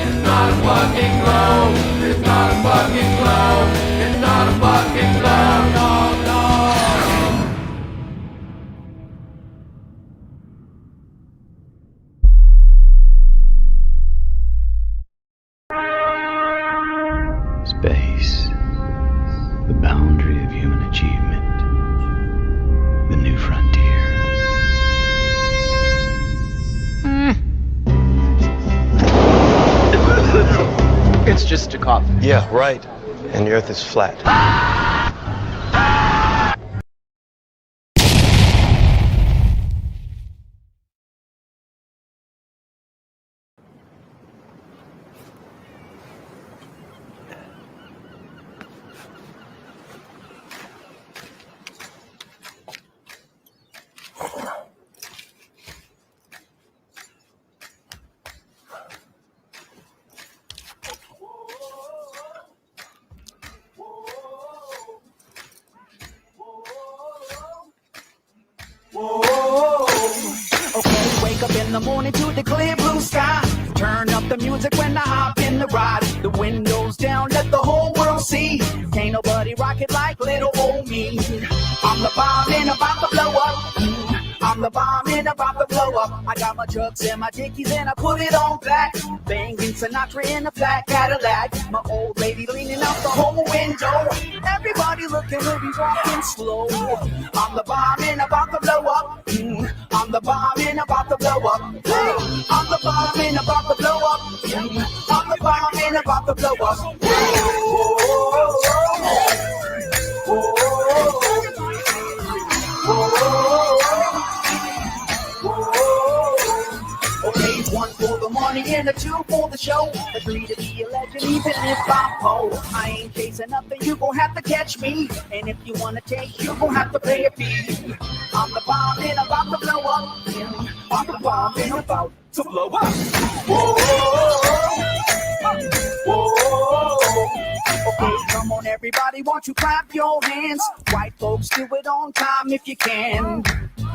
It's not a fucking globe. It's not a fucking globe. It's not a fucking globe. No, no. Space, the boundary of human achievement, the new frontier. It's just a cough. Yeah, right. And the Earth is flat. Okay, wake up in the morning to the clear blue sky. Turn up the music when I hop in the ride. The windows down, let the whole world see. Can't nobody rock it like little old me. I'm the bomb and about to blow up. I'm the bomb and about to blow up. I got my trucks and my dickies and I put it on black. Banging Sinatra in a flat Cadillac. My old lady leaning out the whole window. Everybody looking, we'll be walking slow. I'm the bomb and about to blow up. I'm the bomb and about to blow up. Hey, I'm the bomb and about to blow up. I'm the bomb and about to blow up. Okay, one for the money and a two for the show. A three to be a legend, even if I'm poor. I ain't chasing nothing, you gon' have to catch me. And if you wanna take, you gon' have to pay a fee. I'm the bomb and about to blow up. I'm the bomb and about to blow up. Okay, come on everybody, won't you clap your hands? White folks, do it on time if you can.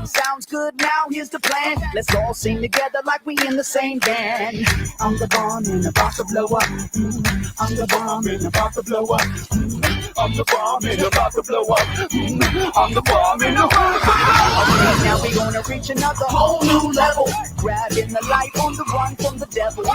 Sounds good, now here's the plan. Let's all sing together like we in the same band. I'm the bomb and about to blow up. I'm the bomb and about to blow up. I'm the bomb and about to blow up. I'm the bomb and about to blow up. Okay, now we gonna reach another whole new level. Grabbing the light on the run from the devil.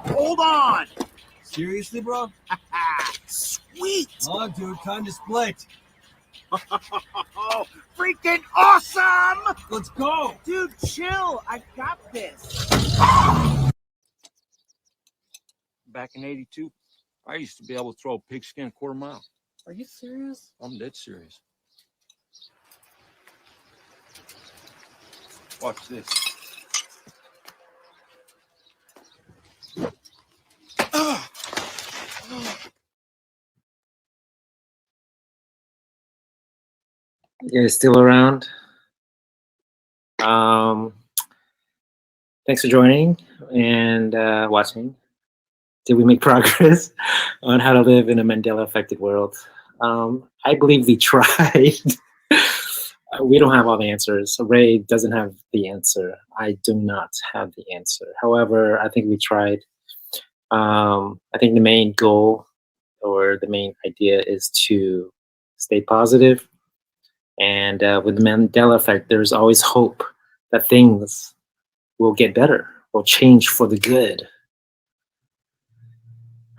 Hold on! Seriously, bro? Sweet! Oh, dude, time to split. Freaking awesome! Let's go. Dude, chill. I got this. Back in '82, I used to be able to throw a pigskin quarter mile. Are you serious? I'm dead serious. Watch this. You guys still around? Thanks for joining and watching. Did we make progress on how to live in a Mandela affected world? I believe we tried. We don't have all the answers. Ray doesn't have the answer. I do not have the answer. However, I think we tried. I think the main goal or the main idea is to stay positive. And with the Mandela effect, there's always hope that things will get better, will change for the good.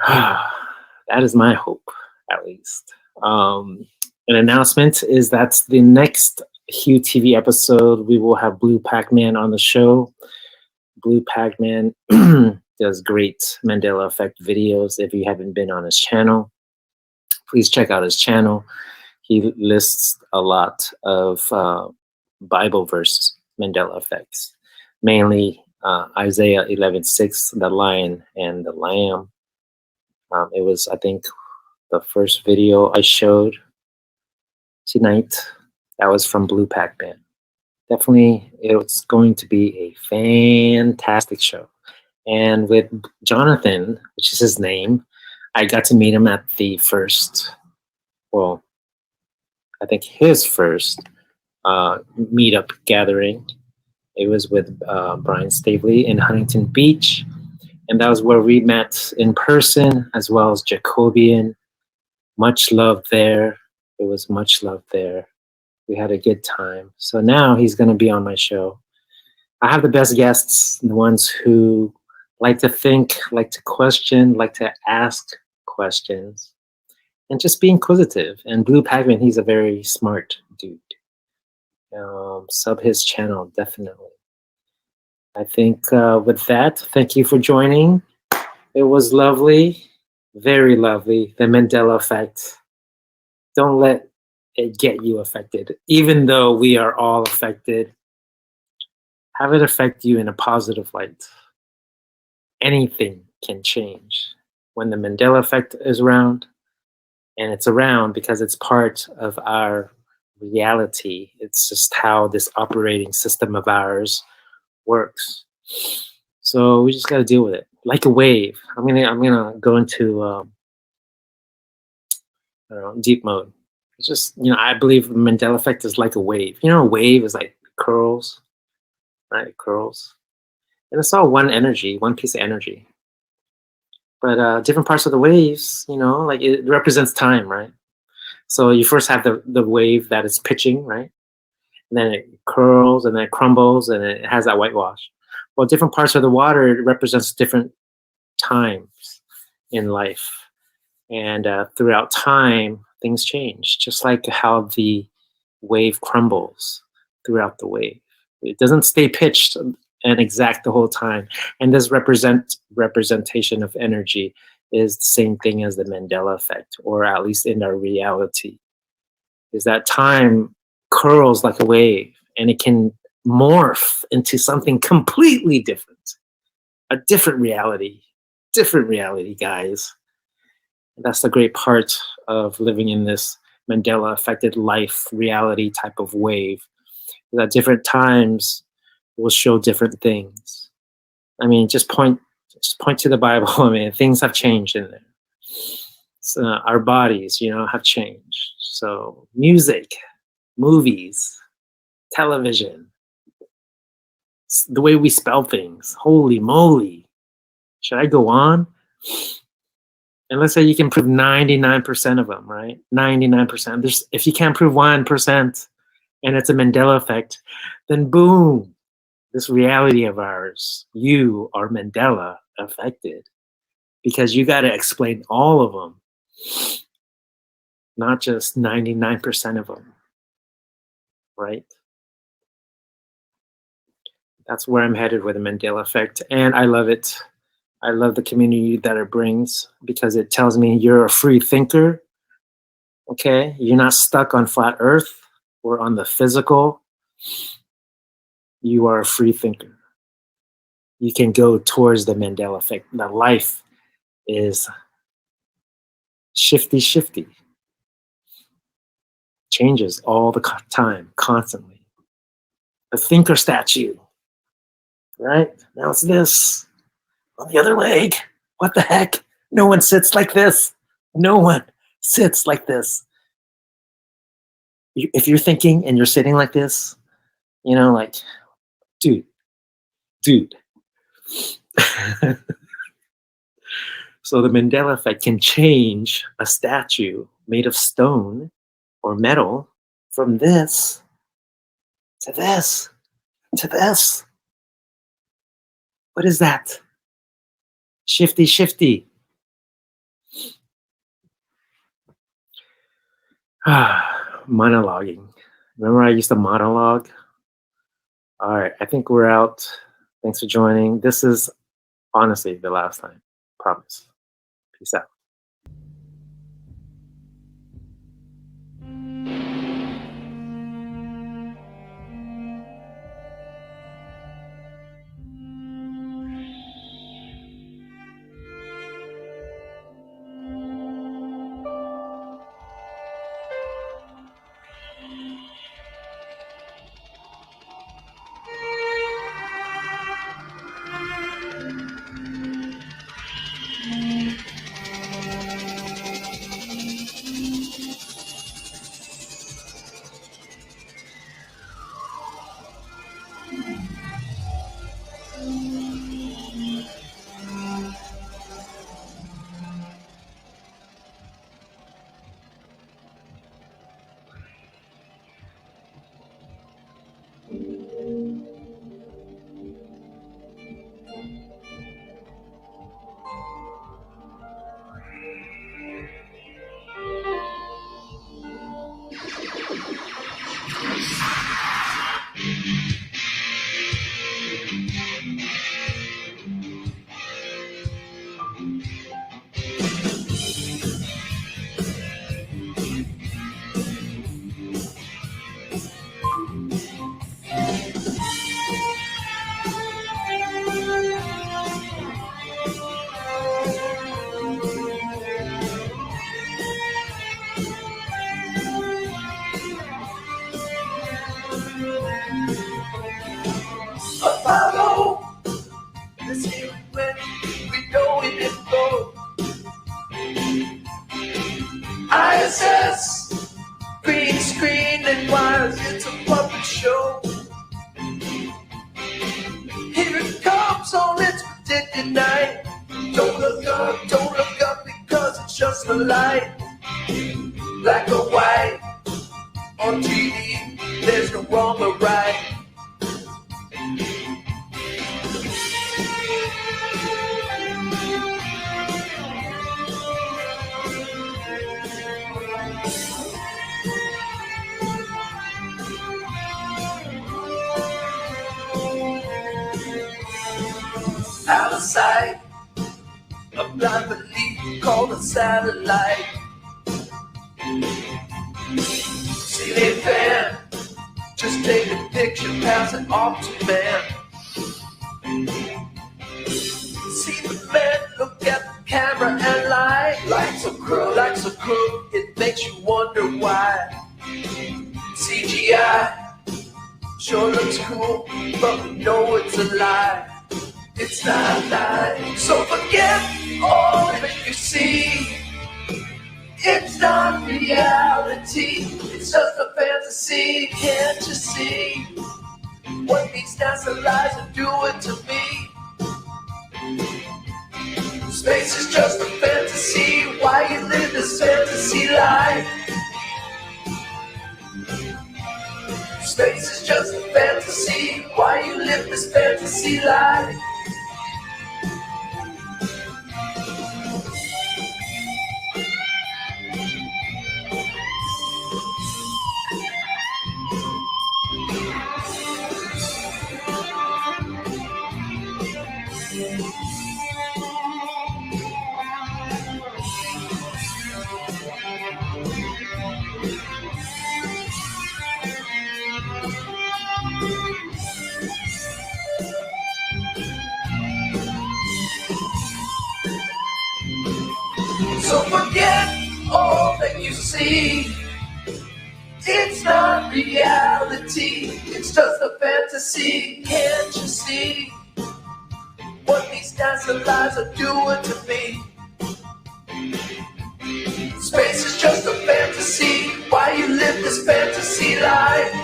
That is my hope, at least. An announcement is that the next Hue TV episode, we will have Blue Pac-Man on the show. Blue Pac-Man does great Mandela effect videos. If you haven't been on his channel, please check out his channel. He lists a lot of Bible verse Mandela effects, mainly Isaiah 11:6, the lion and the lamb. It was, I think, the first video I showed tonight. That was from Blue Pac-Man. Definitely, it's going to be a fantastic show. And with Jonathan, which is his name, I got to meet him at the first, well, I think his first meetup gathering. It was with Brian Stavely in Huntington Beach. And that was where we met in person, as well as Jacobian. Much love there. It was much love there. We had a good time. So now he's going to be on my show. I have the best guests, the ones who like to think, like to question, like to ask questions, and just be inquisitive. And Blue Pac-Man, he's a very smart dude. Sub his channel, definitely. I think with that, thank you for joining. It was lovely, very lovely. The Mandela effect. Don't let it get you affected. Even though we are all affected, have it affect you in a positive light. Anything can change. When the Mandela effect is around, and it's around because it's part of our reality. It's just how this operating system of ours works. So we just got to deal with it like a wave. I'm gonna go into I don't know, deep mode. It's just, I believe the Mandela effect is like a wave. A wave is like curls, right? Curls, and it's all one energy, one piece of energy. But different parts of the waves, like it represents time, right? So you first have the wave that is pitching, right? And then it curls and then it crumbles and it has that whitewash. Well, different parts of the water, it represents different times in life. And throughout time, things change, just like how the wave crumbles throughout the wave. It doesn't stay pitched and exact the whole time. And this representation of energy is the same thing as the Mandela effect, or at least in our reality, is that time curls like a wave and it can morph into something completely different, a different reality, guys. That's the great part of living in this Mandela affected life reality type of wave. At different times will show different things. I mean, just point to the Bible. I mean, things have changed in there. So our bodies, have changed. So music, movies, television, the way we spell things. Holy moly. Should I go on? And let's say you can prove 99% of them, right? 99%. If you can't prove 1% and it's a Mandela effect, then boom, this reality of ours, you are Mandela affected, because you got to explain all of them, not just 99% of them, right? That's where I'm headed with the Mandela effect. And I love it. I love the community that it brings, because it tells me you're a free thinker. Okay, you're not stuck on flat Earth or on the physical. You are a free thinker. You can go towards the Mandela effect. That life is shifty, changes all the time, constantly. The thinker statue, right? Now it's this. On the other leg. What the heck? No one sits like this. No one sits like this. If you're thinking and you're sitting like this, like, dude. So the Mandela effect can change a statue made of stone or metal from this to this to this. What is that? Shifty. Monologuing. Remember I used to monologue? All right, I think we're out. Thanks for joining. This is honestly the last time. Promise. Peace out. Apollo, let's hear it when we know it didn't go. ISS, green screen and wires, it's a puppet show. Here it comes on its predicted night. Don't look up because it's just a light. Black or white, on TV, there's no wrong or right. Out of sight, a blind belief called a satellite. Ceiling fan, just take a picture, pass it off to man. See the man look at the camera and lie. Like so crook, it makes you wonder why. CGI sure looks cool, but we know it's a lie. It's not lying, so forget all that you see. It's not reality, it's just a fantasy. Can't you see what these NASA lies are doing to me? Space is just a fantasy. Why you live this fantasy life? Space is just a fantasy. Why you live this fantasy life? So forget all that you see. It's not reality, it's just a fantasy. Can't you see what these NASA lies are doing to me? Space is just a fantasy. Why you live this fantasy life?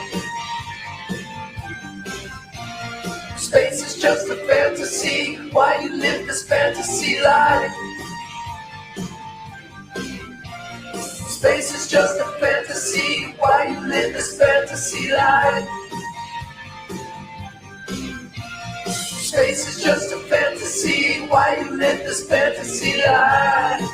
Space is just a fantasy. Why you live this fantasy life? Space is just a fantasy. Why you live this fantasy life? Space is just a fantasy. Why you live this fantasy life?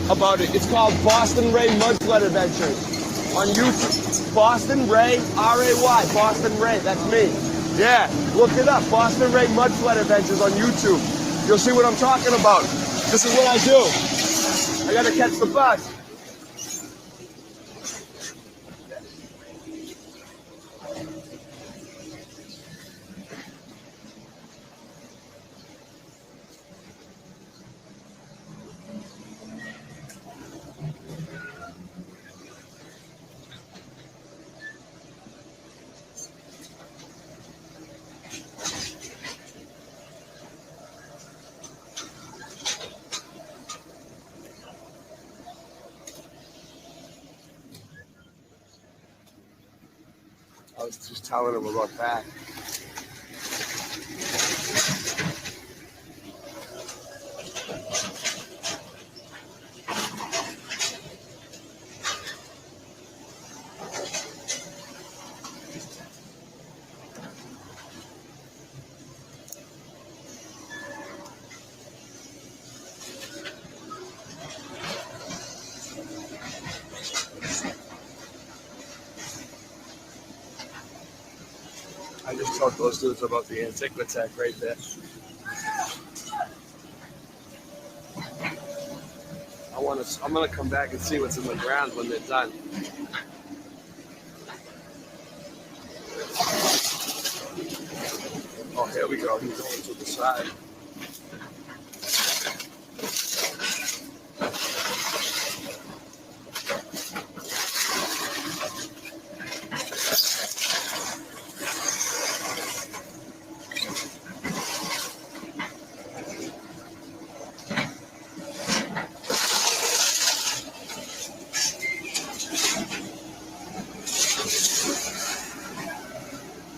About it. It's called Boston Ray Mudsled Adventures on YouTube. Boston Ray, R-A-Y, Boston Ray, that's me. Yeah, look it up, Boston Ray Mudsled Adventures on YouTube. You'll see what I'm talking about. This is what I do. I gotta catch the bus. I was just telling him about that. talk to those dudes about the Antiquitech right there. I'm gonna come back and see what's in the ground when they're done. Oh, here we go. He's going to the side.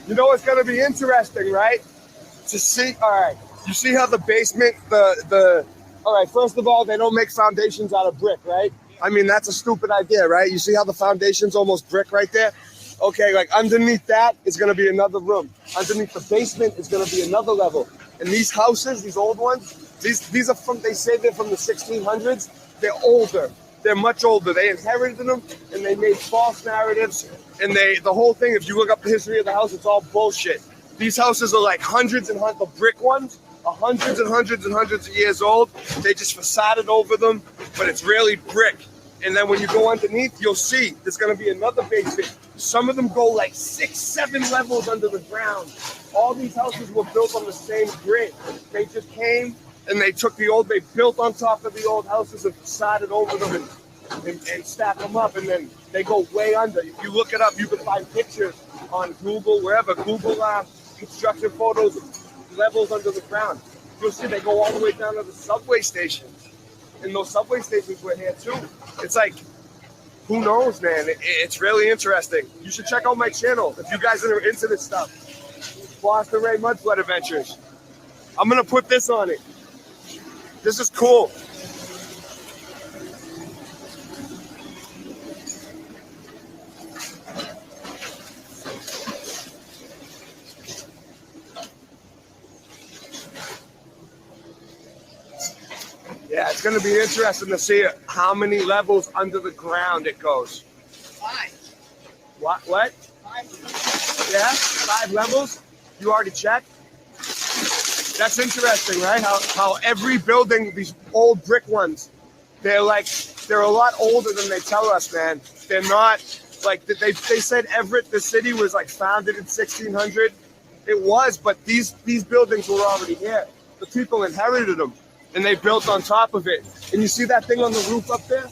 You know what's going to be interesting, right? To see, all right, you see how the basement, all right, first of all, they don't make foundations out of brick, right? I mean, that's a stupid idea, right? You see how the foundation's almost brick right there? Okay, like underneath that is going to be another room. Underneath the basement is going to be another level. And these houses, these old ones, these are from, they say they're from the 1600s. They're older. They're much older. They inherited them, and they made false narratives. And the whole thing, if you look up the history of the house, it's all bullshit. These houses are like hundreds and hundreds, the brick ones are hundreds and hundreds and hundreds of years old. They just facaded over them, but it's really brick. And then when you go underneath, you'll see there's going to be another basement. Some of them go like 6, 7 levels under the ground. All these houses were built on the same grid. They just came and they took they built on top of the old houses and facaded over them and stack them up, and then they go way under. If you look it up, you can find pictures on Google, wherever. Google construction photos of levels under the ground. You'll see they go all the way down to the subway stations. And those subway stations were here too. It's like, who knows, man? It's really interesting. You should check out my channel if you guys are into this stuff. Boston Ray Mudflood Adventures. I'm going to put this on it. This is cool. Yeah, it's going to be interesting to see how many levels under the ground it goes. 5. What? 5. Yeah, 5 levels? You already checked? That's interesting, right? How every building, these old brick ones, they're a lot older than they tell us, man. They're not, like, they said Everett, the city, was like founded in 1600. It was, but these buildings were already here. The people inherited them. And they built on top of it. And you see that thing on the roof up there?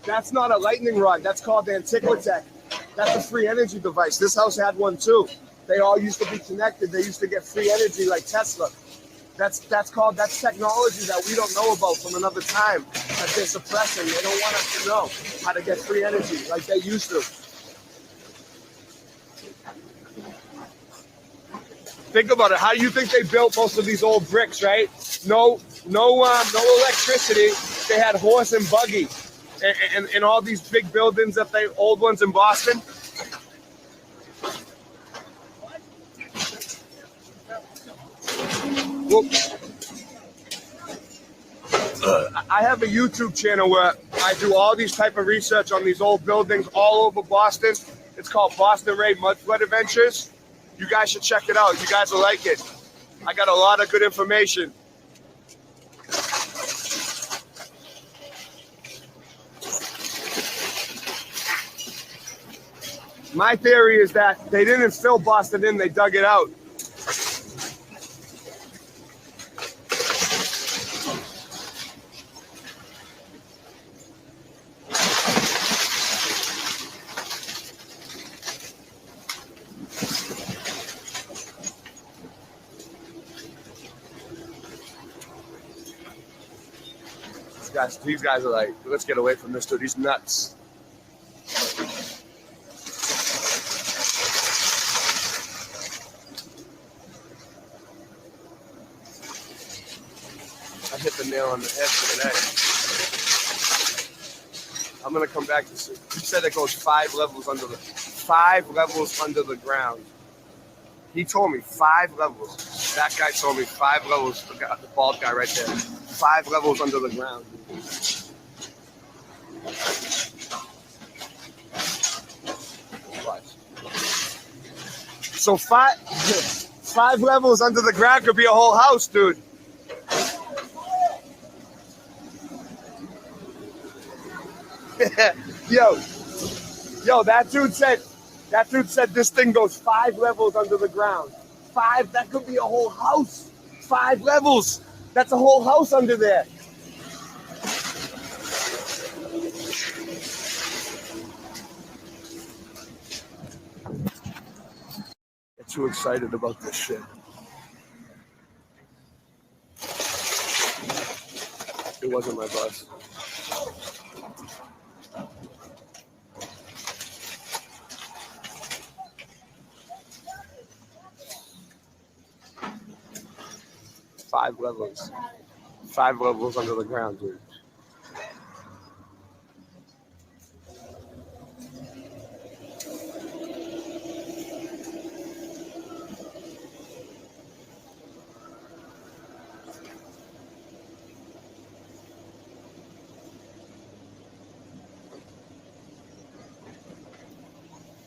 That's not a lightning rod. That's called Antiquitech. That's a free energy device. This house had one too. They all used to be connected. They used to get free energy like Tesla. That's technology that we don't know about from another time that they're suppressing. They don't want us to know how to get free energy like they used to. Think about it. How do you think they built most of these old bricks, right? No electricity. They had horse and buggy, and all these big buildings old ones in Boston. I have a YouTube channel where I do all these type of research on these old buildings all over Boston. It's called Boston Ray Mudflood Adventures. You guys should check it out. You guys will like it. I got a lot of good information. My theory is that they didn't fill Boston in, they dug it out. These guys are like, let's get away from this dude. He's nuts. I hit the nail on the head today. I'm gonna come back to see. He said it goes 5 levels under the ground. He told me 5 levels. That guy told me 5 levels. The bald guy right there. 5 levels under the ground. So five levels under the ground could be a whole house, dude. Yo, that dude said this thing goes 5 levels under the ground. 5, that could be a whole house. 5 levels. That's a whole house under there. Get too excited about this shit. It wasn't my bus. Five levels. 5 levels under the ground, dude.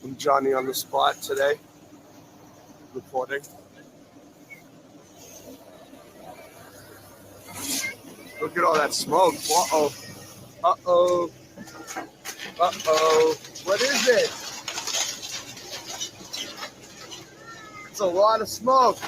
I'm Johnny on the spot today, reporting. Look at all that smoke. Uh-oh. Uh-oh. Uh-oh. What is it? It's a lot of smoke.